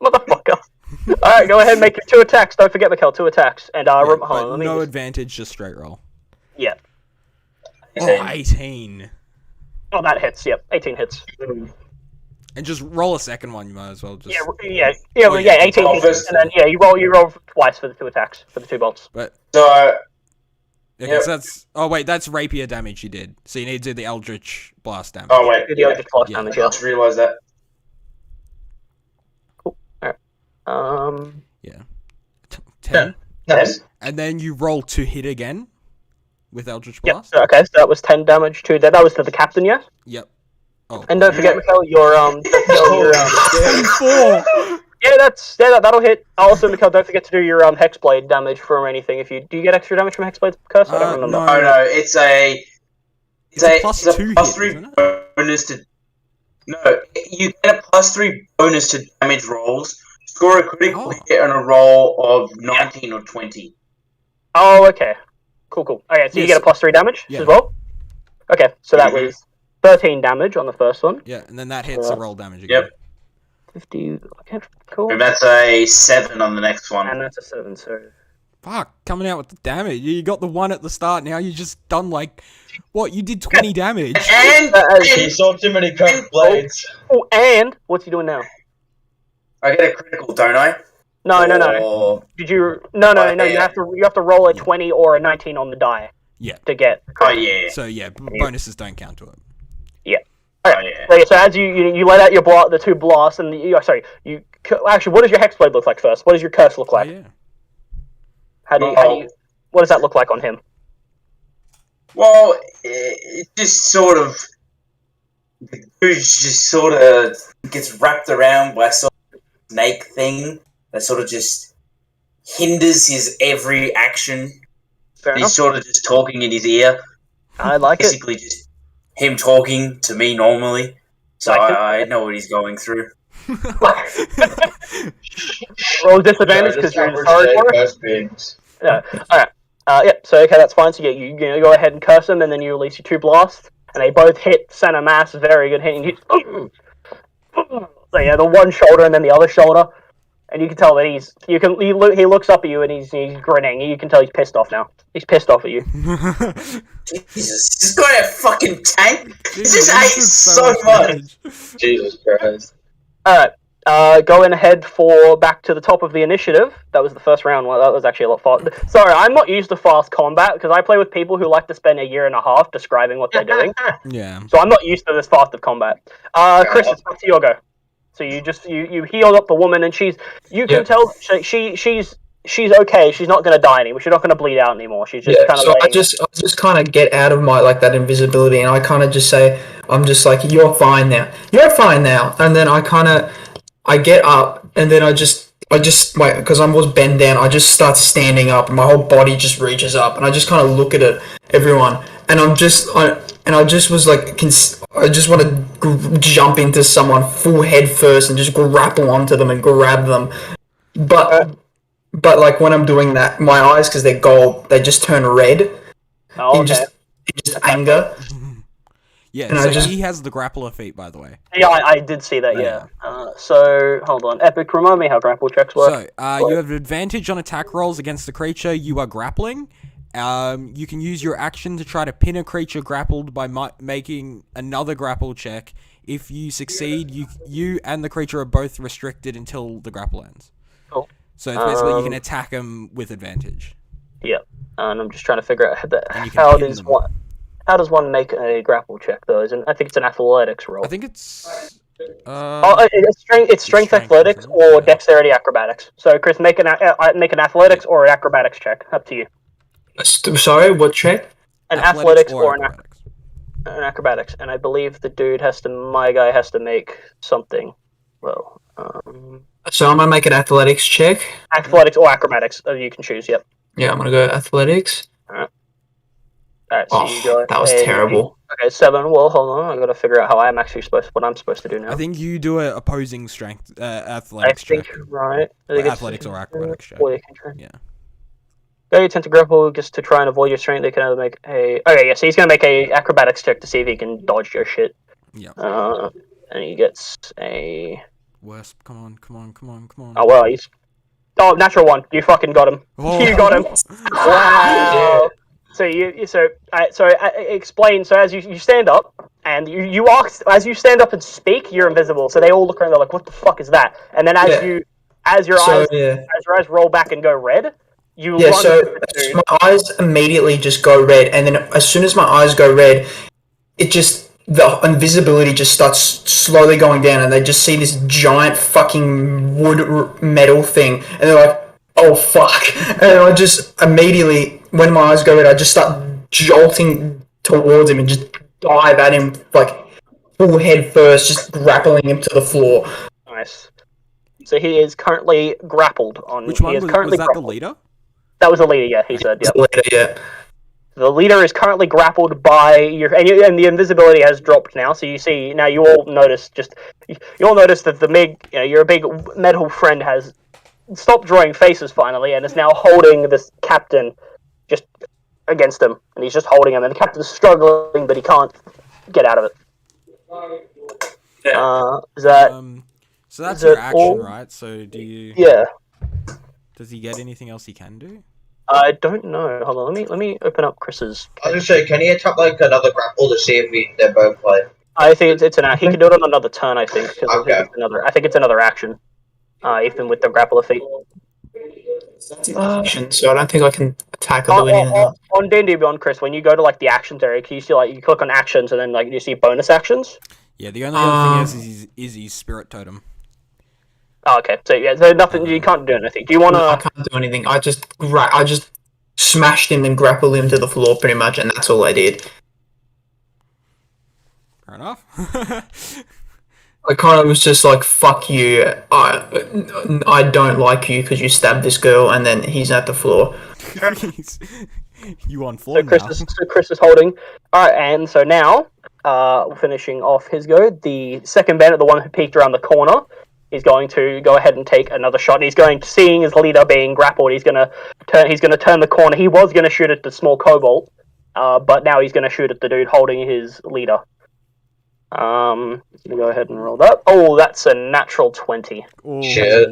Motherfucker. Alright, go ahead and make your 2 attacks. Don't forget, Mikkel, 2 attacks. And no advantage, just straight roll. Yeah. 18. Oh, that hits. Yep, 18 hits. And just roll a second one. You might as well just. Yeah. 18 hits, and then you roll twice for the 2 attacks for the 2 bolts. But so Okay, Yep. so that's... Oh, wait, that's rapier damage you did. So you need to do the Eldritch Blast damage. Oh wait, Do the yeah. Eldritch Blast Yeah. damage, I yeah. just realised that. Yeah. 10. Nice. And then you roll to hit again with Eldritch Yep. Blast. So, okay, so that was 10 damage to that. That was to the captain, yeah. Yep. Oh. And don't forget, Mikhail, your yeah, that'll hit. Also, Mikhail, don't forget to do your Hexblade damage from anything. If you do, you get extra damage from Hexblade's curse. I don't remember. No. Oh no, it's a plus it's a 2 plus hit, 3 isn't it? bonus to. No, you get a plus 3 bonus to damage rolls. Score a critical hit on a roll of 19 or 20. Oh, okay. Cool. Okay, so you Yes. get a plus 3 damage Yeah. as well. Okay, so that was 13 damage on the first one. Yeah, and then that hits a roll damage again. Yep. 50. Okay, cool. And that's a 7 on the next one. And that's a 7. So Fuck, coming out with the damage. You got the 1 at the start, now you just done like... What? You did 20 damage. And He saw too many cut blades. oh, and what's he doing now? I get a critical, don't I? No. Or- Did you? No. You have to roll a 20 or a 19 on the die. Yeah. To get. Oh yeah. So yeah, bonuses don't count to it. Oh yeah. Okay, so as you let out your the 2 blasts, and actually, what does your Hexblade look like first? What does your curse look like? Oh, yeah. How do you? What does that look like on him? Well, it just sort of the gooch just sort of gets wrapped around by sort of snake thing that sort of just hinders his every action. Fair He's enough. sort of just talking in his ear. I like it. Basically, just him talking to me normally. So Like it. I know what he's going through. Roll disadvantage because you're sorry for it. beings. Yeah. All right. Yeah. So okay, that's fine. So yeah, you go ahead and curse him, and then you release your 2 blasts, and they both hit center mass. Very good hitting. So yeah, the one shoulder and then the other shoulder, and you can tell that he looks up at you and he's grinning. You can tell he's pissed off now. He's pissed off at you. Jesus, this guy a fucking tank. This Jesus, just ate is so much. damage. Jesus Christ. All right. Going ahead for back to the top of the initiative. That was the first round. Well, that was actually a lot fast. Sorry, I'm not used to fast combat because I play with people who like to spend a year and a half describing what they're doing. Yeah. So I'm not used to this fast of combat. Chris, it's back to your go. So you healed up the woman, and you can tell she's okay. She's not going to die anymore. She's not going to bleed out anymore. She's just kind of. So I just kind of get out of my that invisibility, and I kind of just say, I'm just like, you're fine now. You're fine now. And then I get up, and then I just because I was bent down, I just start standing up, and my whole body just reaches up, and I just kind of look at everyone, and I just was like, I just want to jump into someone full head first and just grapple onto them and grab them, but like when I'm doing that, my eyes, because they're gold, they just turn red. Oh, in okay. just anger. Yeah, And so I just- he has the grappler feat, by the way. Yeah, I did see that. Yeah. So hold on, Epic. Remind me how grapple checks work. So, you have advantage on attack rolls against the creature you are grappling. You can use your action to try to pin a creature grappled by making another grapple check. If you succeed, you and the creature are both restricted until the grapple ends. Cool. So it's basically you can attack them with advantage. Yeah, and I'm just trying to figure out And you can how pin does them. one. How does one make a grapple check though? I think it's an athletics roll. I think it's... It's strength athletics isn't it? or Yeah. dexterity acrobatics. So Chris, make an athletics or an acrobatics check. Up to you. Sorry, what check? An athletics or an acrobatics. acrobatics, and I believe my guy has to make something. Well, So I'm gonna make an athletics check. athletics or acrobatics. You can choose. Yep. Yeah, I'm gonna go athletics. Alright, so you Oh, got that was terrible. Okay, 7. Well, hold on. I gotta figure out how I'm actually what I'm supposed to do now. I think you do a opposing strength I athletics think check. right. I Or think it's- athletics or acrobatics check. Or you can try. Yeah. Go, you tend to grapple just to try and avoid your strength. They can either make a. Okay, yeah. So he's gonna make a acrobatics check to see if he can dodge your shit. Yeah. And he gets a. Worse. Come on. Oh well, he's. Oh, natural 1. You fucking got him. Oh. You got him. Wow. So explain. So as you stand up and you ask, as you stand up and speak, you're invisible. So they all look around. They're like, "What the fuck is that?" And then as your eyes roll back and go red, You Yeah, run so to the dude. my eyes immediately just go red, and then as soon as my eyes go red, the invisibility just starts slowly going down, and they just see this giant fucking metal thing, and they're like, "Oh fuck!" And I just immediately, when my eyes go red, I just start jolting towards him and just dive at him like full head first, just grappling him to the floor. Nice. So he is currently grappled on. Which one he is was currently that? The grappled. leader? That was the leader. Yeah, he said. Yep. Later, yeah. The leader is currently grappled by and the invisibility has dropped now. So you see now. You all notice that your big metal friend has stopped drawing faces finally, and is now holding this captain just against him, and he's just holding him, and the captain's struggling, but he can't get out of it. Is that? So that's is your it action, all? right? So do you? Yeah. Does he get anything else he can do? I don't know. Hold on. Let me open up Chris's. I was gonna say, can he attack like another grapple to see if they're both like? I think it's an. He can do it on another turn. I think because Okay. I think it's another action. Even with the grappler feat. Action, so I don't think I can attack or do anything else. On D&D Beyond, Chris, when you go to like the actions area, can you see like you click on actions and then like you see bonus actions? Yeah, the only other thing is his spirit totem. Oh, okay. So yeah, so nothing. You can't do anything. Do you want I to? can't do anything. I just smashed him and grappled him to the floor pretty much, and that's all I did. Fair enough. I kind of was just like, "Fuck you! I don't like you because you stabbed this girl," and then he's at the floor. You on floor So Chris now. Chris is holding. All right, and so now, finishing off his go, the second bandit, the one who peeked around the corner, is going to go ahead and take another shot. He's going to, seeing his leader being grappled, he's going to turn the corner. He was going to shoot at the small kobold, but now he's going to shoot at the dude holding his leader. Gonna go ahead and roll that. Oh, that's a natural 20. Oh. Shit.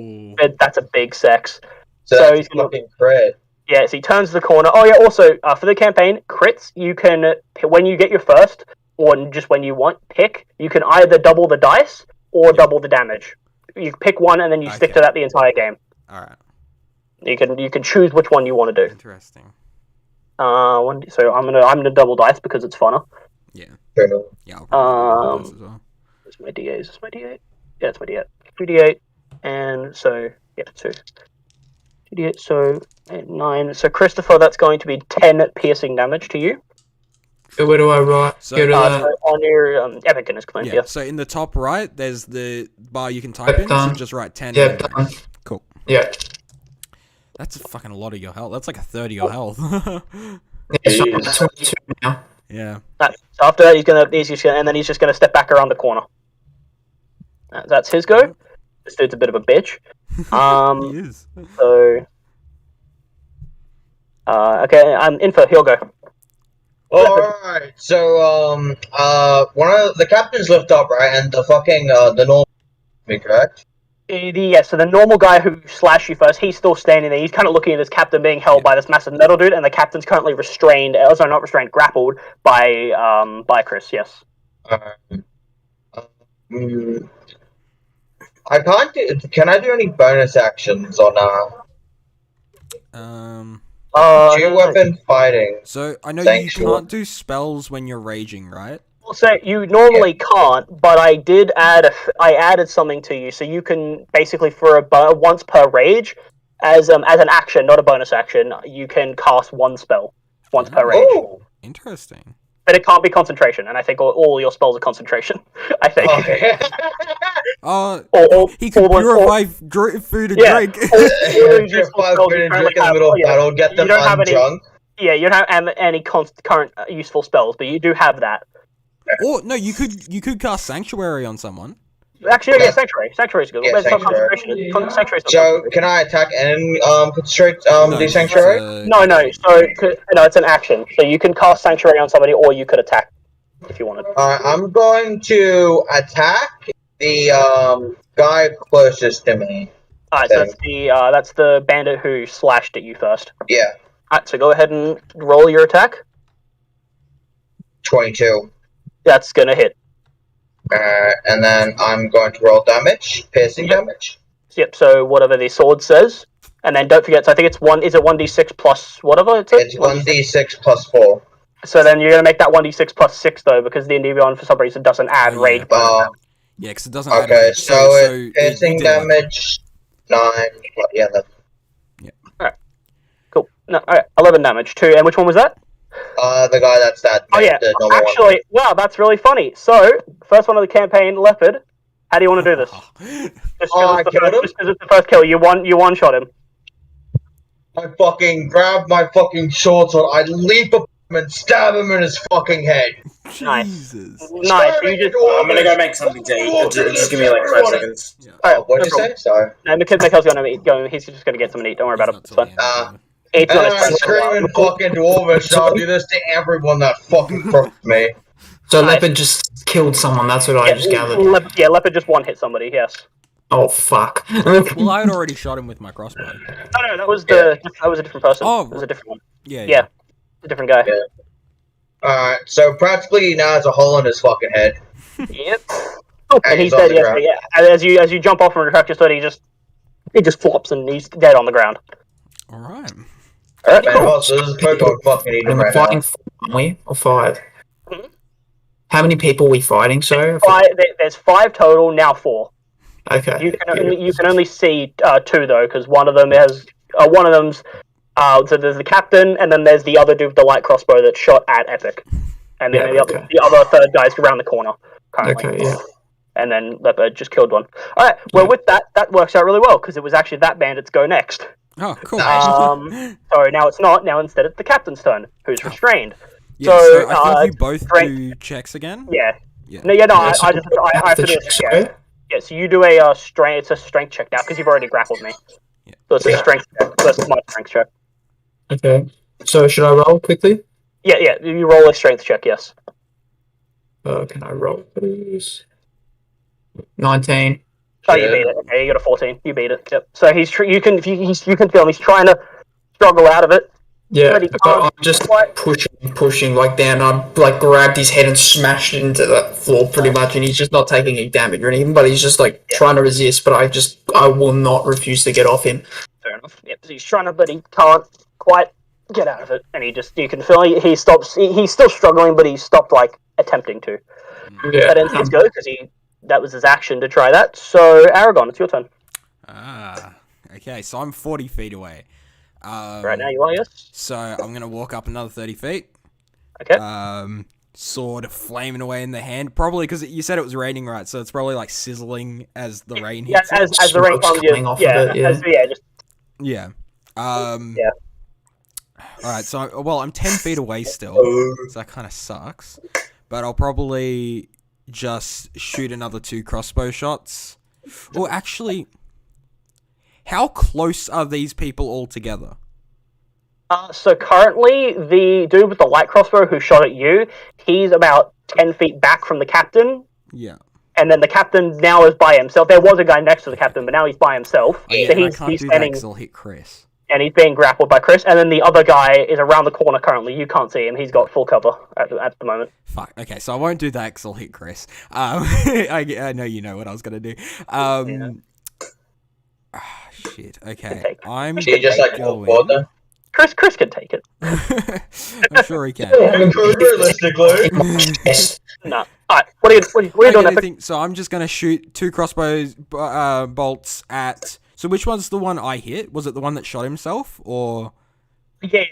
That's a big sex. So So that's he's gonna- fucking crit. Yeah, so he turns the corner. Oh yeah, also for the campaign crits, you can when you get your first, or just when you want, you can either double the dice or double the damage. You pick one and then you stick to that the entire game. All right. You can choose which one you want to do. Interesting. So I'm gonna double dice because it's funner. Yeah. Fair enough. Yeah. I'll probably do this as well. Where's my D8? Is this my D8? Yeah, it's my D8. 2D8, and so yeah, 2. 2D8, so 8, 9. So Christopher, that's going to be 10 piercing damage to you. So where do I write? So- Go to So on your Epic in his command, Yeah. yeah. So in the top right, there's the bar you can type in. So Done. just write 10. yeah, and then done. Cool. Yeah. That's a fucking lot of your health. That's like a third of your health. Yeah, so I'm at 22 now. Yeah. So after that, he's just gonna step back around the corner. That's his go. This dude's a bit of a bitch. He is. So, okay, Info, he'll go. Alright, so one of the captains lift up, right, and the fucking the normal, correct? Yeah, so the normal guy who slashed you first, he's still standing there. He's kind of looking at his captain being held by this massive metal dude, and the captain's currently restrained. Also, not restrained, grappled by Chris. Yes. I can't do. Can I do any bonus actions on two weapon fighting? So I know Thanks, you Sean. can't do spells when you're raging, right? So you normally can't, but I did I added something to you, so you can basically for once per rage, as an action, not a bonus action, you can cast one spell once per rage. Oh, Interesting. But it can't be concentration, and I think all your spells are concentration. I think. okay. He could purify food and drink. Purify food and drink in the middle of battle. Get them undrunk. Yeah, you don't have any current useful spells, but you do have that. Or no, you could cast sanctuary on someone. Actually, yeah, sanctuary. Sanctuary's good. Yeah, But it's not sanctuary. concentration. Sanctuary's not So concentration. can I attack and concentrate No, the sanctuary? No. So no, it's an action. So you can cast sanctuary on somebody, or you could attack if you wanted. I'm going to attack the guy closest to me. Alright, so that's the bandit who slashed at you first. Yeah, Alright, so go ahead and roll your attack. 22. That's gonna hit. And then I'm going to roll damage, piercing damage. Yep. So whatever the sword says, And then don't forget, so I think it's one. Is it 1d6 plus whatever? It's 1d6 plus 4. So then you're gonna make that 1d6 plus 6 though, because the DND1 for some reason doesn't add rage bonus. Yeah, because it doesn't add Okay, rage. so it's piercing damage 9. Yeah, 11. Alright. Cool. No, alright, 11 damage. 2. And which one was that? The guy that's that. Oh yeah. The normal Actually, wow, that's really funny. So, first one of the campaign, Leopard. How do you want to do this? I killed him. Just because it's the first kill, you one shot him. I fucking grab my fucking short sword, I leap up and stab him in his fucking head. Jesus. Nice. You just, I'm gonna go make something to eat. Just give me like 5 seconds. Yeah. Oh, what did you say? Sorry. No, Mikhail's gonna he's just gonna get something to eat. Don't worry about it. It's fine. It's And not I scream in fucking dwarvish, so I'll do this to everyone that fucking crossed me. So Nice. Leopard just killed someone. That's what I just gathered. Leopard just one hit somebody. Yes. Oh fuck. Well, I had already shot him with my crossbow. No, that was that was a different person. Oh. It was a different one. Yeah. Yeah. A different guy. Yeah. Alright, so practically he now has a hole in his fucking head. Yep. Oh, and he's he's on dead. the Yes. ground. Yeah. As you jump off from the tractor, so he just flops and he's dead on the ground. All right. Alright. Man, Cool. also, this is Pokemon fucking eating him We're right now. fighting 4, aren't we? Or 5? Mhm. How many people are we fighting, sorry? There's 5 total. Now 4. Okay. You can only see 2 though, because one of them has one of them's so there's the captain, and then there's the other dude with the light crossbow that shot at Epic, and then Yeah, the other third guy's around the corner currently. Okay, yeah. And then Leopard just killed one. All right. Well, Yeah. with that works out really well because it was actually that bandit's go next. Oh, cool. So now it's not. Now instead it's the captain's turn, who's restrained. Yeah, so, so I think you both strength- do checks again. Yeah. Yeah. No. Yeah. No. Yeah, so I have to do check, this. sorry? Yeah. So you do a strength. It's a strength check now because you've already grappled me. Yeah. So it's a strength check versus my strength check. Okay. So should I roll quickly? Yeah. Yeah. You roll a strength check. Yes. Can I roll, please? 19. Oh, you beat it. Okay, you got a 14. You beat it. Yep. So you can feel him. He's trying to struggle out of it. Yeah, But he but can't I'm just quite- pushing like down. I like grabbed his head and smashed it into the floor pretty much, and he's just not taking any damage or anything. But he's just like trying to resist. But I will not refuse to get off him. Fair enough. Yep. So he's trying to, but he can't quite get out of it. And you can feel he stops. He's still struggling, but he stopped like attempting to. Yeah. That ends his go because that was his action to try that. So Aragon, it's your turn. Okay, so I'm 40 feet away. Right now you are, yes. So I'm gonna walk up another 30 feet. Okay. Sword flaming away in the hand. Probably because you said it was raining, right? So it's probably like sizzling as the rain Yeah, hits it. as the rain Smoke's comes, coming off of yeah, it, yeah. just Yeah. Yeah. Alright, so I'm 10 feet away still. So that kind of sucks. But I'll probably just shoot another 2 crossbow shots. Or actually, how close are these people all together? So currently, the dude with the light crossbow who shot at you, he's about 10 feet back from the captain, Yeah. and then the captain now is by himself. There was a guy next to the captain, but now he's by himself. Oh, yeah, So and I he's can't do that standing, 'cause I'll hit Chris. and he's being grappled by Chris, and then the other guy is around the corner currently. You can't see him. He's got full cover at the moment. Fuck. Okay, so I won't do that because I'll hit Chris. I know you know what I was gonna do. Shit. Okay, I'm He just like going. water. Chris can take it. I'm sure he can. Realistically. No. Alright, what are you doing, Epic? So I'm just gonna shoot 2 crossbows bolts at. So which one's the one I hit? Was it the one that shot himself, or? Yeah,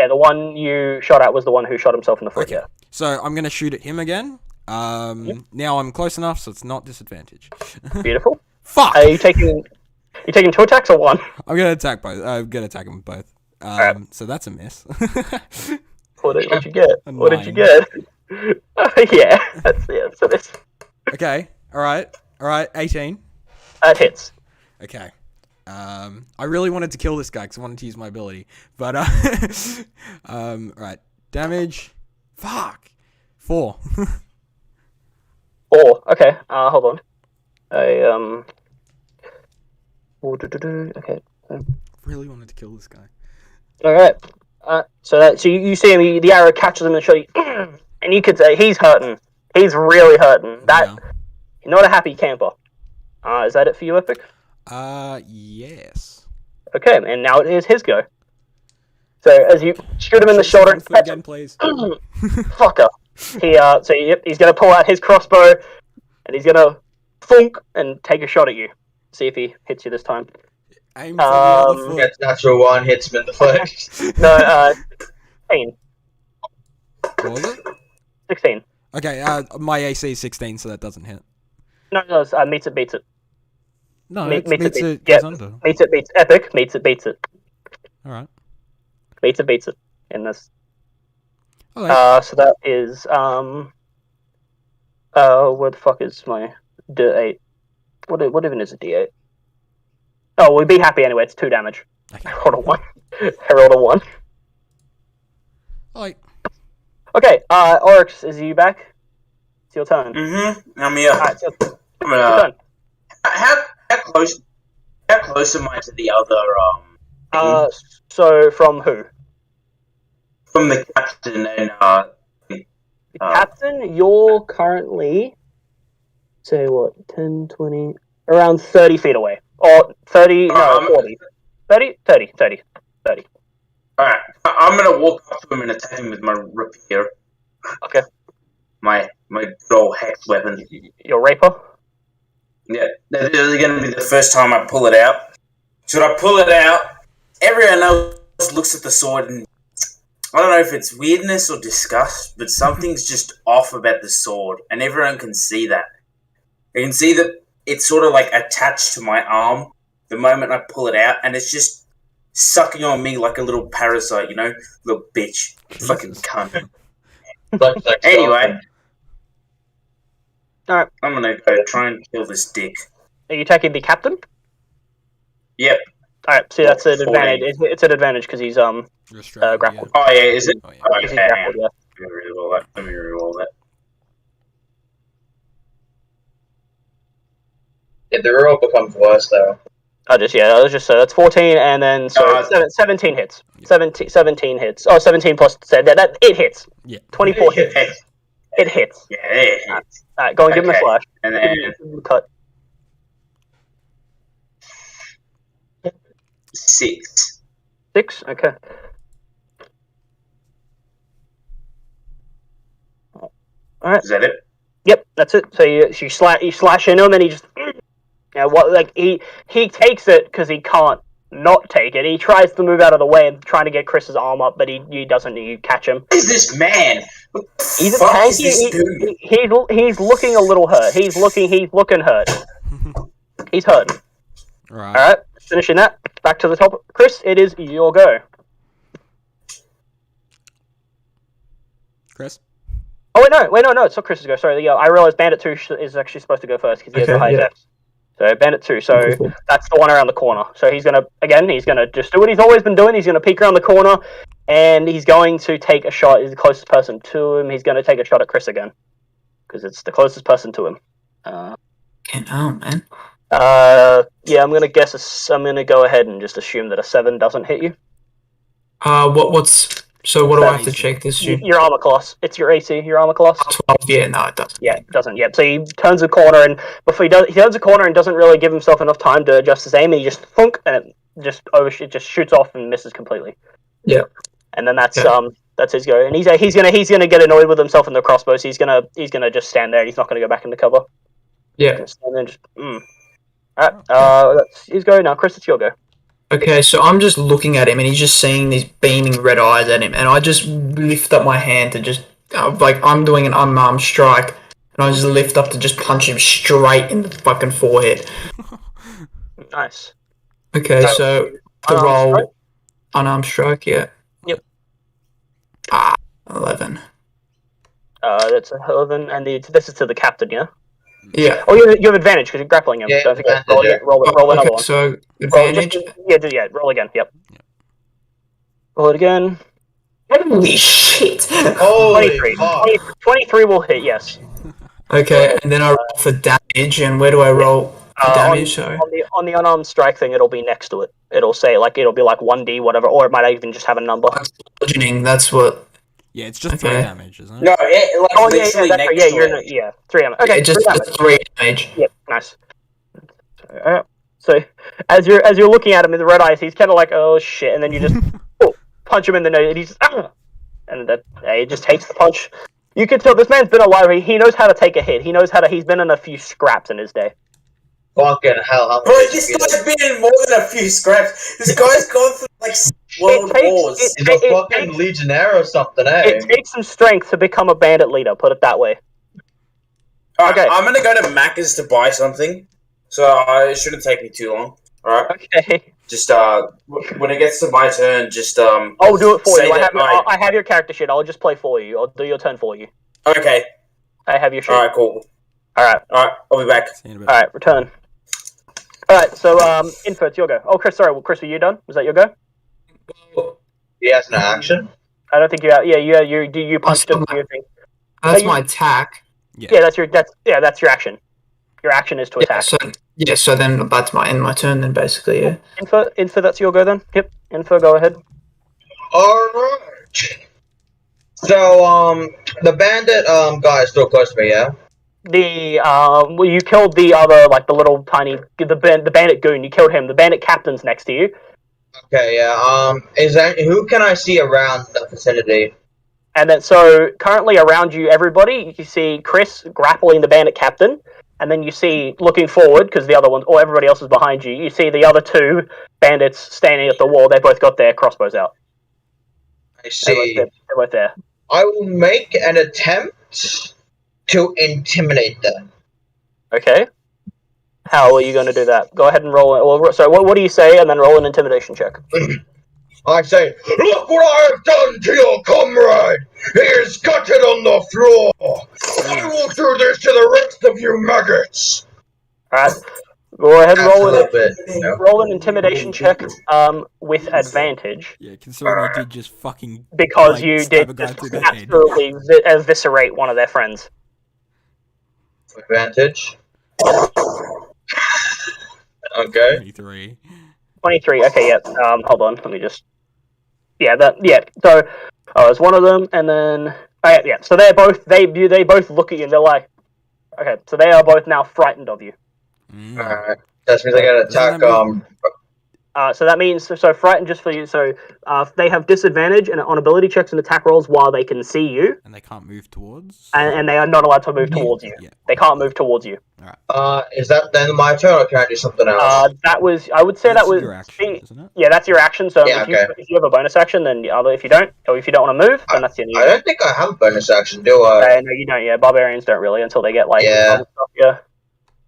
the one you shot at was the one who shot himself in the foot. Okay. Yeah. So I'm gonna shoot at him again. Now I'm close enough, so it's not disadvantage. Beautiful. Fuck! Are you taking 2 attacks or 1? I'm gonna attack both. I'm gonna attack them both. So that's a miss. What did you get? A What did you 9. get? Yeah, so this Okay. All right. 18. hits. Okay. I really wanted to kill this guy because I wanted to use my ability, but right. Damage. Fuck. 4. 4. Okay. Hold on. Okay. Really wanted to kill this guy. All right. So you see him. The arrow catches him in the shoulder, and you could say he's hurting. He's really hurting. Yeah. Not a happy camper. Is that it for you, Epic? Yes. Okay, and now it is his go. So as you shoot him in the shoulder, and catch again, please. fucker. He's gonna pull out his crossbow, and he's gonna thunk and take a shot at you. See if he hits you this time. Aim for the other foot. Gets natural one, hits him in the foot. No, 16. What was it? 16. Okay, my AC is 16, so that doesn't hit. No, meets it, beats it. No, Meets meets it, it yeah. goes under. Meets it, beats epic. Meets it, beats it. All right. Beats it. In this. Okay. So that is where the fuck is my D8? What even is a D8? Oh, we'd be happy anyway. It's 2 damage. Okay. I rolled a 1. I rolled a 1. Like, Okay, Oryx, is you back? It's your turn. I'm here. Alright, it's your I'm gonna- turn. how close am I to the other So from who? from the captain and Captain, you're currently, say what, 10, 20, around 30 feet away. Or 30, no, 40. 30. Alright, I'm gonna walk up to him and attack him with my rapier. Okay. My good old hex weapon. Your Raper? Yeah, this is gonna be the first time I pull it out. So I pull it out, everyone else looks at the sword and I don't know if it's weirdness or disgust, but something's just off about the sword, and everyone can see that. They can see that it's sort of like attached to my arm the moment I pull it out, and it's just sucking on me like a little parasite, you know? Little bitch. Fucking cunt. Anyway. Alright. I'm gonna go try and kill this dick. Are you taking the Captain? Yep. Alright, see, that's an 14. advantage. It's an advantage because he's restrained, grappled. Oh, yeah, is it? Yeah. Oh, yeah. Oh, He's okay. grappled, yeah. Let me reroll that. Yeah, the roll becomes worse though. I was just so that's 14, and then so 17 hits. 17 hits. Oh, 17 plus that it hits. Yeah. 24 hits. It hits. Yeah, it hits. Alright, go and give him a Okay. slash. And then Give him a cut. 6. 6. Okay. Alright. Is that it? Yep, that's it. So you slash into him, and he just he takes it because he can't not take it. He tries to move out of the way and trying to get Chris's arm up, but he doesn't. You catch him. What is this man? What the He's a fuck tanky. is this dude? He's looking a little hurt. He's looking hurt. He's hurt. Right. All right, finishing that. Back to the top. Chris, it is your go. Chris? Oh wait, no, it's not Chris's go. Sorry, I realized Bandit 2 is actually supposed to go first because he has the high dex. So Bandit 2, so that's the one around the corner. So he's gonna just do what he's always been doing. He's gonna peek around the corner, and he's going to take a shot. He's the closest person to him. He's gonna take a shot at Chris again because it's the closest person to him. Can't man. Yeah, I'm gonna go ahead and just assume that a 7 doesn't hit you. What do I have to check this? Your armor class. It's your AC. Your armor class. 12. Yeah, no, it doesn't. Yeah, it doesn't. Yep. So he turns a corner, and before he turns a corner and doesn't really give himself enough time to adjust his aim. And he just thunk, and it just shoots off and misses completely. Yeah. And then that's his go. And he's gonna get annoyed with himself in the crossbow. So he's gonna just stand there. He's not gonna go back into cover. Yeah. And then just. Alright. That's his go now. Chris, it's your go. Okay, so I'm just looking at him, and he's just seeing these beaming red eyes at him, and I just lift up my hand to just, I'm doing an unarmed strike, and I just lift up to just punch him straight in the fucking forehead. Nice. Okay, so the roll, unarmed strike, yeah. Yep. 11. That's 11, and this is to the captain, yeah. Yeah. Oh, you have advantage because you're grappling him. Yeah, Don't forget. advantage, Roll another one. So advantage. Roll again. Yep. Roll it again. Holy shit! Holy 23. fuck. 23 will hit. Yes. Okay, and then I roll for damage, and where do I roll for damage? Sorry. On the unarmed strike thing, it'll be next to it. It'll say it'll be like 1d whatever, or it might even just have a number. Bludgeoning. That's what. Yeah, it's just 3 damage, isn't it? No, Literally next to it. you're 3 damage. Okay, Just 3 damage. Yep, nice. So as you're looking at him in the red eyes, he's kind of like, oh shit, and then you just punch him in the nose, and he's just, and that he just takes the punch. You can tell this man's been alive. He knows how to take a hit. He knows how to. He's been in a few scraps in his day. Fucking hell, how much Bro, is this it? guy's been in more than a few scraps. This guy's gone through like world wars. He's a fucking legionnaire or something, eh? It takes some strength to become a bandit leader. Put it that way. Alright, Okay. I'm gonna go to Macca's to buy something, so it shouldn't take me too long. Alright, Okay. just when it gets to my turn, just I'll do it for say you. that I have your character shit. I'll just play for you. I'll do your turn for you. Okay. I have your shit. Alright, cool. Alright. Alright, I'll be back. See you in a bit. Alright, return. Alright, so, Info, it's your go. Oh, Chris, sorry. Chris, were you done? Was that your go? He has no action. I don't think you have. Yeah, you punched him. You think. That's you- my attack. Yeah, that's your action. Your action is to Yeah, attack. so then that's my end my turn then basically, yeah. Info, that's your go then? Yep. Info, go ahead. Alright. So, the bandit, guy is still close to me, yeah? Well, you killed the other, like, the little tiny, the bandit goon, you killed him. The bandit captain's next to you. Okay, yeah, who can I see around the vicinity? And then, so, currently around you, everybody, you see Chris grappling the bandit captain, and then you see, looking forward, because the other one, or everybody else is behind you, you see the other two bandits standing at the wall. They both got their crossbows out. I see. They're both there. I will make an attempt to intimidate them. Okay. How are you going to do that? Go ahead and roll it. Well, so, what do you say, and then roll an intimidation check. I say, look what I have done to your comrade! He is gutted on the floor! I will do this to the rest of you maggots! Alright. Go ahead and roll That's a little bit, you know. roll an intimidation check with advantage, Yeah, considering you did just fucking because like, you stab did a guy just through the head. absolutely eviscerate one of their friends. Advantage. Okay. 23. 23, okay, yeah. Hold on, let me just... So, it's one of them, and then... Oh, yeah, so they both look at you, and they're like... Okay, so they are both now frightened of you. Mm. Alright. That means I gotta attack, So that means, so frightened just for you, so they have disadvantage on ability checks and attack rolls while they can see you, And they can't move towards. and they are not allowed to move towards you. Yeah. They can't move towards you. is that then my turn, or can I do something else? I would say That's that was your action, isn't it? Yeah, that's your action. So Yeah, if you have a bonus action, then if you don't want to move, then that's the end of I your don't think I have a bonus action, do I? No, you don't. Yeah, barbarians don't really until they get like Yeah. other stuff. Yeah.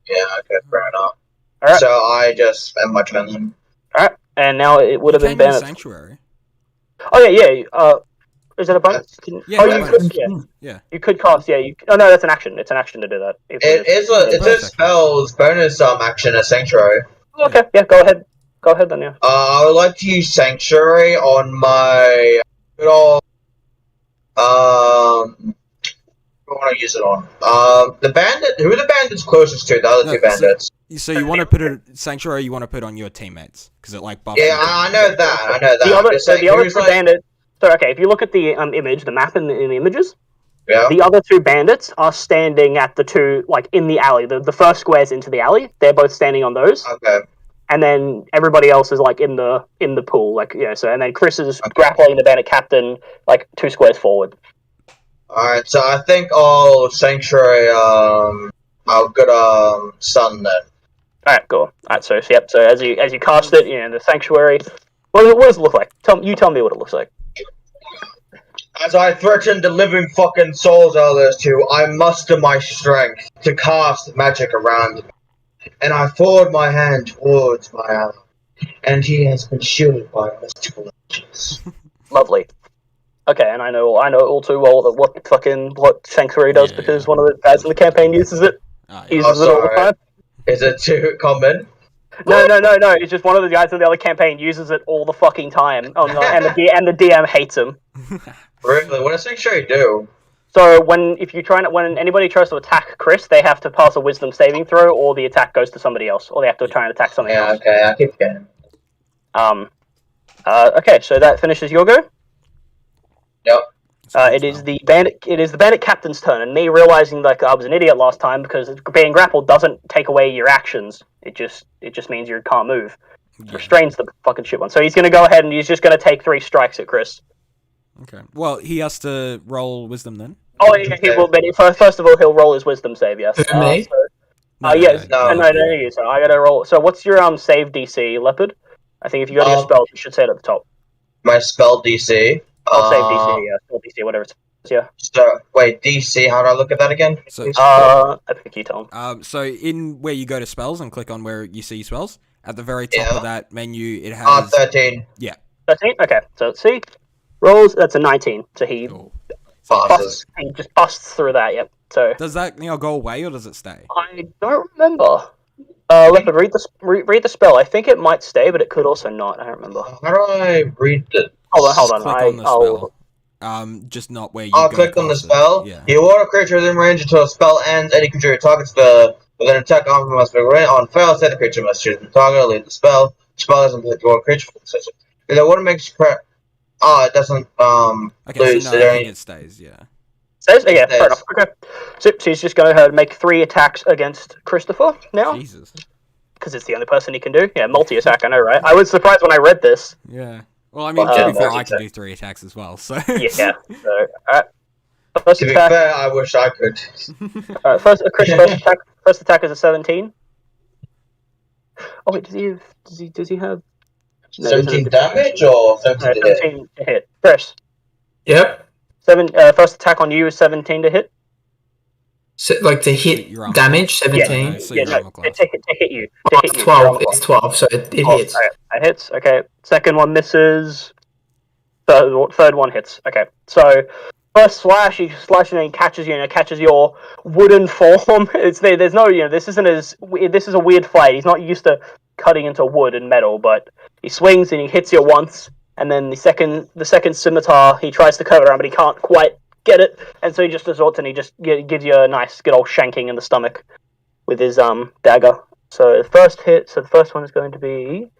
Yeah, okay, fair enough. Alright. So I just spend my turn then. All right, and now it would have You been can use bandits. Sanctuary. Oh yeah. Is it a bonus? Yeah, oh, it's a you bonus. could. Yeah. Yeah. You could cast. Yeah. Oh no, that's an action. It's an action to do that. It is a spell's bonus action, a sanctuary. Okay. Yeah. Go ahead. Go ahead then. Yeah. I would like to use sanctuary on my good old what want to use it on? The bandit. Who are the bandits closest to? The other two bandits. So you want to put a Sanctuary, you want to put on your teammates, because it like buffs. Yeah, I know that. The other, I'm just saying, the other who's two bandits. So okay, if you look at the image, the map in the images, Yeah. the other two bandits are standing at the two, like in the alley. The first squares into the alley. They're both standing on those. Okay. And then everybody else is like in the pool, like So and then Chris is grappling the bandit captain like 2 squares forward. Alright, so I think I'll sanctuary our good son then. All right, cool. All right, so yep. So as you cast it, the sanctuary. What does it look like? Tell me what it looks like. As I threaten the living fucking souls out of those two, I muster my strength to cast magic around me. And I forward my hand towards my ally. And he has been shielded by mystical angels. Lovely. Okay, and I know all too well what sanctuary does because one of the guys in the campaign uses it. Uses it all the time. Is it too common? No. It's just one of the guys in the other campaign uses it all the fucking time, and the DM hates him. Really? What does sanctuary do? So when anybody tries to attack Chris, they have to pass a wisdom saving throw, or the attack goes to somebody else, or they have to try and attack something else. Yeah, okay, I keep getting. Okay, so that finishes your go. Yep. It is the bandit captain's turn, and me realizing like I was an idiot last time because being grappled doesn't take away your actions. It just means you can't move. Yeah. Restrains the fucking shit one. So he's gonna go ahead and he's just gonna take 3 strikes at Chris. Okay. Well, he has to roll wisdom then. Oh, yeah, he will. But first of all, he'll roll his wisdom save. Yes. Who, me? Yes. no. No. So I gotta roll. So what's your save DC, Leopard? I think if you go to your spells, you should say it at the top. My spell DC. I'll save DC. Yeah, spell DC, whatever it is. Yeah. So wait, DC. How do I look at that again? So, I think you tell him. so in where you go to spells and click on where you see spells, at the very top Yeah. of that menu, it has 13. 13. Okay. So let's see. Rolls. That's a 19. So he Oh. just busts through that. Yep. So Does that go away or does it stay? I don't remember. Leopard, read the spell. I think it might stay, but it could also not. I don't remember. How do I read it? Hold on. Click on the spell. Just not where you. I'll go click on the cast it. spell. Yeah. You want a creature within range until the spell ends. Any creature who targets with an attack on must be on fail. Say the creature must choose the target or leave the spell. The spell doesn't hit your creature. If it wouldn't make it doesn't Okay, lose. so no, I think it stays. Yeah. Says, yeah, fair enough. Okay. So he's just going to make 3 attacks against Christopher now, Jesus. because it's the only person he can do. Yeah, multi-attack, I know, right? I was surprised when I read this. Yeah. Well, I mean, Well, to be fair, I multi-attack. can do 3 attacks as well. So. Yeah. So, alright. First To be attack. fair, I wish I could. First attack is a 17. Oh wait, does he have? No, 17 doesn't have damage or 17 to hit? 17 to hit. Chris, Yep. first attack on you is 17 to hit. So, like to hit You're on damage, Yeah, 17. no, so Yeah, you're no, armor class. to hit you. Oh, it's 12. It's 12, so it hits. Alright, that hits. Okay. Second one misses. Third one hits. Okay. So first slash, he slashes and he catches you, and it catches your wooden form. There's no, this isn't this is a weird fight. He's not used to cutting into wood and metal, but he swings and he hits you once, and then the second scimitar he tries to curve it around, but he can't quite get it, and so he just resorts and he just gives you a nice good old shanking in the stomach with his dagger. So the first hit. So the first one is going to be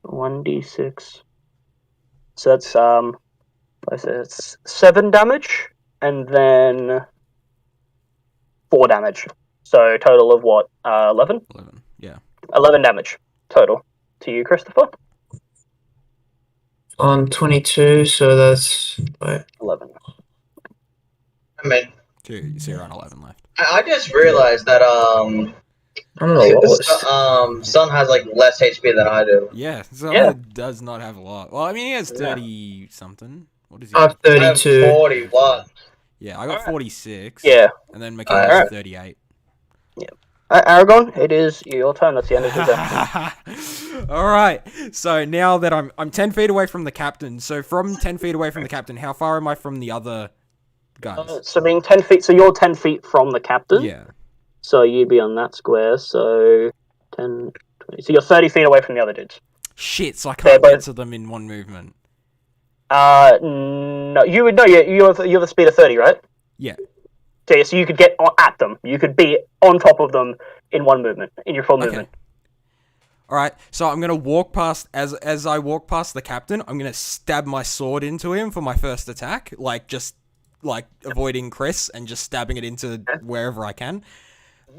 1d6. So that's it's 7 damage, and then 4 damage. So total of what? 11? 11. Yeah. 11 damage total to you, Christopher. On 22, so that's... Wait. 11. I mean, So you're on 11 left. I just realized that I don't know what was... Sun has like less HP than I do. Yeah. So Yeah. does not have a lot. Well, I mean, he has 30 something. What is he? I have I have 32. 41. Yeah, I got Alright. 46. Yeah. And then McKenna's Alright. 38. Aragon, it is your turn. That's the end of your turn. All right. So now that I'm 10 feet away from the captain. So from 10 feet away from the captain, how far am I from the other guys? So being 10 feet, so you're 10 feet from the captain. Yeah. So you'd be on that square. So 10, 20. So you're 30 feet away from the other dudes. Shit. So I can't but- get to them in one movement. No, you would know. You have the speed of 30, right? Yeah. So you could get at them. You could be on top of them in one movement, in your full movement. All right. So I'm gonna walk past as I walk past the captain. I'm gonna stab my sword into him for my first attack, just avoiding Chris and just stabbing it into wherever I can.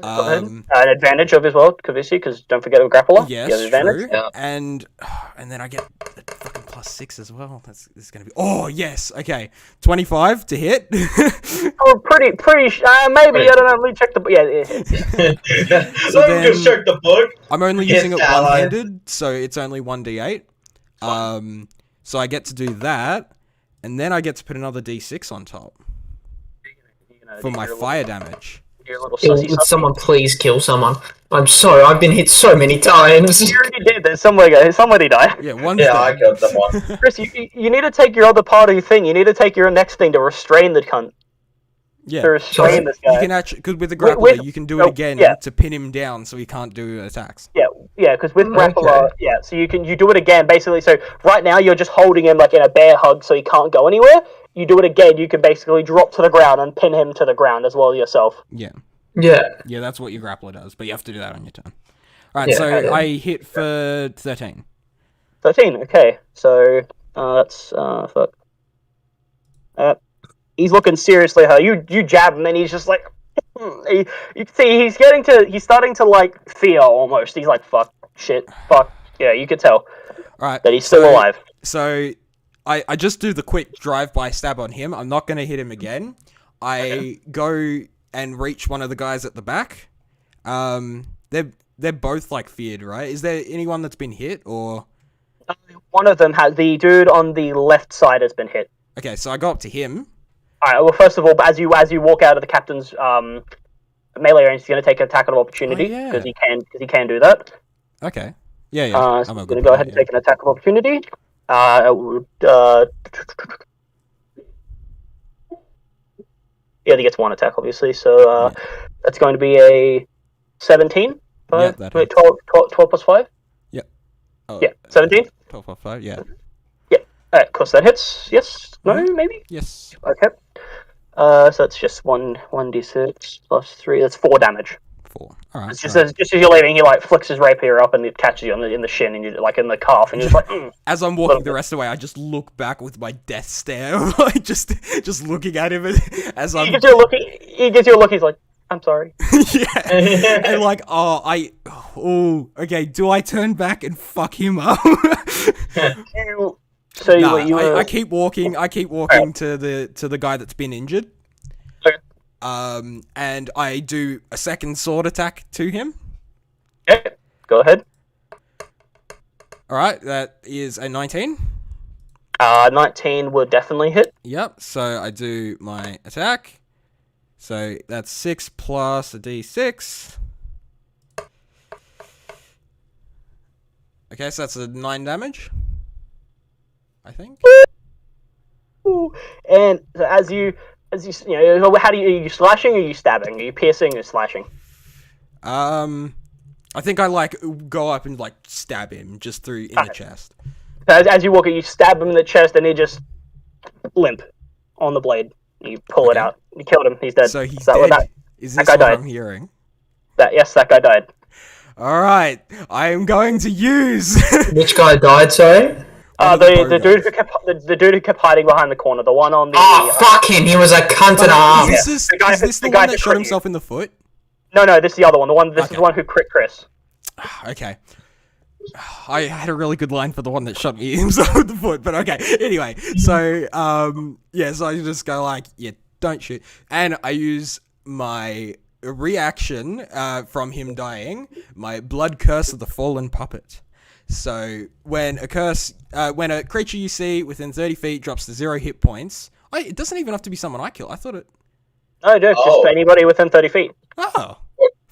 Go ahead. An advantage of as well, Kavisi, because don't forget a grappler. Yes, You have advantage. true. Yeah. And then I get a fucking +6 as well. This is gonna be. Oh yes. Okay. 25 to hit. Oh, pretty. Maybe I don't know. Let me check the. Yeah, it hits. So Let me then- just check the book. I'm only Yes, using it ally. one-handed, so it's only 1d8. So I get to do that, and then I get to put another d6 on top for my fire damage. Your little Would sussy. someone please kill someone? I'm sorry, I've been hit so many times. You already did. There's somebody died. Yeah, one's Yeah, I dead. killed someone. Chris, you need to take your other part of your thing. You need to take your next thing to restrain the cunt. To Yeah. restrain this guy. You can actually, because with the grappler, with- you can do it again yeah. to pin him down so he can't do attacks. Yeah, because with Oh, grappler, okay. yeah, so you do it again, basically. So right now you're just holding him like in a bear hug, so he can't go anywhere. You do it again, you can basically drop to the ground and pin him to the ground as well yourself. Yeah. Yeah. Yeah, that's what your grappler does, but you have to do that on your turn. Alright, Yeah, so okay. I hit for 13. 13. Okay, so that's fuck. he's looking seriously hurt. You jab him, and he's just like, you can see he's starting to like fear almost. He's like, fuck, shit, fuck. Yeah, you could tell Alright. that he's still alive. So I just do the quick drive-by stab on him. I'm not going to hit him again. I go and reach one of the guys at the back. They're both like feared, right? Is there anyone that's been hit or? One of them has the dude on the left side has been hit. Okay, so I go up to him. All right. Well, first of all, as you walk out of the captain's melee range, he's going to take an attack of opportunity because he can do that. Okay. Yeah. So he's going to go ahead and take an attack of opportunity. Yeah, he gets one attack, obviously. So that's going to be a 17. Yeah, that hits. 12 plus 5? Yeah. Oh, yeah, 17? 12 plus 5, yeah. Yeah, of course that hits. Yes? No, maybe? Yes. Okay. So that's just 1d6 plus 3. That's 4 damage. 4. Alright. It's just as you're leaving, he like flicks his rapier up and it catches you in the shin and you like in the calf, and you're just like. As I'm walking the rest of the way, I just look back with my death stare, like just looking at him as I'm. He gives you a look. He's like, "I'm sorry." Yeah. And like, okay. Do I turn back and fuck him up? I keep walking. I keep walking to the guy that's been injured. And I do a second sword attack to him. Okay, go ahead. Alright, that is a 19. 19 would definitely hit. Yep, so I do my attack. So that's 6 plus a d6. Okay, so that's a 9 damage. I think. And so as you how are you slashing or are you stabbing? Are you piercing or slashing? I think I like go up and like stab him just through in the chest. As you walk, you stab him in the chest and he just limp on the blade. You pull it out. You killed him. He's dead. So he's dead. Is this what I'm hearing? Yes, that guy died. All right, I am going to use. Which guy died? Sorry. The dude who kept hiding behind the corner, the one on the. Fuck him! He was a cunt and a half. Is this the one that shot himself in the foot? No, this is the other one. This is the one who crit Chris. Okay. I had a really good line for the one that shot me himself in the foot, but okay. Anyway, so so I just go like, don't shoot, and I use my reaction from him dying, my blood curse of the fallen puppet. So when a creature you see within 30 feet drops to 0 hit points, it doesn't even have to be someone I kill. I thought it. No, dude, just anybody within 30 feet. Oh.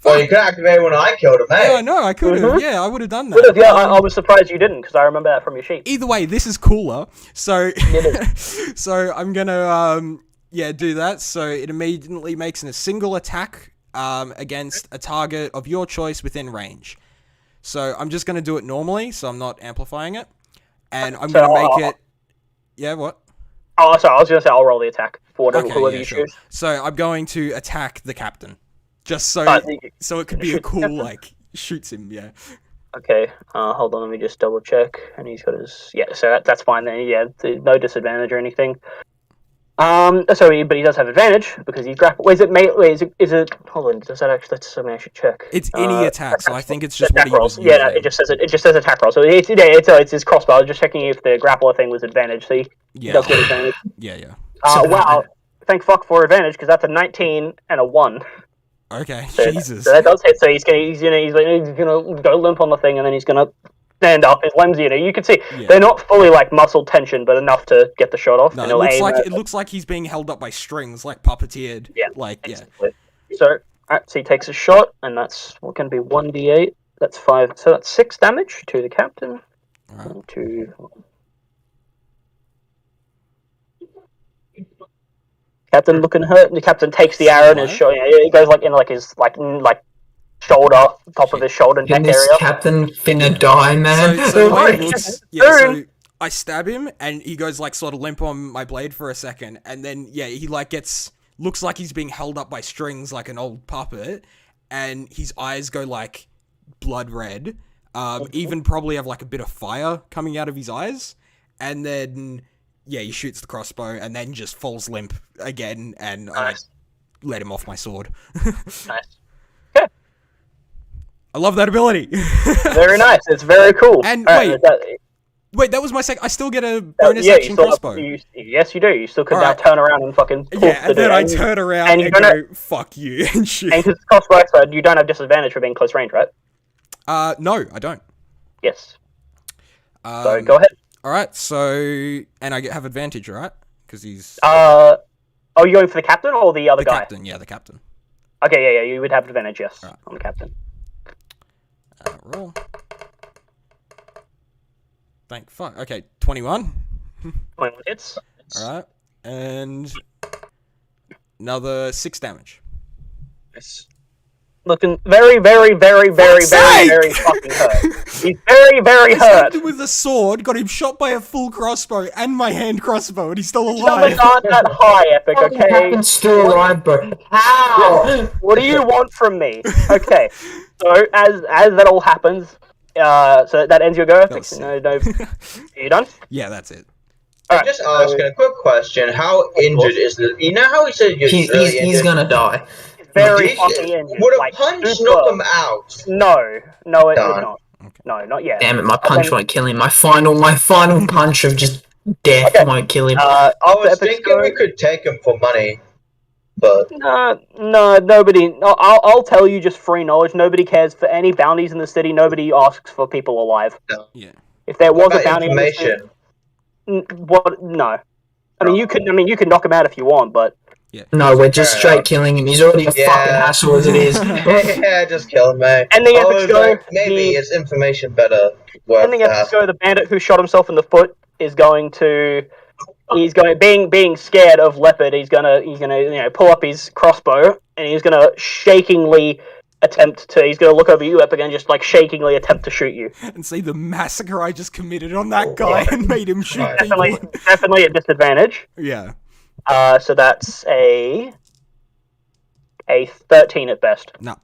Well, you could activate when I killed him, eh? Yeah, no, I could have. Yeah, I would have done that. I was surprised you didn't, because I remember that from your sheet. Either way, this is cooler. So, so I'm gonna do that. So it immediately makes a single attack against a target of your choice within range. So I'm just gonna do it normally, so I'm not amplifying it, and I'm gonna make it. Yeah, what? Oh, sorry. I was gonna say I'll roll the attack for whoever you choose. So I'm going to attack the captain. Just so it could be a cool, like, shoots him, yeah. Okay, hold on, let me just double check. And he's got his... Yeah, so that's fine then, yeah. No disadvantage or anything. But he does have advantage, because he's grappled... Is it... Hold on, does that actually... That's something I should check. It's any attack, so I think it's just what he was using. Yeah, no, it just says attack roll. So it's his crossbow. I was just checking if the grappler thing was advantage, so he does get advantage. Yeah. Wow. Thank fuck for advantage, because that's a 19 and a 1. Okay, so, Jesus. So that does hit. So he's gonna go limp on the thing, and then he's gonna stand up. His limbs, you can see they're not fully like muscle tension, but enough to get the shot off. No, it looks like he's being held up by strings, like puppeteered. Yeah, exactly. So he takes a shot, and that's going to be 1d8. That's 5. So that's 6 damage to the captain. All right. 1, 2. Captain looking hurt. The captain takes the arrow and is showing. It goes like in his shoulder, top of his shoulder, neck area. This captain finna die, man. So I stab him, and he goes like sort of limp on my blade for a second, and then he like looks like he's being held up by strings like an old puppet, and his eyes go like blood red. Even probably have like a bit of fire coming out of his eyes, and then yeah, he shoots the crossbow and then just falls limp again, and Nice. I let him off my sword. Nice. I love that ability. Very nice. It's very cool. And Alright, wait, that was my second. I still get a bonus yeah, action crossbow. yes, you do. You still could now Alright. turn around and fucking pull Yeah, and then I dude. turn around and and, you don't go, "Fuck you," and shoot. And because it's crossbow expert, you don't have disadvantage for being close range, right? No, I don't. Yes. So go ahead. All right, so and have advantage, right? Because he's Oh, you going for the captain or the other the guy? captain. Yeah, the captain. Okay, yeah, you would have advantage, yes, Right. on the captain. Roll. Thank fuck. Okay, 21. 21 hits. All right, and another 6 damage. Yes. Looking very, very, very, very, Fuck's very, sake! very fucking hurt. He's very, very I stabbed hurt. him with a sword, got him shot by a full crossbow and my hand crossbow, and he's still Numbers alive. aren't that high, Epic, How the okay? captain's still alive, bro? How? What do you want from me? Okay, so as that all happens, so that ends your go, Epic? was No, are you done? Yeah, that's it. Alright, Just asking a quick question. How injured is the... You know how he said you're really He's injured? gonna die. very Did fucking he- injured. Would a like, punch super- knock him out? No, it would Done. not. Okay. No, not yet. Damn it, my punch then- won't kill him. My final punch of just death Okay. won't kill him. I After was Epic's thinking go, we could take him for money, but... no, nobody. No, I'll tell you just free knowledge. Nobody cares for any bounties in the city. Nobody asks for people alive. Yeah. If there was What a about bounty on the city, information? what? No. I mean, you can knock him out if you want, but No, we're just Fair straight enough. killing him. He's already a Yeah. fucking hassle as it is. Yeah, just kill him, mate. And the I Epic's was go, like, maybe the- is information better worth ending the episode, hassle? the bandit who shot himself in the foot is going to. He's going being scared of Leopard. He's gonna pull up his crossbow and he's gonna shakingly attempt to. He's gonna look over you, Epic, and just like shakingly attempt to shoot you. And see the massacre I just committed on that guy and made him shoot Right. people. Definitely at disadvantage. Yeah. So that's a 13 at best. No.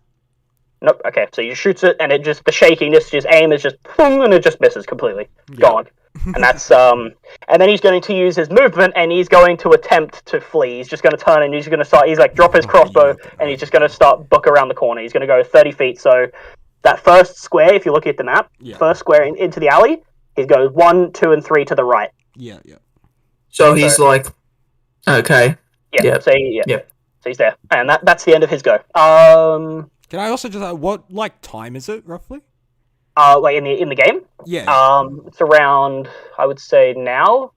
Nope. Okay, so you shoots it, and it just the shakiness, just aim is just boom, and it just misses completely. Gone. And that's and then he's going to use his movement, and he's going to attempt to flee. He's just going to turn, and he's going to start. He's like drop his crossbow, and he's just going to start book around the corner. He's going to go 30 feet. So that first square, if you look at the map, Yeah. first square into the alley, he goes 1, 2, and 3 to the right. Yeah. So he's like, okay. Yeah. Yep. So yeah. Yep. So he's there, and that's the end of his go. Can I also just what time is it roughly? Like in the game. Yeah. It's around, I would say now,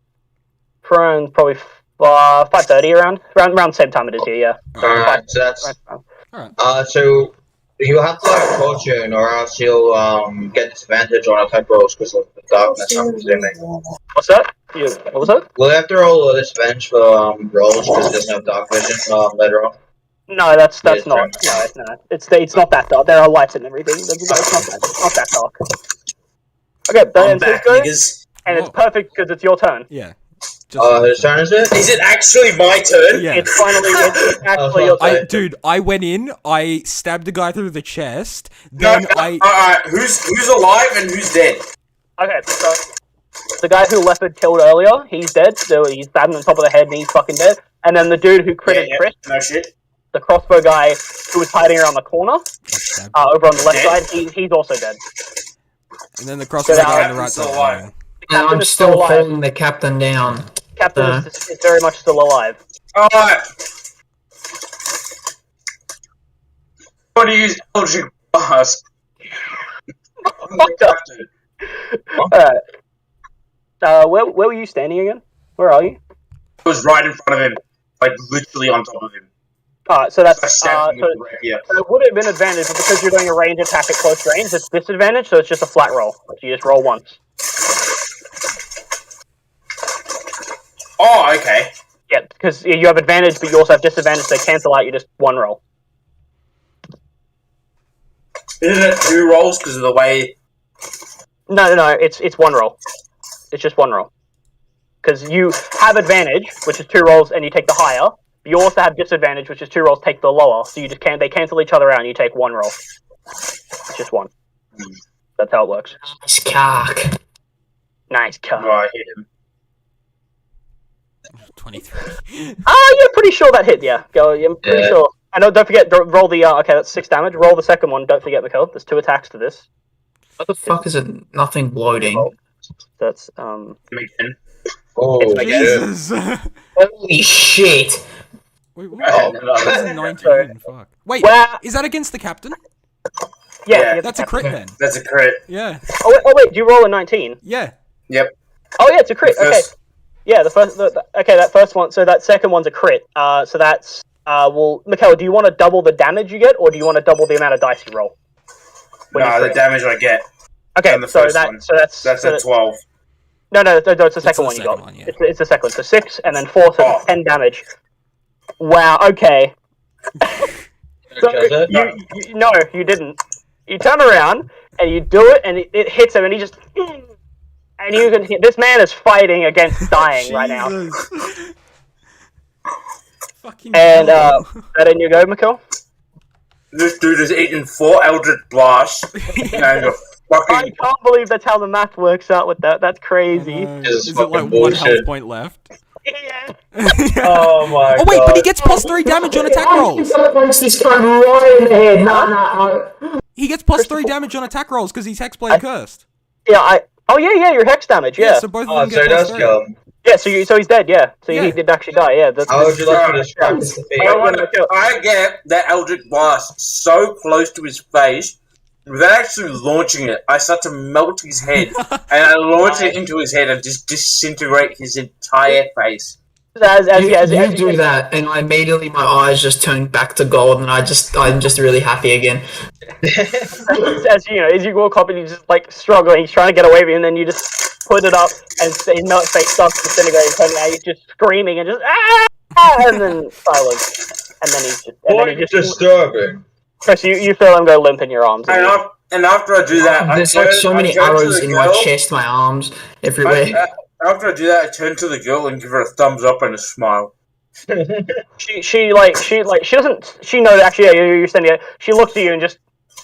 around probably 5:30 around the same time it is here. Yeah. Alright, so that's... Right. So he'll have to like fortune, or else he'll get disadvantage on attack rolls because of the darkness, I'm presuming. What's that? What was that? Will he have to roll a disadvantage for rolls because he doesn't have dark vision later on? No, that's Yes, not. No. It's not that dark. There are lights and everything. It's not that dark. Okay, that I'm ends his back, go, niggas. and it's Whoa. perfect because it's your turn. Yeah. Whose turn is it? Is it actually my turn? Yeah. It's finally it's actually your I- turn. Dude, I went in, I stabbed a guy through the chest, No, then I alright, who's alive and who's dead? Okay, so the guy who Leopard killed earlier, he's dead. So he's stabbed him on top of the head, and he's fucking dead. And then the dude who critted Chris, No shit. the crossbow guy who was hiding around the corner, stabbed. over on the left Dead? side, he's also dead. And then the crossbow So guy on the right Captain's still side. alive. The And captain I'm is still alive. holding the captain down. Captain is very much still alive. Alright. What do you use Eldritch Blast? I'm the captain. Alright. Where were you standing again? Where are you? I was right in front of him. Like, literally on top of him. Alright, so that's I stabbed him with the rapier. so it would have been advantage, but because you're doing a range attack at close range, it's disadvantage, so it's just a flat roll. So you just roll once. Oh, okay. Yeah, because you have advantage, but you also have disadvantage, so cancel out, you just one roll. Isn't it 2 rolls because of the way... No, it's one roll. It's just one roll. Because you have advantage, which is 2 rolls, and you take the higher. But you also have disadvantage, which is 2 rolls, take the lower. So you just they cancel each other out, and you take 1 roll. It's just 1. That's how it works. It's cock. Nice Oh, cut. I hit him. 23. You're pretty sure that hit, yeah. Go, I'm pretty sure. I know, don't forget, roll the, okay, that's 6 damage. Roll the second one, don't forget, Mikkel. There's 2 attacks to this. What the fuck is it? Nothing loading. That's, Mason. Oh, Jesus! Holy shit! Wait, what? That was a 19, fuck. Wait, Wow. is that against the captain? yeah. That's a crit then. That's a crit. Yeah. Oh, wait, do you roll a 19? Yeah. Yep. Oh, yeah, it's a crit, okay. First- Yeah, okay, that first one, so that second one's a crit. So that's, well, Mikkel, do you want to double the damage you get, or do you want to double the amount of dice you roll? No, the damage I get. Okay, on the so first one. that's That's a 12. No, it's the second one you got. One, yeah. It's the second one. So 6 and then 4, so it's 10 damage. Wow. Okay. So no, you didn't. You turn around and you do it, and it hits him, and he just. And you can. This man is fighting against dying right now. Jesus. Fucking And hell. that in you go, Mikkel. This dude has eaten 4 Eldritch Blasts and a I fucking. can't believe that's how the math works out with that. That's crazy. Is it like fucking 1 bullshit. health point left? Yeah. Oh my god. Oh wait, but he gets +3 damage on attack rolls. This guy right in the head. No. He gets +3 damage on attack rolls because he's Hexblade cursed. Yeah. Oh yeah. Your hex damage. Yeah. So both Oh, of them so get that's +3. come. Yeah. So he's dead. Yeah. So Yeah. he did actually die. Yeah. That's. How would you like to describe this to me? I get that Eldritch Blast so close to his face. Without actually launching it, I start to melt his head, and I launch it into his head and just disintegrate his entire face. As You do that, and immediately my eyes just turn back to gold, and I'm just really happy again. as you know, as you walk up and he's just like struggling, he's trying to get away from you, and then you just put it up, and his face starts disintegrating, and now he's just screaming and just and then silence, and then he just Disturbing. Chris, you feel him go limp in your arms. And after I do that, There's I like turn- so I many turn to arrows the in my girl. chest, my arms, everywhere. After I do that, I turn to the girl and give her a thumbs up and a smile. She doesn't knows actually you're standing there. She looks at you and just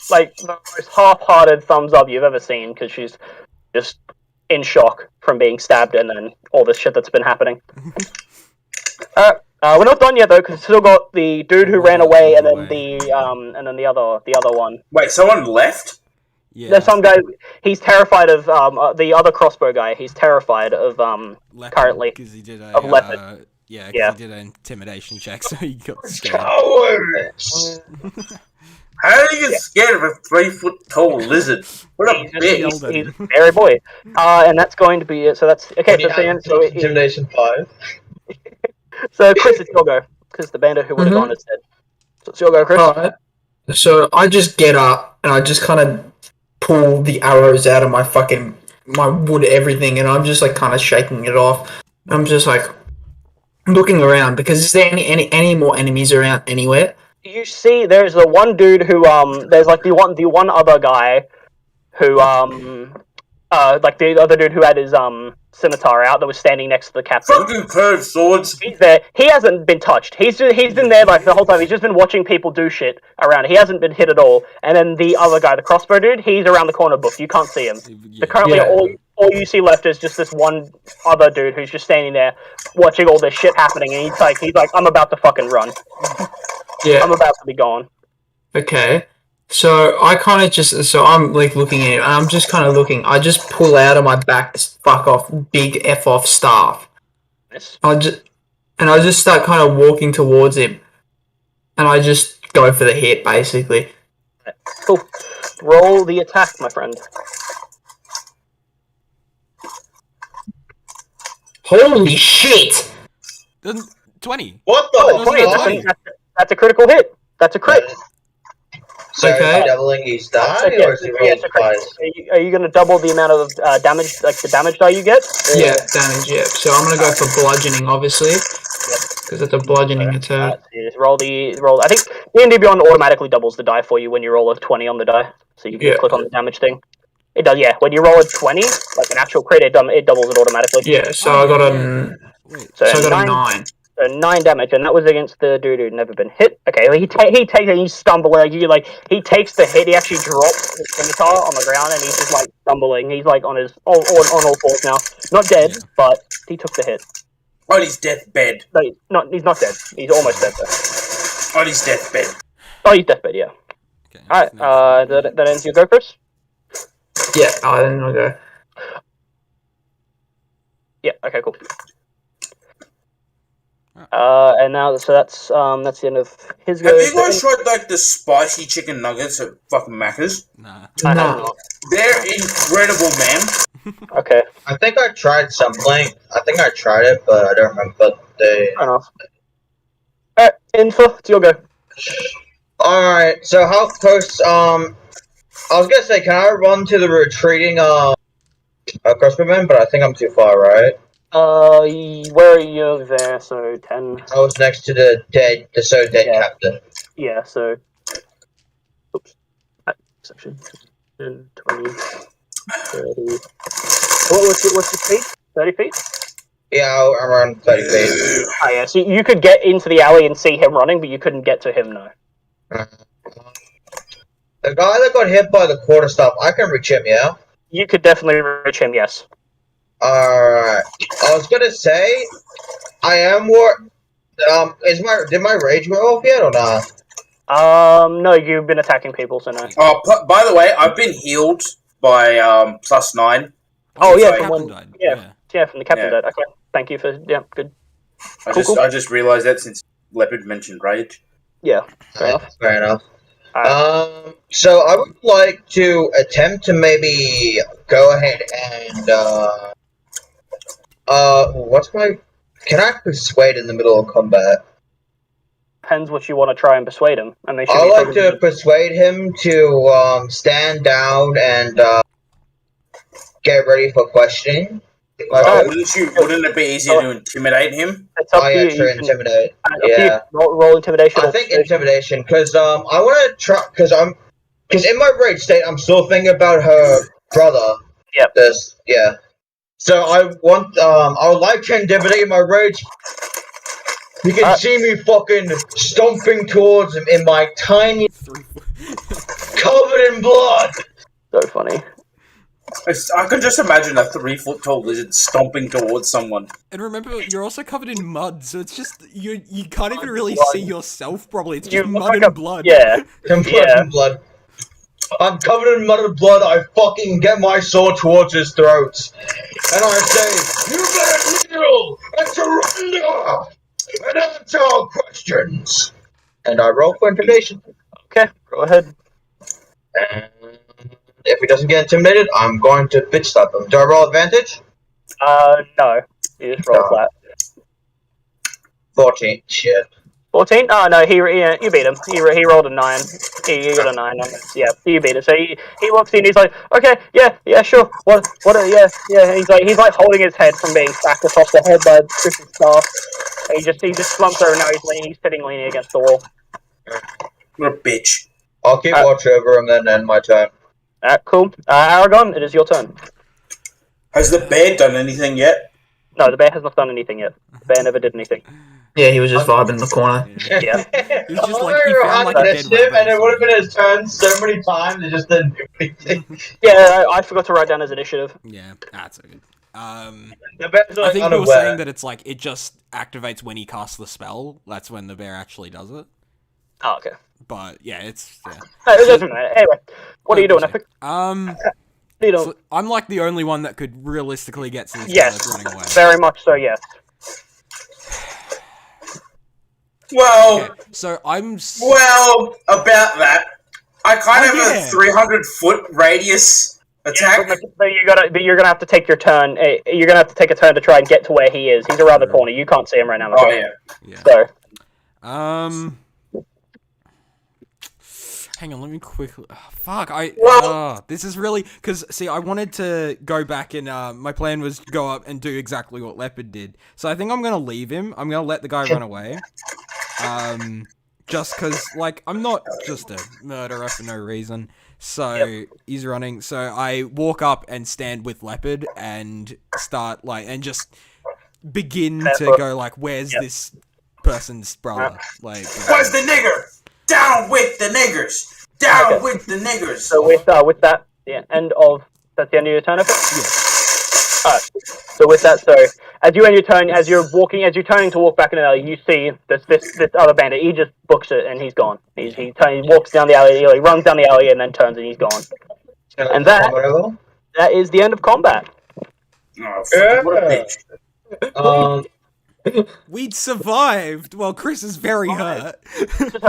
like the most half-hearted thumbs up you've ever seen because she's just in shock from being stabbed and then all this shit that's been happening. We're not done yet though because still got the dude who ran away and then the other one. Wait, someone left? Yeah. There's some guy. He's terrified of the other crossbow guy. He's terrified of Leopard, currently. because he did of Leopard. yeah, Yeah. he did an intimidation check, so he got scared. Cowards! How do you get scared of a 3-foot-tall lizard? What a He's bitch! he's a scary boy. And that's going to be it. So that's okay. Intimidation 5. So Chris, it's your go because the bandit who would have gone is dead. So it's your go, Chris. Alright. So I just get up and I just kind of pull the arrows out of my wood, everything, and I'm just like kind of shaking it off. I'm just like looking around because is there any more enemies around anywhere? You see, there's the one dude who there's like the one other guy who like the other dude who had his scimitar out that was standing next to the captain. Fucking curved swords! He's there. He hasn't been touched. He's been there like the whole time. He's just been watching people do shit around. He hasn't been hit at all. And then the other guy, the crossbow dude, he's around the corner book. You can't see him. Yeah. So currently, all you see left is just this one other dude who's just standing there watching all this shit happening. And he's like, I'm about to fucking run. Yeah. I'm about to be gone. Okay. So I kind of so I'm like looking at it, and I'm just kind of looking. I just pull out of my back this fuck off, big F off staff. Yes. I just start kind of walking towards him, and I just go for the hit, basically. Cool. Roll the attack, my friend. Holy shit! 20. What the Oh, 20. fuck? That's a critical hit. That's a crit. So Okay. is he doubling his die, or is he Yeah, rolling it's a crit. twice? Are you going to double the amount of damage, like the damage die you get? Or- Yeah, damage. Yeah. So I'm gonna go for bludgeoning, obviously, because it's a bludgeoning attack. So you just roll. I think D&D Beyond automatically doubles the die for you when you roll a 20 on the die. So you can just click on the damage thing. It does, yeah. When you roll a 20, like an actual crit, it doubles it automatically. Yeah. So I got a Wait. So, so I got a 9, 9. so 9 damage, and that was against the dude who'd never been hit. Okay, he takes it, and he's stumbling. He takes the hit. He actually drops his scimitar on the ground, and he's just like stumbling. He's like on all fours now. Not dead, but he took the hit. On his deathbed. No, he's not dead. He's almost dead, though. On his deathbed. Oh, he's deathbed, yeah. Okay. Alright, that ends your go, Chris? Yeah, then I'll go. Yeah, okay, cool. And now, so that's the end of his go. Have you guys tried, like, the spicy chicken nuggets at fucking Macca's? Nah. I have Nah. not. They're incredible, man. Okay, I think I tried something. I think I tried it, but I don't remember. But they. fair enough. Alright, Info, it's your go. Alright, so how close, I was gonna say, can I run to the retreating, crossbowman, but I think I'm too far, right? Where are you there? So 10. I was next to the dead Yeah. captain. Yeah, so. Oops. Section. 10, 20, 30. What's your speed? 30 feet? Yeah, around 30 feet. Oh, yeah, so you could get into the alley and see him running, but you couldn't get to him, no. The guy that got hit by the quarterstaff, I can reach him, yeah? You could definitely reach him, yes. Alright. I was gonna say, I am did my rage wear off yet or not? No, you've been attacking people, so no. Oh, by the way, I've been healed by +9. Oh, yeah, Sorry. from Captain one, died. yeah, from the captain Yeah. died. Okay, thank you for, yeah, good. I just realised that since Leopard mentioned rage. Yeah, fair enough. Fair enough. Alright. So I would like to attempt to maybe go ahead and, can I persuade in the middle of combat? Depends what you want to try and persuade him. And they should I be like to talking persuade him to, stand down and, get ready for questioning. Wouldn't it be easier to intimidate him? It's up Oh to yeah, you. sure, You can- intimidate. up to you. Yeah. Roll intimidation. I or think persuasion. intimidation, because I want to try, because in my rage state, I'm still thinking about her brother. Yep. Yeah. So I would like to intimidate my rage. You can see me fucking stomping towards him in my tiny, 3 foot. covered in blood. So funny. I can just imagine a 3-foot-tall lizard stomping towards someone. And remember, you're also covered in mud, so it's just you can't even really Blood. see yourself. Probably it's You just look mud like and blood. Yeah. I'm covered in blood. I'm covered in mud and blood. I fucking get my sword towards his throat, and I say, "You better kneel and surrender and answer all questions." And I roll for intimidation. Okay, go ahead. And if he doesn't get intimidated, I'm going to bitch slap him. Do I roll advantage? No. You just roll No. flat. 14. Shit. 14? Oh, no, you beat him. He rolled a 9. He got a 9 on it. Yeah, you beat him. So he walks in, he's like, okay, yeah, sure. Yeah. And he's like holding his head from being stacked across the head by Chris's staff. And he just slumps over now, he's sitting leaning against the wall. What a bitch. I'll keep watch over him then end my turn. Alright, cool. Aragon, it is your turn. Has the bear done anything yet? No, the bear has not done anything yet. The bear never did anything. Yeah, he was just vibing in the corner. Yeah. He was just like, he found like a dead rabbit and it or would have something. been his turn so many times, it just didn't do anything. Yeah, I forgot to write down his initiative. Yeah, that's good. The bear's I like think unaware. you were saying that it's like it just activates when he casts the spell. That's when the bear actually does it. Oh, okay. But yeah, it's yeah. It doesn't matter. Anyway, what are you doing, Epic? So, What are you doing? so I'm like the only one that could realistically get to this Yes. guy that's running away. Very much so, yes. Well, Okay, so I'm about that. I kind of have yeah. a 300-foot radius attack. But you're gonna have to take your turn. You're gonna have to take a turn to try and get to where he is. He's around the corner. You can't see him right now. Oh, yeah. yeah. So Hang on, let me quickly. Fuck, Well- this is really because see, I wanted to go back and my plan was to go up and do exactly what Leopard did. So I think I'm gonna leave him. I'm gonna let the guy run away. Just because like I'm not just a murderer for no reason. So he's running. So I walk up and stand with Leopard and start like and just begin to go like, where's this person's brother? Like, Where's the nigger? Down with the niggers! Down with the niggers! So with that, that's the end of your turn, Epic? yeah. Alright. So with that, as you're turning to walk back in the alley, you see this other bandit. He just books it and he's gone. He walks down the alley, he runs down the alley and then turns and he's gone. And that is the end of combat. Oh, fuck, what a bitch. We'd survived. Well, Chris is very hurt.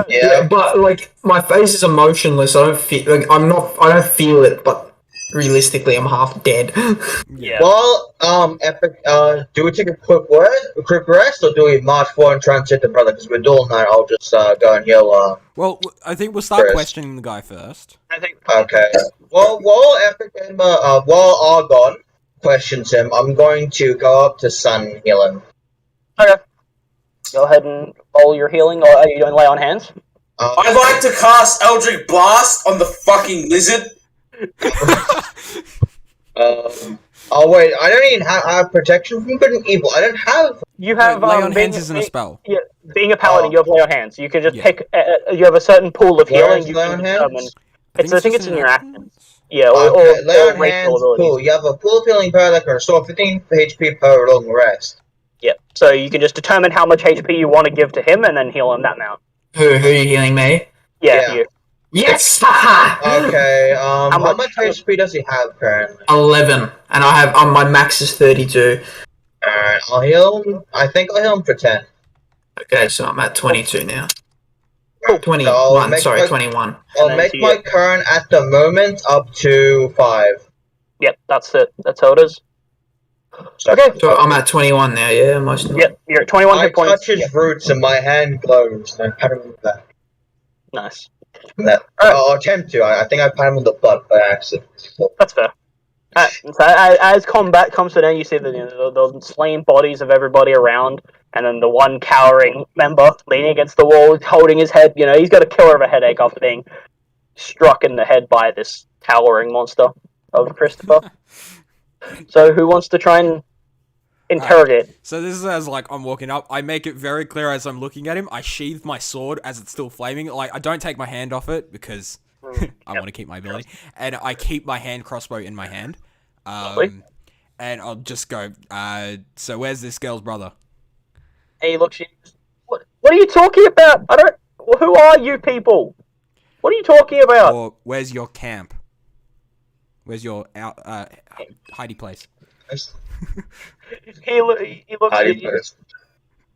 Yeah. But like my face is emotionless. I don't feel I don't feel it, but realistically, I'm half dead. Yeah. Well, Epic, do we take a quick rest, or do we march forward and try and hit the brother? Because we're doing that. I'll just go and heal. Well, I think we'll start Chris. questioning the guy first. I think. Okay. Well, while Epic and while Argon questions him, I'm going to go up to Sun and heal him. Okay. Go ahead and roll your healing, or are you doing lay on hands? I'd like to cast Eldritch Blast on the fucking lizard. Oh wait, I don't even have protection from good and evil. I don't have. You have lay on hands isn't a spell. Yeah, being a paladin, you have lay on hands. You can just Yeah. pick. You have a certain pool of Where healing. is You lay can on determine. hands? I think it's in your actions. actions. Yeah, Okay, lay or on rate hands. abilities. Cool. You have a pool of healing power that can restore 15 HP per long rest. Yeah, so you can just determine how much HP you want to give to him, and then heal him that amount. Who are you healing me? Yeah, Yeah. you. Yes! Haha! Okay. How much- much HP does he have currently? 11, and I have my max is 32. Alright, I'll heal him. I think I'll heal him for 10. Okay, so I'm at 22 now. Cool. 21. Sorry, 21. I'll then make to my you. current at the moment up to 5. Yep, that's it. That's how it is. So, Okay. So I'm at 21 now. Yeah, almost. Yep, you're at 21 I hit points. touch his Yep, roots and my hand glows, and I pat him on the back. nice. I'll attempt to. I think I pat him on the butt by accident. That's fair. So as combat comes to an end, you see the slain bodies of everybody around, and then the one cowering member leaning against the wall, holding his head. He's got a killer of a headache after being struck in the head by this towering monster of Christopher. So who wants to try and interrogate? So this is as I'm walking up. I make it very clear as I'm looking at him. I sheathe my sword as it's still flaming. I don't take my hand off it because I want to keep my ability, and I keep my hand crossbow in my hand. And I'll just go. So where's this girl's brother? And he looks at you. What are you talking about? Who are you people? What are you talking about? Or where's your camp? Where's your hidey place? He looks How do at you you. put it?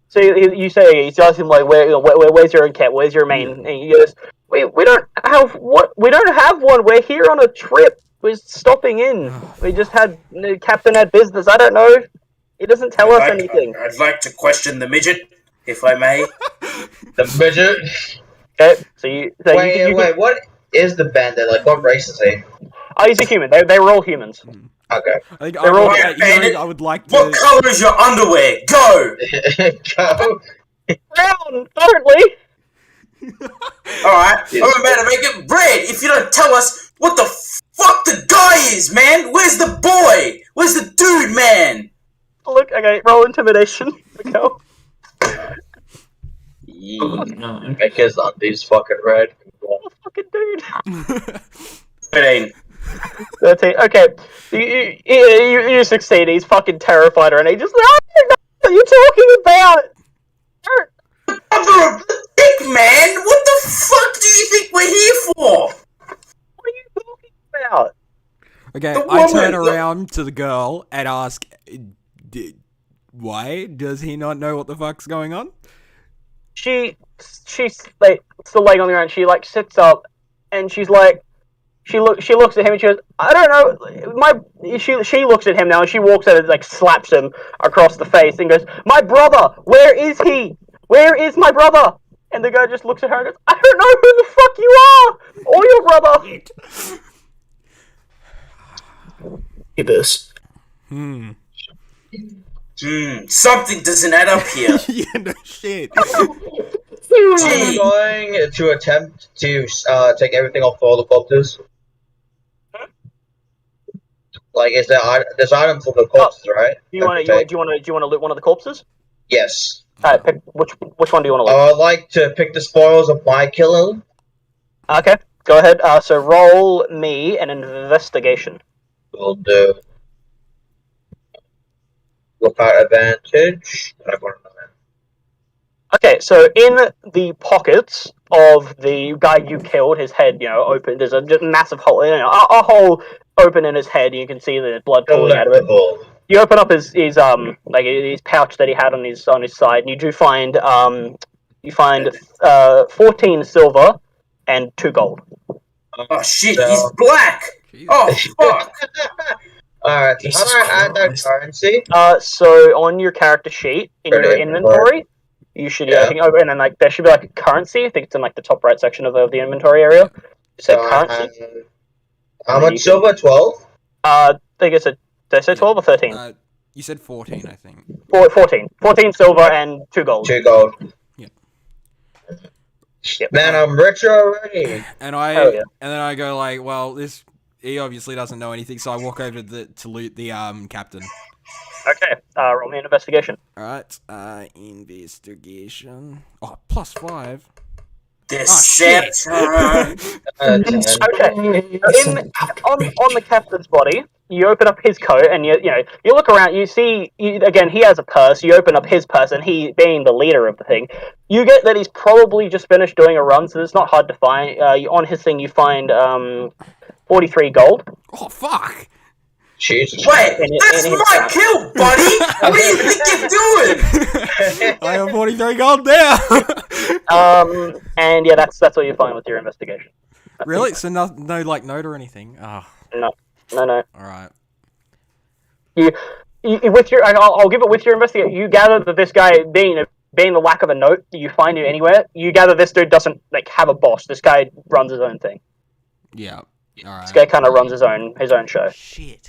So you say, he asks him where's your camp? Where's your main? And he goes, we don't have what? We don't have one. We're here on a trip. We're stopping in. We just had Captain had business. I don't know. He doesn't tell us anything. I'd like to question the midget, if I may. The midget. Okay, so you Wait. What is the bandit? What race is he? Oh, he's a human. They were all humans. Okay. I think They're all I would like to. What color is your underwear? Go! Go. Brown, currently. Alright, I'm about to make it red if you don't tell us what the fuck the guy is, man! Where's the boy? Where's the dude, man? Look, okay, roll intimidation. Go. No. Make his undies fucking red. Fucking dude. 13. 13. Okay, you succeed. He's fucking terrified, and he just I don't know what you're talking about. Mother of the dick, man! What the fuck do you think we're here for? What are you talking about? Okay, The I turn woman- around to the girl and ask, why does he not know what the fuck's going on? She's still laying on the ground. She sits up, and she's she looks at him and she goes, I don't know. She looks at him now and she walks over and slaps him across the face and goes, my brother, where is he? Where is my brother? And the guy just looks at her and goes, I don't know who the fuck you are, or your brother. Gibbous. Something doesn't add up here. Yeah, no shit. I'm going to attempt to take everything off all the corpses. Is there's items for the corpses, right? Do you want to loot one of the corpses? Yes. Alright, pick which one do you want to I loot? would like to pick the spoils of my killing. Okay, go ahead. So roll me an investigation. Will do. without advantage. I got another. Okay, so in the pockets of the guy you killed, his head, open. There's a just massive hole, a hole open in his head. You can see the blood pooling out of it. Delectable. You open up his pouch that he had on his side, and you do find 14 silver and 2 gold. Oh shit, So- he's black! Jesus. Oh fuck! Alright, so Jesus how do I add that Christ. currency? So on your character sheet in your Right. inventory, you should Yeah. I think and then there should be a currency. I think it's in the top right section of the inventory area. It said So I currency. have, how much silver? 12? I think it's did I say 12 or 13? You said 14, I think. 14. 14 silver and 2 gold. 2 gold. Yeah. Yep. Man, I'm rich already. And Hell yeah. then I go like, well, he obviously doesn't know anything, so I walk over to loot the captain. Okay, roll me an investigation. All right, investigation. Oh, +5. Deception! Okay. On the captain's body, you open up his coat, and you look around. You see, again, he has a purse. You open up his purse, and he, being the leader of the thing, you get that he's probably just finished doing a run, so it's not hard to find. On his thing, you find 43 gold. Oh, fuck! Jesus. Wait, In that's his my account. kill, buddy! What do you think you're doing? I have 43 gold now! And yeah, that's what you find with your investigation. Really? So no note or anything? Oh, No. alright. You with your, I'll give it with your investigation. You gather that this guy, being the lack of a note, you find him anywhere. You gather this dude doesn't have a boss. This guy runs his own thing. Yeah. Alright. This guy kind of runs his own show. Shit.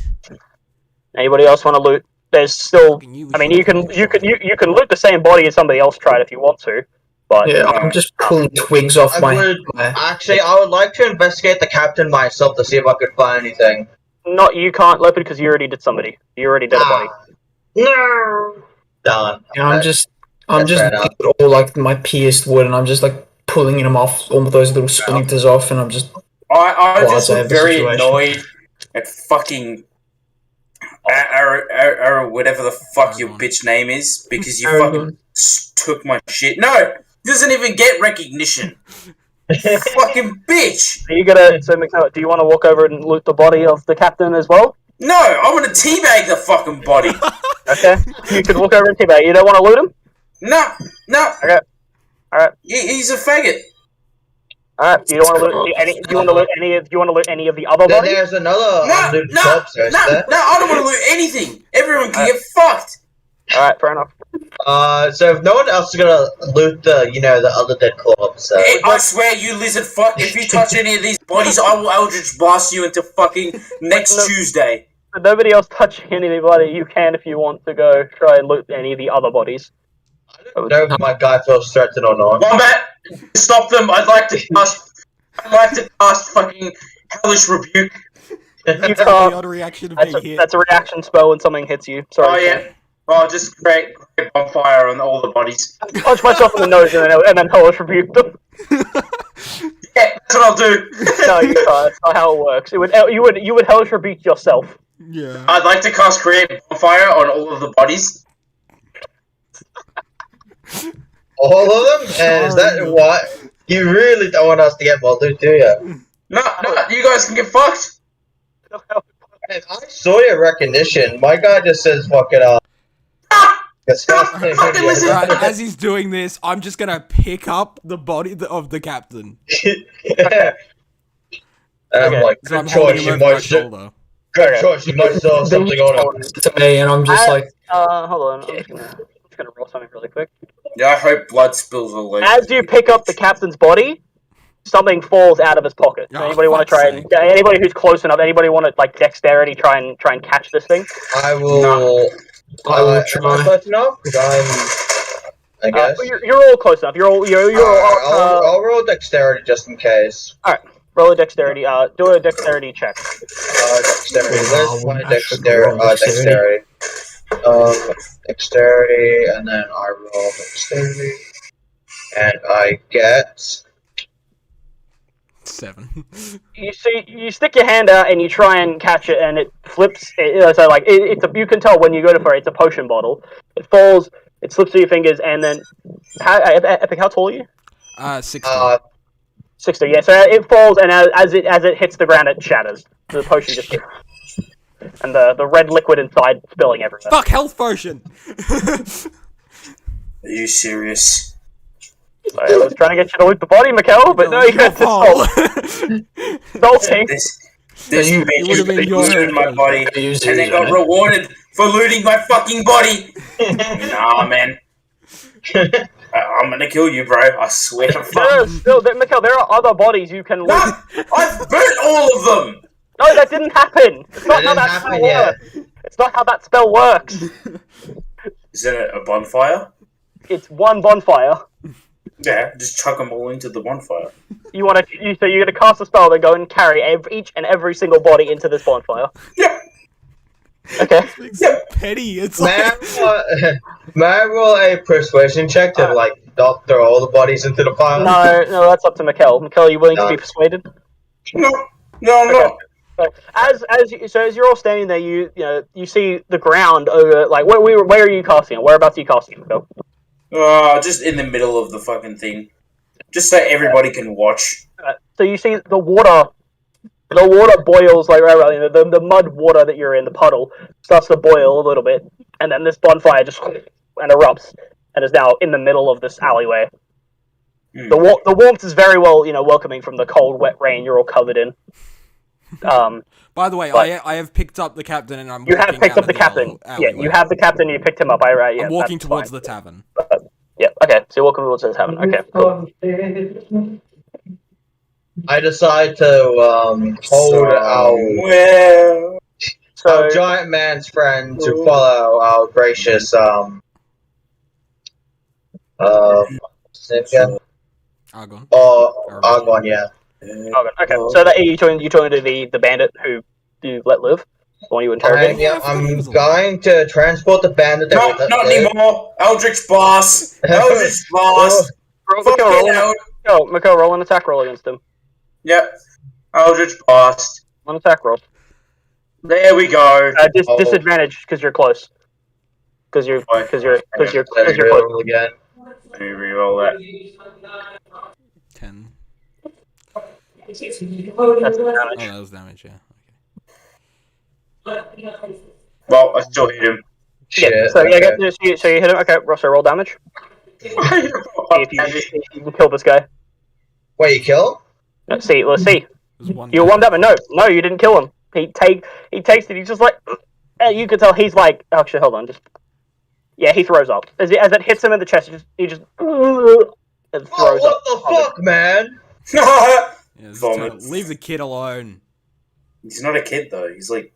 Anybody else want to loot? There's still. Fucking you I mean, you can loot the same body as somebody else tried if you want to, but Yeah, I'm just pulling twigs off my. I would like to investigate the captain myself to see if I could find anything. you can't Leopard because you already did somebody. You already did a body. No. Done. Yeah, I'm just That's fair enough. looking at all my pierced wood, and I'm just pulling them off, all those little splinters off, and I'm just. I just Blase look of the very situation. annoyed at fucking whatever the fuck your bitch name is, because you fucking took my shit. No, he doesn't even get recognition. Fucking bitch. Are you gonna? So, do you want to walk over and loot the body of the captain as well? No, I'm gonna teabag the fucking body. Okay, you can walk over and teabag. You don't want to loot him? No. Okay. All right. He's a faggot. All right. Do you want to loot any? Do you want to loot any? Do you want to loot any of the other Then bodies? there's another No, unlooted corpse, is there? I don't want to loot anything. Everyone can get fucked. All right. Fair enough. So if no one else is gonna loot the other dead corpse, I swear, you lizard fuck, if you touch any of these bodies, I will Eldritch blast you into fucking next No. Tuesday. If nobody else touching anybody, you can if you want to go try and loot any of the other bodies. I don't know if my guy feels threatened or not. Wombat, stop them. I'd like to cast fucking hellish rebuke. You The can't. odd reaction of being hit. That's a reaction spell when something hits you. Oh Sorry. yeah. Oh, just create bonfire on all the bodies. Punch myself in the nose and then hellish rebuke them. Yeah, that's what I'll do. No, you can't. That's not how it works. You would hellish rebuke yourself. Yeah. I'd like to cast create bonfire on all of the bodies. All of them? And is that what? You really don't want us to get more loot, do you? No, you guys can get fucked. I saw your recognition. My guy just says fucking disgusting. Fucking listen. Right, as he's doing this, I'm just gonna pick up the body of the captain. And I'm like, So I'm good holding choice, him you over my might shoulder. good choice, you might saw something on him. to me, and I'm just Hold on. I'm just gonna roll something really quick. Yeah, I hope blood spills all over. As you pick up the captain's body, something falls out of his pocket. Oh, Anybody want to fuck's try and anybody who's close enough? Anybody want to dexterity try and catch this thing? I will. I will Am I try. close enough? 'Cause I guess. You're all close enough. You're all. I'll roll dexterity just in case. Roll a dexterity. Do a dexterity check. Dexterity. Where's my Roll dexterity? Dexterity, and then I roll dexterity, and I get 7. You stick your hand out and you try and catch it, and it flips. So like you can tell when you go for it, it's a potion bottle. It falls, it slips through your fingers, and then Epic, how tall are you? 60. 60. Yeah. So it falls, and as it hits the ground, it shatters. The potion just and the red liquid inside spilling everywhere. Fuck, health potion! Are you serious? I was trying to get you to loot the body, Mikkel, but no, you got insulting. This You bitch would've been your looted my body and then got rewarded for looting my fucking body. Nah, man. I'm gonna kill you, bro. I swear to fuck. Mikkel, there are other bodies you can loot. No, I've burnt all of them. No, that didn't happen. It's not how that spell works. It's not how that spell works. Is it a bonfire? It's one bonfire. Yeah, just chuck them all into the bonfire. So you're gonna cast a spell, then go and carry each and every single body into this bonfire. Yep. Okay. It's so petty. It's May like... I roll a persuasion check to not throw all the bodies into the pile? No, that's up to Mikkel. Mikkel, are you willing to be persuaded? No, I'm not. As you're all standing there, you see the ground over. Like, where are you casting it? Whereabouts are you casting it, Mikkel? Just in the middle of the fucking thing. Just so everybody can watch. So you see the water boils, like, right, the mud water that you're in, the puddle, starts to boil a little bit, and then this bonfire just and erupts, and is now in the middle of this alleyway. The warmth is very well, welcoming from the cold, wet rain you're all covered in. By the way, I have picked up the captain, and I'm. You have picked up the captain. Yeah, you have the captain. You picked him up. Yeah, I'm walking towards the tavern. Yeah. Okay. So you're walking towards the tavern. Okay. Cool. I decide to hold our giant man's friend to follow our gracious Argon. Argon, yeah. Okay. So that you talking to the bandit who you let live, the one you interrogated? I'm going to transport the bandit. Not anymore. Eldritch Blast. Eldritch Blast. Mikkel, roll an attack roll against him. Yep. Eldritch Blast. One attack roll. There we go. Disadvantage because you're close. Because you're close. Again. Let me reroll that. 10. That's damage. Oh, that was damage. Yeah. Okay. Well, I still hit him. Shit. So you hit him. Okay, so roll damage. See if you can kill this guy. Wait, you kill him? Let's see. You're one damage. No, you didn't kill him. He takes it. He's just like, you can tell he's like. Actually, hold on. He throws up as it hits him in the chest. He just throws up. What the fuck, man? Leave the kid alone. He's not a kid though. He's like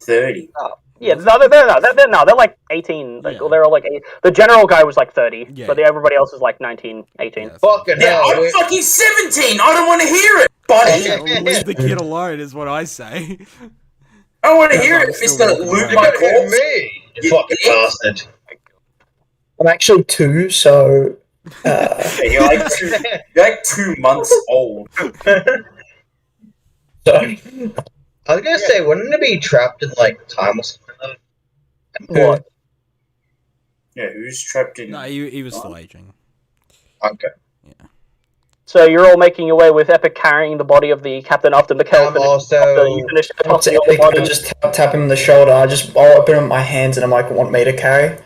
30. Oh. Yeah, they're like 18. Like, they're all like 8. The general guy was like 30, but everybody else is like 19, 18. Fucking hell. I'm fucking 17. I don't want to hear it, buddy. Leave the kid alone is what I say. I don't want to hear it if it's gonna loot my corpse. Me, you fucking bastard. I'm actually 2, so. You're like 2 months old. Sorry. I was gonna say, wouldn't it be trapped in like time or something? What? Yeah, who's trapped in? No, he was still aging. Okay. Yeah. So you're all making your way with Epic carrying the body of the captain after Mikkel finished tossing all the bodies. I just tap him on the shoulder. I'll open up my hands and I'm like, want me to carry?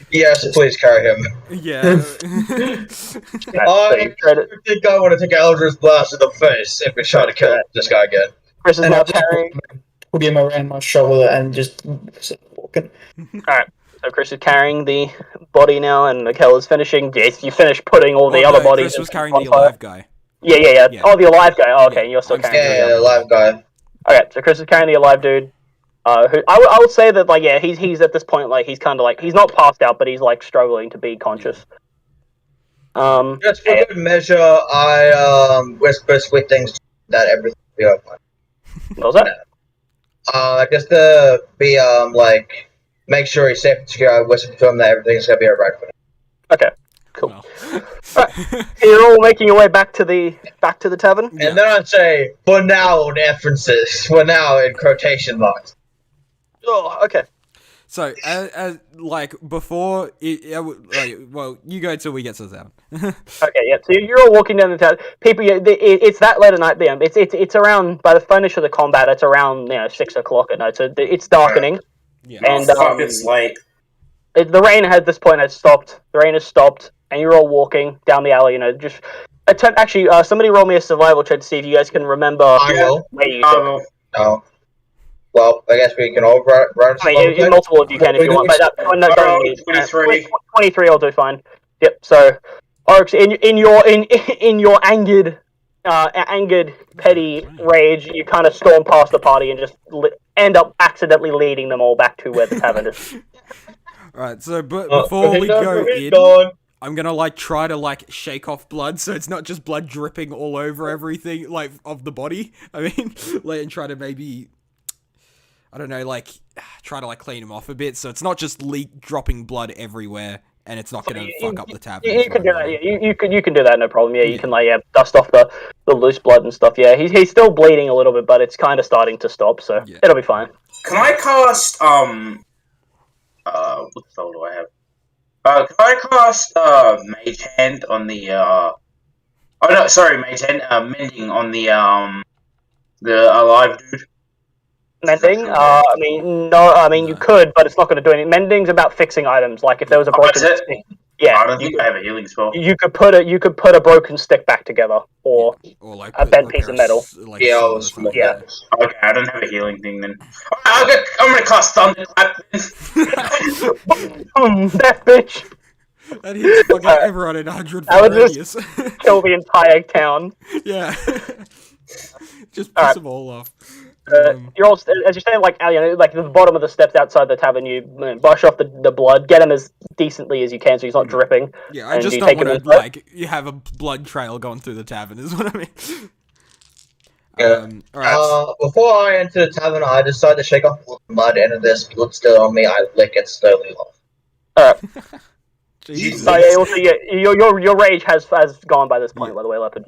Yes, please carry him. Yeah. I think I want to take Eldritch Blast in the face if we try to kill this guy again. Chris is now carrying. Put him around my shoulder and just walking. Alright, so Chris is carrying the body now, and Mikkel is finishing. Yes, you finished putting all the other bodies. Chris was carrying the alive guy. Yeah. Oh, the alive guy. Oh, okay, you're still carrying the alive guy. Okay, so Chris is carrying the alive dude. Who I would say that he's at this point he's kind of he's not passed out, but he's struggling to be conscious. Just for good measure, I whisper sweet things that everything will be okay. What was that? Just to be make sure he's safe and secure. I whisper to him that everything's gonna be alright for him. Okay. Cool. Well. You're all making your way back to the tavern. And then I'd say, for now, in references. For now, in quotation marks. Oh, okay. So, as like before, well, you go till we get to the tavern. Okay, yeah. So you're all walking down the town. People, it's that late at night. It's around by the finish of the combat. It's around 6 o'clock at night. So it's darkening. Yeah. And fuck, it's late. the rain at this point has stopped. The rain has stopped, and you're all walking down the alley. Just attempt. Actually, somebody roll me a survival check to see if you guys can remember. I will. Where you I took. will. No. Well, I guess we can all run. I mean, multiple of you can if you want, but don't need. 23. 23 will do fine. Yep. So, Oryx, in your angered, petty rage, you kind of storm past the party and just end up accidentally leading them all back to where the tavern is. Alright, so before we go in, I'm gonna try to shake off blood, so it's not just blood dripping all over everything of the body. I mean, and try to maybe, I don't know, try to clean him off a bit, so it's not just dropping blood everywhere, and it's not gonna fuck up the tavern. You can do that. Yeah, you can do that, no problem. Yeah, you can dust off the loose blood and stuff. Yeah, he's still bleeding a little bit, but it's kind of starting to stop, so it'll be fine. Can I cast what the hell do I have? Can I cast Mage Hand on the oh no, sorry, Mage Hand, Mending on the alive dude. Mending? You could, but it's not going to do anything. Mending's about fixing items. Like if there was a broken stick, I don't think I have a healing spell. You could put a broken stick back together, or a bent piece of metal. Okay, I don't have a healing thing then. I'm gonna cast Thunderclap. That bitch. That hits fucking everyone in 100 That would radius. just kill the entire town. Yeah. Just piss them all off. You're all, as you're saying, the bottom of the steps outside the tavern, you brush off the blood, get him as decently as you can so he's not dripping. Yeah, I just don't want to, you have a blood trail going through the tavern, is what I mean. Alright. Before I enter the tavern, I decide to shake off all the blood, and if there's blood still on me, I lick it slowly off. Alright. Jesus. Your rage has gone by this point, by the way, Leopard.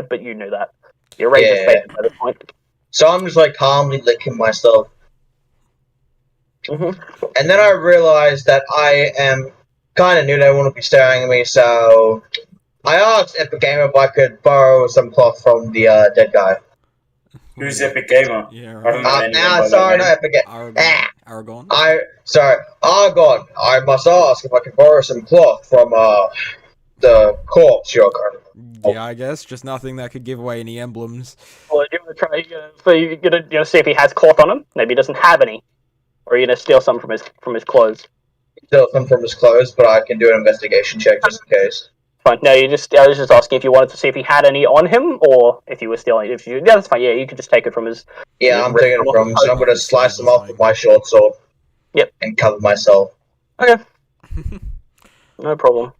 But you knew that. Your rage is faded by this point. So I'm just calmly licking myself. Mm-hmm. And then I realized that I am kind of new, they want to be staring at me, so I asked Epic Gamer if I could borrow some cloth from the dead guy. Who's Epic Gamer? Yeah, right. Sorry, not Epic Gamer. Aragorn? Aragorn. I must ask if I can borrow some cloth from the corpse you're currently. Yeah, I guess. Just nothing that could give away any emblems. Well, you're gonna try. You're gonna see if he has cloth on him. Maybe he doesn't have any, or you're gonna steal some from his clothes. Steal some from his clothes, but I can do an investigation check just in case. Fine. No, I was just asking if you wanted to see if he had any on him, or if you were stealing. Yeah, that's fine. Yeah, you could just take it from his. Yeah, I'm taking it from him. So I'm gonna slice them off with my short sword. Yep. And cover myself. Okay. No problem.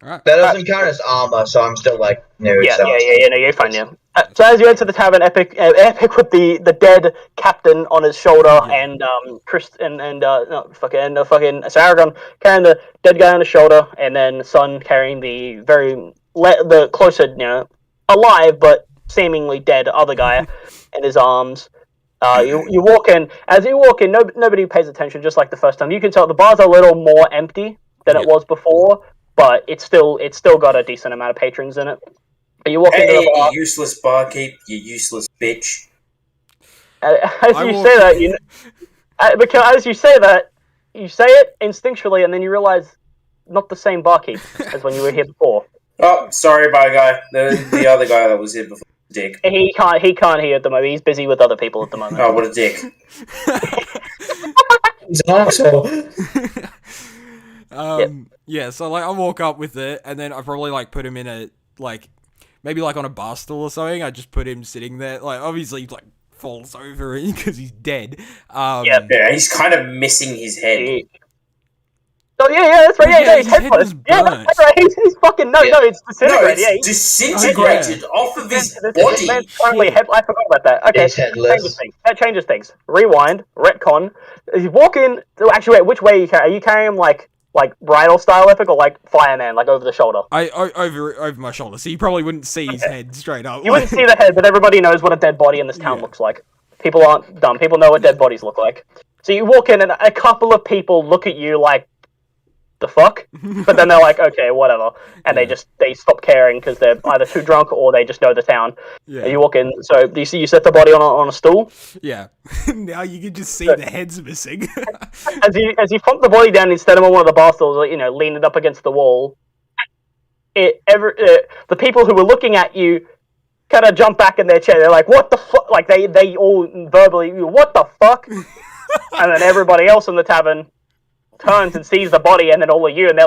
Alright. That doesn't count as armor, so I'm still new. Yeah, no, you're fine, yeah. So as you enter the tavern, Epic with the dead captain on his shoulder, and fucking Aragorn carrying the dead guy on his shoulder, and then Sun carrying the the closer, alive but seemingly dead other guy in his arms. You walk in. As you walk in, nobody pays attention, just like the first time. You can tell the bar's a little more empty than it was before. But it's still got a decent amount of patrons in it. You walk into the bar. You useless barkeep, you useless bitch. As you say that, you say it instinctually, and then you realize not the same barkeep as when you were here before. Oh, sorry, bye guy. The other guy that was here before. Dick. He can't hear at the moment. He's busy with other people at the moment. Oh, what a dick. He's an asshole. Yeah, so I walk up with it, and then I probably put him in a maybe on a bar stool or something. I just put him sitting there, obviously he falls over because he's dead. Yeah, he's kind of missing his head. Oh yeah, that's right. Yeah, his head was burnt. Yeah, that's right. He's fucking it's disintegrated. No, it's disintegrated off of his body. I forgot about that. Okay, that changes things. Rewind, retcon. You walk in. Actually, wait. Which way are you carrying? Are you carrying him Like bridal style epic, or like fireman, like over the shoulder? Over my shoulder, so you probably wouldn't see his head straight up. You wouldn't see the head, but everybody knows what a dead body in this town looks like. People aren't dumb. People know what dead bodies look like. So you walk in, and a couple of people look at you like, the fuck? But then they're like, okay, whatever. And they stop caring because they're either too drunk or they just know the town. Yeah. And you walk in, so do you see you set the body on a stool? Yeah. Now you can just see the heads missing. As you plump the body down instead of on one of the bar stools, lean it up against the wall, the people who were looking at you kind of jump back in their chair. They're like, what the fuck? Like, they all verbally, what the fuck? And then everybody else in the tavern turns and sees the body, and then all of you, and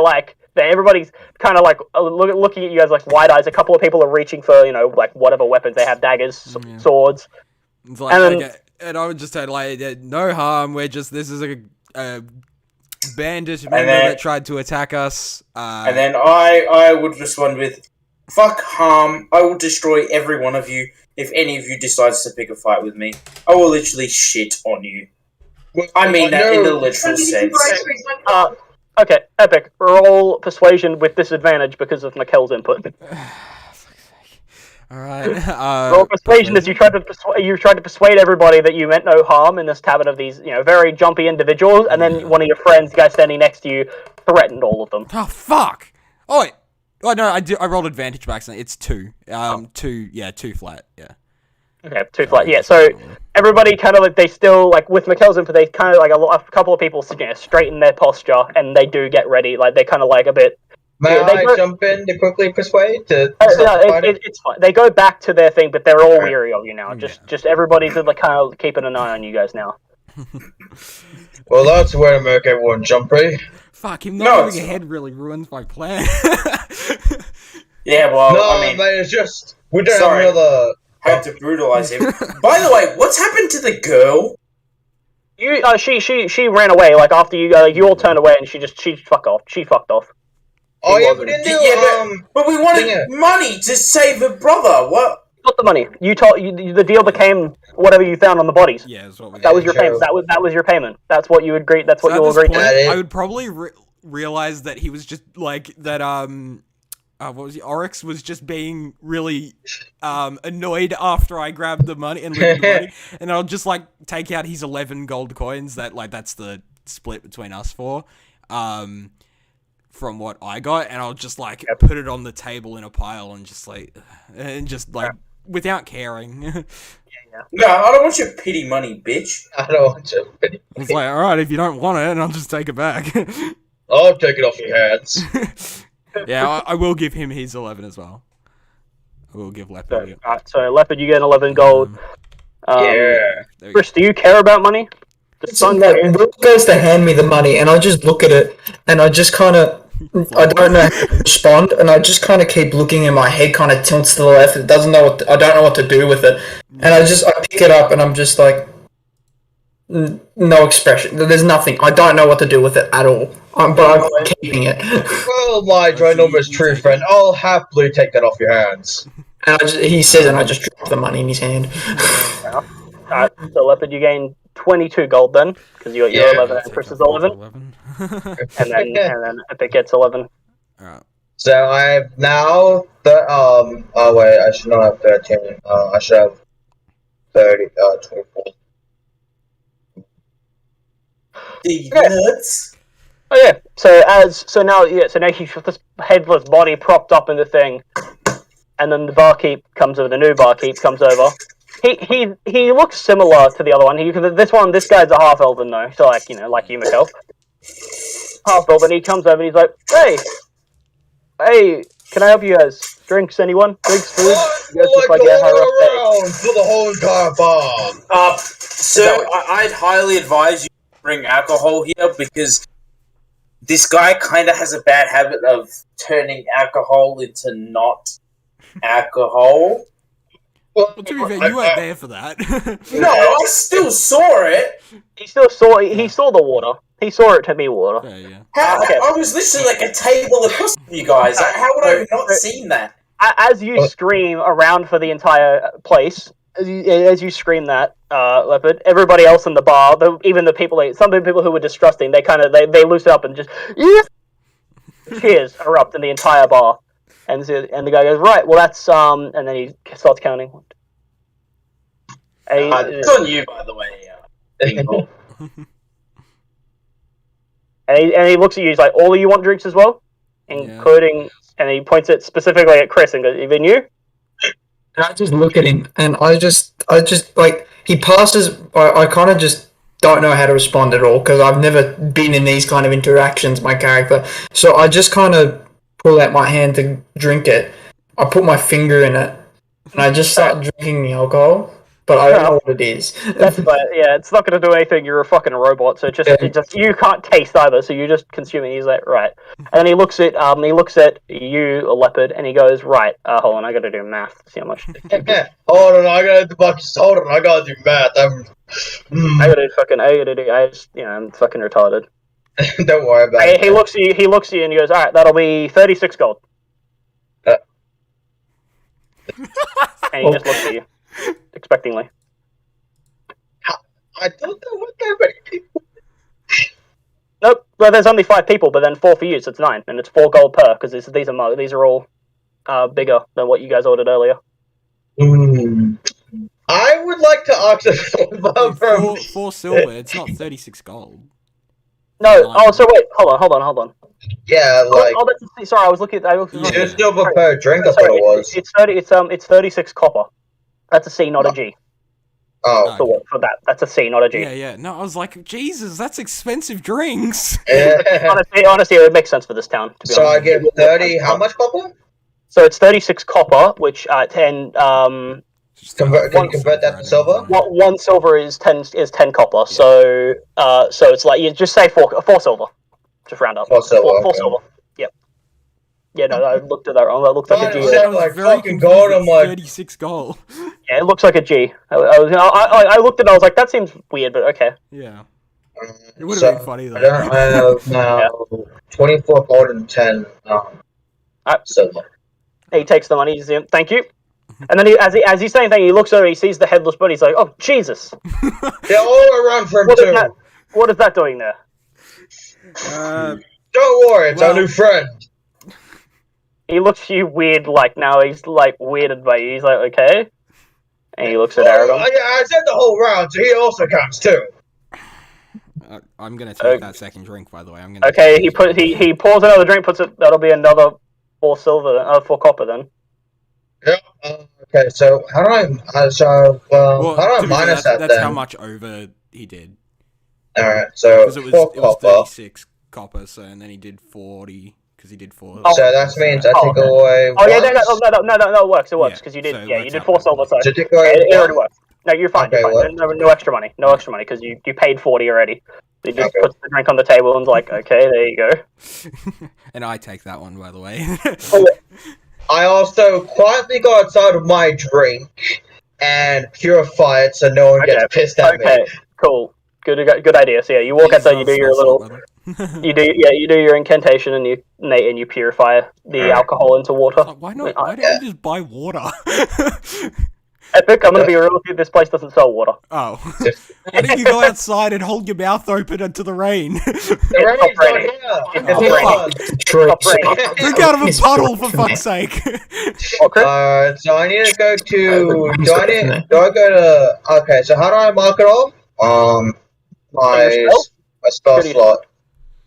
everybody's kind of like looking at you guys like wide eyes. A couple of people are reaching for like whatever weapons they have, daggers, swords. It's like, okay. And I would just say like, no harm. This is a bandit member that tried to attack us. And then I would respond with, fuck harm. I will destroy every one of you if any of you decides to pick a fight with me. I will literally shit on you. I mean that in the literal sense. Okay, Epic. Roll persuasion with disadvantage because of Mikkel's input. Alright. Roll persuasion as you tried to persuade everybody that you meant no harm in this tavern of these, very jumpy individuals, and then one of your friends, the guy standing next to you, threatened all of them. Oh fuck! Oh wait. Oh no, I rolled advantage by accident. It's 2. 2 flat. Yeah. Okay, 2 flat. Yeah, so everybody kind of like, they still, like, with Mikkel's input, they kind of like a couple of people straighten their posture, and they do get ready. Like, they kind of like a bit. May I jump in to quickly persuade? It's fine. They go back to their thing, but they're all weary of you now. Just everybody's like kind of keeping an eye on you guys now. Well, that's where to make everyone jumpy. Fuck, him not having a head really ruins my plan. Yeah, well, no, I mean, man, it's just we don't have another. Had to brutalize him. By the way, what's happened to the girl? She ran away. Like after you all turned away, and she fucked off. She fucked off. Oh yeah, we didn't do. But we wanted money to save her brother. What? Not the money. The deal became whatever you found on the bodies. Yeah, that's what we that was your payment. That was your payment. That's what you agreed. That's what you all agreed to. I would probably realize that he was just like that. What was he? Oryx was just being really annoyed after I grabbed the money and looted the money, and I'll just like take out his 11 gold coins. That's the split between us four, from what I got, and I'll just like put it on the table in a pile and just without caring. No, I don't want your pity money, bitch. I don't want your pity. It's like, all right, if you don't want it, and I'll just take it back. I'll take it off your hands. Yeah, I will give him his 11 as well. I will give Leopard. So Leopard, you get 11 gold. Yeah. Chris, do you care about money? Will goes to hand me the money, and I just look at it, and I just kind of, I don't know how to respond, and I just kind of keep looking, and my head kind of tilts to the left. It doesn't know I don't know what to do with it, and I pick it up, and I'm just like, no expression. There's nothing. I don't know what to do with it at all. But I'm keeping it. Well, my ginormous true friend, I'll happily take that off your hands. And he says, and I just drop the money in his hand. Alright, so Leopard, you gain 22 gold then, because you got your 11 and Chris's 11. and then Epic gets 11. Alright. So I have now oh wait, I should not have 13. I should have 24. The nuts. Oh yeah. So now he's got this headless body propped up in the thing, and then the barkeep comes over. The new barkeep comes over. He looks similar to the other one. This guy's a half elven though. So like you, Mikkel. Half elven. He comes over and he's like, hey, can I help you guys? Drinks, anyone? Drinks, food? You guys look like you have a rough day. For the whole entire bar. So I'd highly advise you to bring alcohol here because this guy kind of has a bad habit of turning alcohol into not alcohol. Well, to be fair, you weren't there for that. No, I still saw it. He saw the water. He saw it to be water. Yeah. I was literally like a table across from you guys. How would I have not seen that? As you scream around for the entire place, as you scream that, Leopard, everybody else in the bar, even some of the people who were distrusting, they loosen up and just, yes, cheers erupt in the entire bar, and the guy goes, right, well that's and then he starts counting. It's on you, by the way. Bingo. And he looks at you. He's like, all of you want drinks as well, including. And he points it specifically at Chris and goes, even you. And I just look at him, and I just like he passes. I kind of just don't know how to respond at all because I've never been in these kind of interactions. My character, so I just kind of pull out my hand to drink it. I put my finger in it, and I just start drinking the alcohol. But I don't know what it is. It's not going to do anything. You're a fucking robot, so it just you can't taste either. So you just consume it. He's like, right, and then he looks at you, a leopard, and he goes, right, hold on, I got to do math. See how much. Hold on, I gotta do math. I'm fucking retarded. Don't worry about it. He looks at you, and he goes, all right, that'll be 36 gold. And he just looks at you. Expectingly. I don't know what that many people. Nope. Well, there's only 5 people, but then 4 for you, so it's 9, and it's 4 gold per because these are all bigger than what you guys ordered earlier. I would like to ask a four silver. It's not 36 gold. No. Oh, so wait. Hold on. Yeah, like. Sorry, I was looking. Two silver per drink. I thought it was. It's 36 copper. That's a C, not a G. Oh. For that. That's a C, not a G. Yeah. No, I was like, Jesus, that's expensive drinks. Honestly, it would make sense for this town. To be honest. I get 30. How much copper? So it's 36 copper, which 10. Can you convert that to silver? One silver is 10 copper. Yeah. So it's like you just say 4 silver. Just round up. 4 silver. 4 silver. Yep. Yeah, no, I looked at that wrong. That looks like a G. It like fucking gold. I'm like 36 gold. Yeah, it looks like a G. I looked at it. I was like, that seems weird, but okay. Yeah. It would have been funny though. I have now 24 gold and 10 silver. He takes the money. He's in, thank you. And then as he's saying thank you, he looks over. He sees the headless body. He's like, oh Jesus! They're all around for him too. What is that doing there? Don't worry, it's our new friend. He looks at you weird, like now he's like weirded by you. He's like, okay. And he looks at Aragon. Yeah, I said the whole round, so he also counts too. I'm gonna take that second drink, by the way. Okay, he pours another drink, puts it. That'll be another 4 silver, 4 copper then. Yeah. Okay, so how do I minus that? That's how much over he did. All right, so it was 36 copper, so and then he did 40 because he did 4. So that means I take away. Oh yeah, no, it works. It works because you did. So you did 4 silver. So take away it already works. No, you're fine. Okay, you're fine. No extra money. No extra money because you paid 40 already. He just puts the drink on the table and's like, okay, there you go. And I take that one, by the way. I also quietly go outside of my drink and purify it so no one gets pissed at me. Okay, cool. Good idea. So yeah, you walk outside, you do your little, you do your incantation, and you purify the alcohol into water. Why not? Why don't you just buy water? Epic, I'm gonna be real with you. This place doesn't sell water. Oh, why don't you go outside and hold your mouth open into the rain? The rain's not here. Drink out of a puddle, for fuck's sake. So I need to go to. Okay, so how do I mark it off? My spell slot.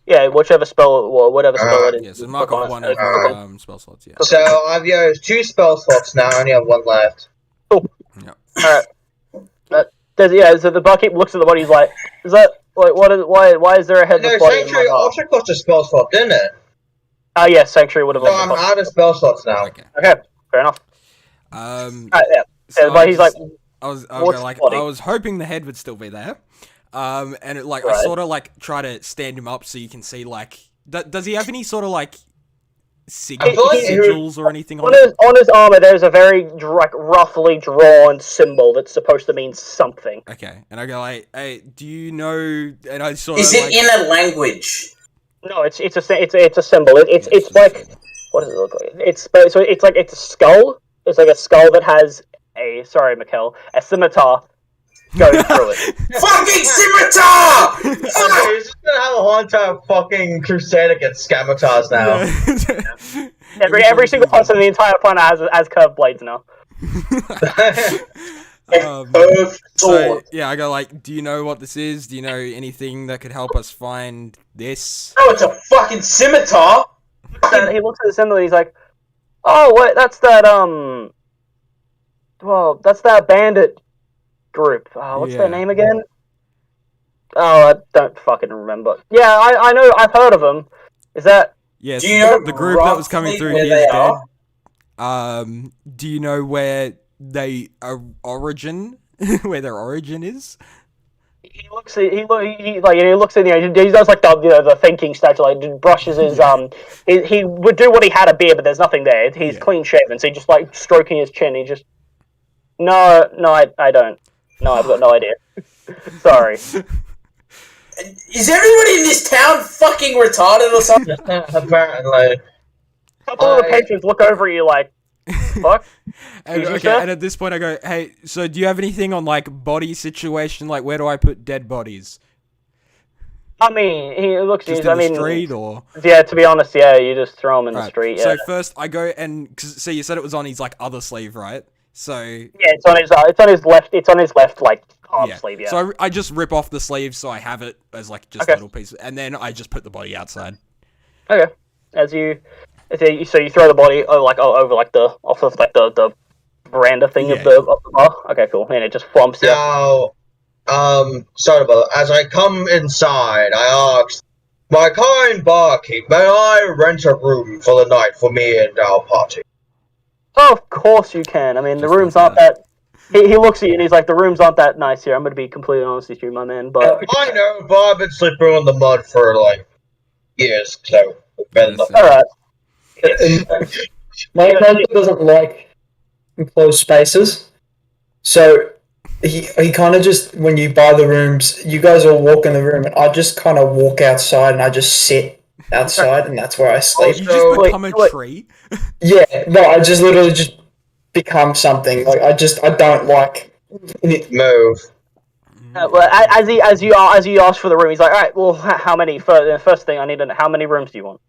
Yeah, whichever spell, whatever spell it is. Yeah, so mark off one of your spell slots. Yeah. So I've used 2 spell slots now. I only have 1 left. Cool. Yep. Alright. So the barkeep looks at the body. He's like, "Is that like why is there a headless body?" Sanctuary also cost a spell slot, didn't it? Yeah, Sanctuary would have. So I'm out of spell slots now. Okay, fair enough. Yeah. So but he's like, I was hoping the head would still be there. And I sort of like try to stand him up so you can see like, does he have any sort of like sigils or anything on his armor? There's a very roughly drawn symbol that's supposed to mean something. Okay, and I go like, hey, do you know? And I sort is of it in a language? No, it's a symbol. It's like, what does it look like? It's a skull. It's like a skull that has a scimitar go through it. Fucking scimitar! Okay, he's just gonna have a whole entire fucking crusade against scamatars now. Yeah. Every single person in the entire planet has curved blades now. So yeah, I go like, do you know what this is? Do you know anything that could help us find this? Oh, it's a fucking scimitar! And he looks at the symbol and he's like, "Oh, wait, that's that well, that's that bandit group. What's their Yeah. name again? Oh, I don't fucking remember. Yeah, I know. I've heard of them. Is that? Yes, Do you know the group that was coming through where here they is dead. are? Do you know where they origin, where their origin is? He looks at he looks in the he does like the thinking statue, like brushes his he would do what he had a beer, but there's nothing there. He's clean shaven, so he just like stroking his chin. He just no, I don't. No, I've got no idea. Sorry. Is everybody in this town fucking retarded or something? Apparently. A couple of the patrons look over at you like, fuck. And, Excuse me, okay, sir? and at this point I go, hey, so do you have anything on like body situation? Like where do I put dead bodies? I mean, he looks. Just I in the mean, street or? yeah. To be honest, yeah, you just throw him in the Right, street. Yeah. So first I go and so you said it was on his like other sleeve, right? So Yeah, it's on his left. It's on his left, like arm sleeve. Yeah. So I just rip off the sleeve so I have it as like just Okay. a little piece, and then I just put the body outside. Okay. So you throw the body over like the off of like the veranda thing of the bar. Okay, cool. And it just flumps. Yeah. Now, sorry about that. As I come inside, I ask, my kind barkeep, may I rent a room for the night for me and our party? Oh, of course you can. I mean, the Just rooms like aren't that. He looks at you and he's like, the rooms aren't that nice here. I'm going to be completely honest with you, my man. But I know, but I've been sleeping on the mud for, like, years, so better enough. all right. My character doesn't like enclosed spaces, so he kind of just, when you buy the rooms, you guys all walk in the room, and I just kind of walk outside and I just sit outside, and that's where I sleep. You So- just become a tree. Yeah, no, I just literally just become something. Like I don't like. Move. Well, as you ask for the room, he's like, all right. Well, how many? First thing I need to know, how many rooms do you want?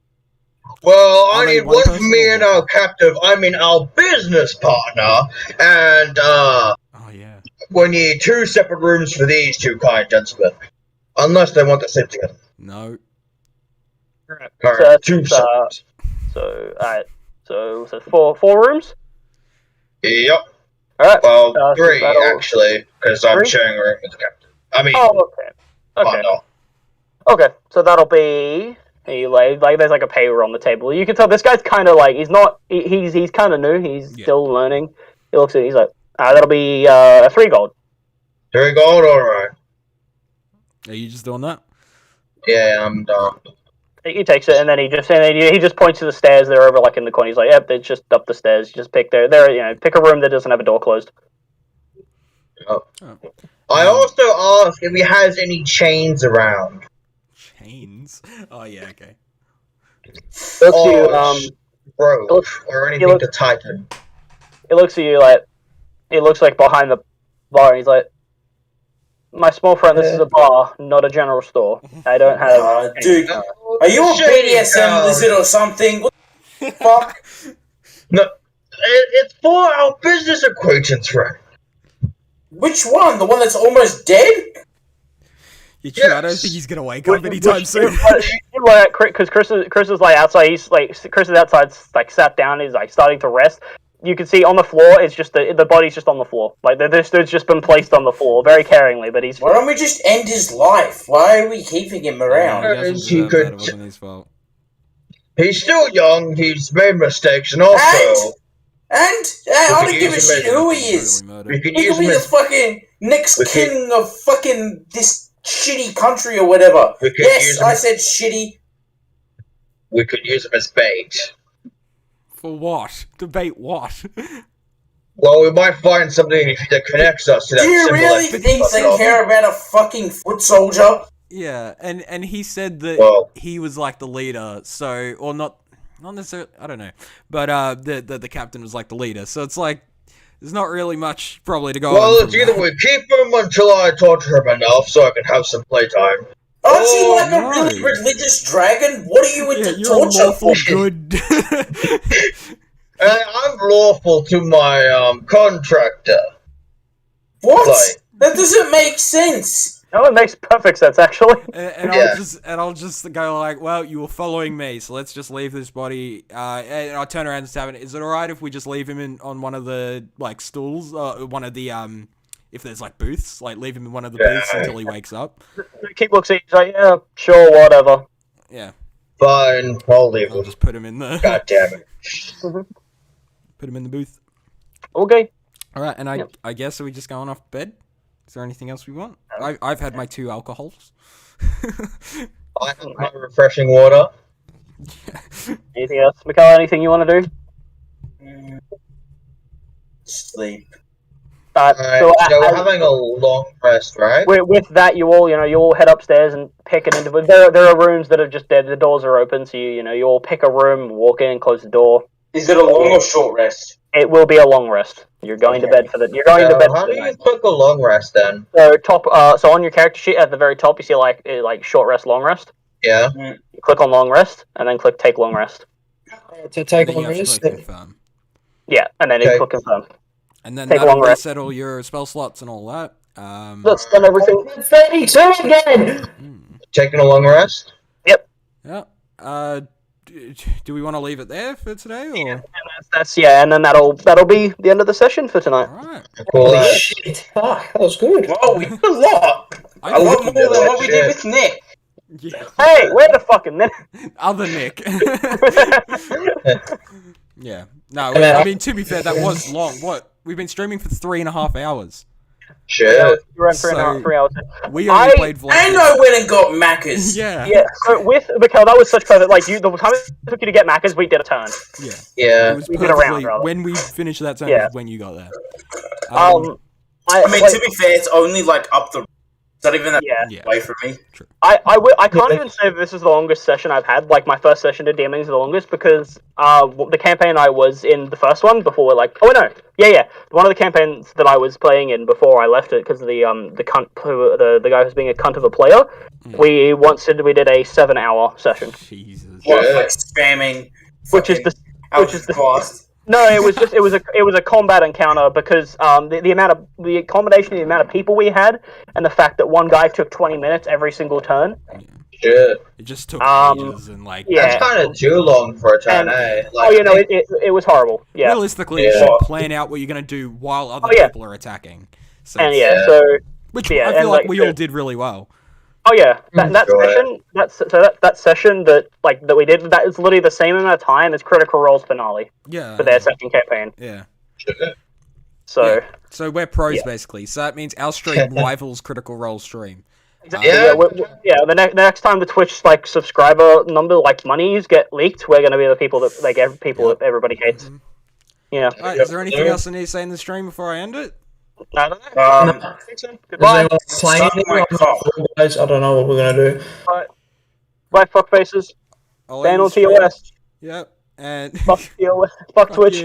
Well, Are I they need one one for person me or and one? our captive, our business partner, and, Oh yeah. we need 2 separate rooms for these 2 kind gentlemen. Unless they want to sleep together. No. Alright, So 2 that's, separate. So, all right. So four rooms. Yep. All right. Well, 3, that'll- actually, because I'm 3? sharing a room with the captain. I mean, Oh, okay. Okay. partner. Okay. So that'll be. There's like a paper on the table. You can tell this guy's kind of like he's kind of new. He's still learning. He looks at it. He's like, that'll be 3 gold. 3 gold, alright. Are you just doing that? Yeah, I'm done. He takes it and then he just points to the stairs. They're over like in the corner. He's like, yep, it's just up the stairs. Just pick pick a room that doesn't have a door closed. Oh. I also asked if he has any chains around. Chains. Oh yeah. Okay. Looks at you, Rope, or anything to tighten. He looks at you like he looks like behind the bar. And he's like, my small friend, this is a bar, not a general store. I don't have. Dude, are you a Shady BDSM town. lizard or something? What the fuck? No, it's for our business acquaintance friend. Which one? The one that's almost dead? Yeah, true. I don't Yes. think he's gonna wake up anytime soon. Because Chris is like outside. He's like Chris is outside, like sat down. He's like starting to rest. You can see on the floor. It's just the body's just on the floor. Like this dude's just been placed on the floor very caringly. But he's Why don't we just end his life? Why are we keeping him around? He doesn't He deserve could- that. It wasn't his fault. He's still young, he's made mistakes, and also, And I could don't give a use him shit as- who he is. Brutally we murdered. could He use could be him the as, fucking next We could- king of fucking this shitty country or whatever. We could Yes, use him I as- said shitty. we could use him as bait. For what? Debate what? Well, we might find something that connects us to that Do you symbol. really that think fucked they up. care about a fucking foot soldier? Yeah, and he said that Well- he was like the leader, so or not necessarily. I don't know, but the captain was like the leader, so it's like there's not really much probably to go Well, on. it's either we keep him until I torture him enough so I can have some playtime. Aren't you like a no. really religious dragon? What are you into You're a torture lawful for? good. I'm lawful to my contractor. What? Like- That doesn't make sense. No, it makes perfect sense, actually. and Yeah. I'll just go like, well, you were following me, so let's just leave this body. And I'll turn around and tavern. Is it alright if we just leave him on one of the like stools, one of the if there's like booths, like leave him in one of the booths until he wakes up? Keep looks at you, he's like, yeah, sure, whatever. Yeah, Fine, I'll leave I'll him. just put him in the God damn it. put him in the booth. Okay. All right, and Yep. I guess are we just going off bed? Is there anything else we want? I've had my 2 alcohols. I have my refreshing water. Anything else? Mikhail, anything you want to do? Sleep. Alright, So, so we're having a long rest, right? with that, you all head upstairs and pick an individual. There are rooms that are just dead. The doors are open, so you all pick a room, walk in, close the door. Is it a long or short rest? It will be a long rest. You're going to bed for the. You're going to bed. How For do the you night. click a long rest then? So so on your character sheet at the very top, you see like short rest, long rest. Yeah. You click on long rest, and then click take long rest. To take Then on you have to risk. click confirm. Yeah, and then Okay. you click confirm. And then Take a that'll long rest. reset all your spell slots and all that. That's done everything. 32 again! Taking a long rest? Yeah. Do we want to leave it there for today, or? That's and then that'll be the end of the session for tonight. All right. Cool. Holy shit. Fuck, that was good. Whoa, we did a lot. I A lot think more than what we did Shit. with Nick. yeah. Hey, wait a fucking minute. Other Nick. Yeah. No, And then I mean, to be fair, that was long. What? We've been streaming for 3.5 hours. Shit. You're on 3 hours. We only I- played for like And I went and got Macca's. Yeah. Yeah, so with Mikhail, that was such perfect. Like the time it took you to get Macca's, we did a turn. Yeah. It Yeah. was We did a round, perfectly rather. when we finished that turn. Yeah. Was when you got there. I I mean, to be fair, it's only like up the. It's not even that yeah. Yeah. away from me. I can't even say that this is the longest session I've had. Like my first session to DMing is the longest because the campaign I was in the first one before we're like one of the campaigns that I was playing in before I left it because of the guy who's being a cunt of a player. We did a 7-hour session, Jesus. What, Yeah. like spamming. which is the Which is the cost. No, it was a combat encounter because the combination of the amount of people we had and the fact that one guy took 20 minutes every single turn. Shit. It just took Um, ages and like. yeah. That's kind of too long for a turn, And- eh? It was horrible. Yeah, Realistically, Yeah. you should plan out what you're gonna do while other Oh, yeah. people are attacking. So and it's- yeah, so which yeah, I and, feel like like, we all did really well. oh yeah, that Sure. session that session that we did that is literally the same amount of time as Critical Role's finale Yeah. for their second campaign. Yeah. Shit. So Yeah. So we're pros Yeah. basically. So that means our stream rivals Critical Role stream. exactly, Yeah. the next time the Twitch subscriber number monies get leaked, we're gonna be the people that that everybody hates. Mhm. Yeah. Alright, is there anything else I need to say in the stream before I end it? I don't know. Um, I think so. Is Goodbye. anyone playing Suck anything? my cock. Guys, I don't know what we're gonna do. Bye, fuck faces. I'll Ban end on the stream. TOS. Yep. And Fuck TOS. Fuck Fuck Twitch. you.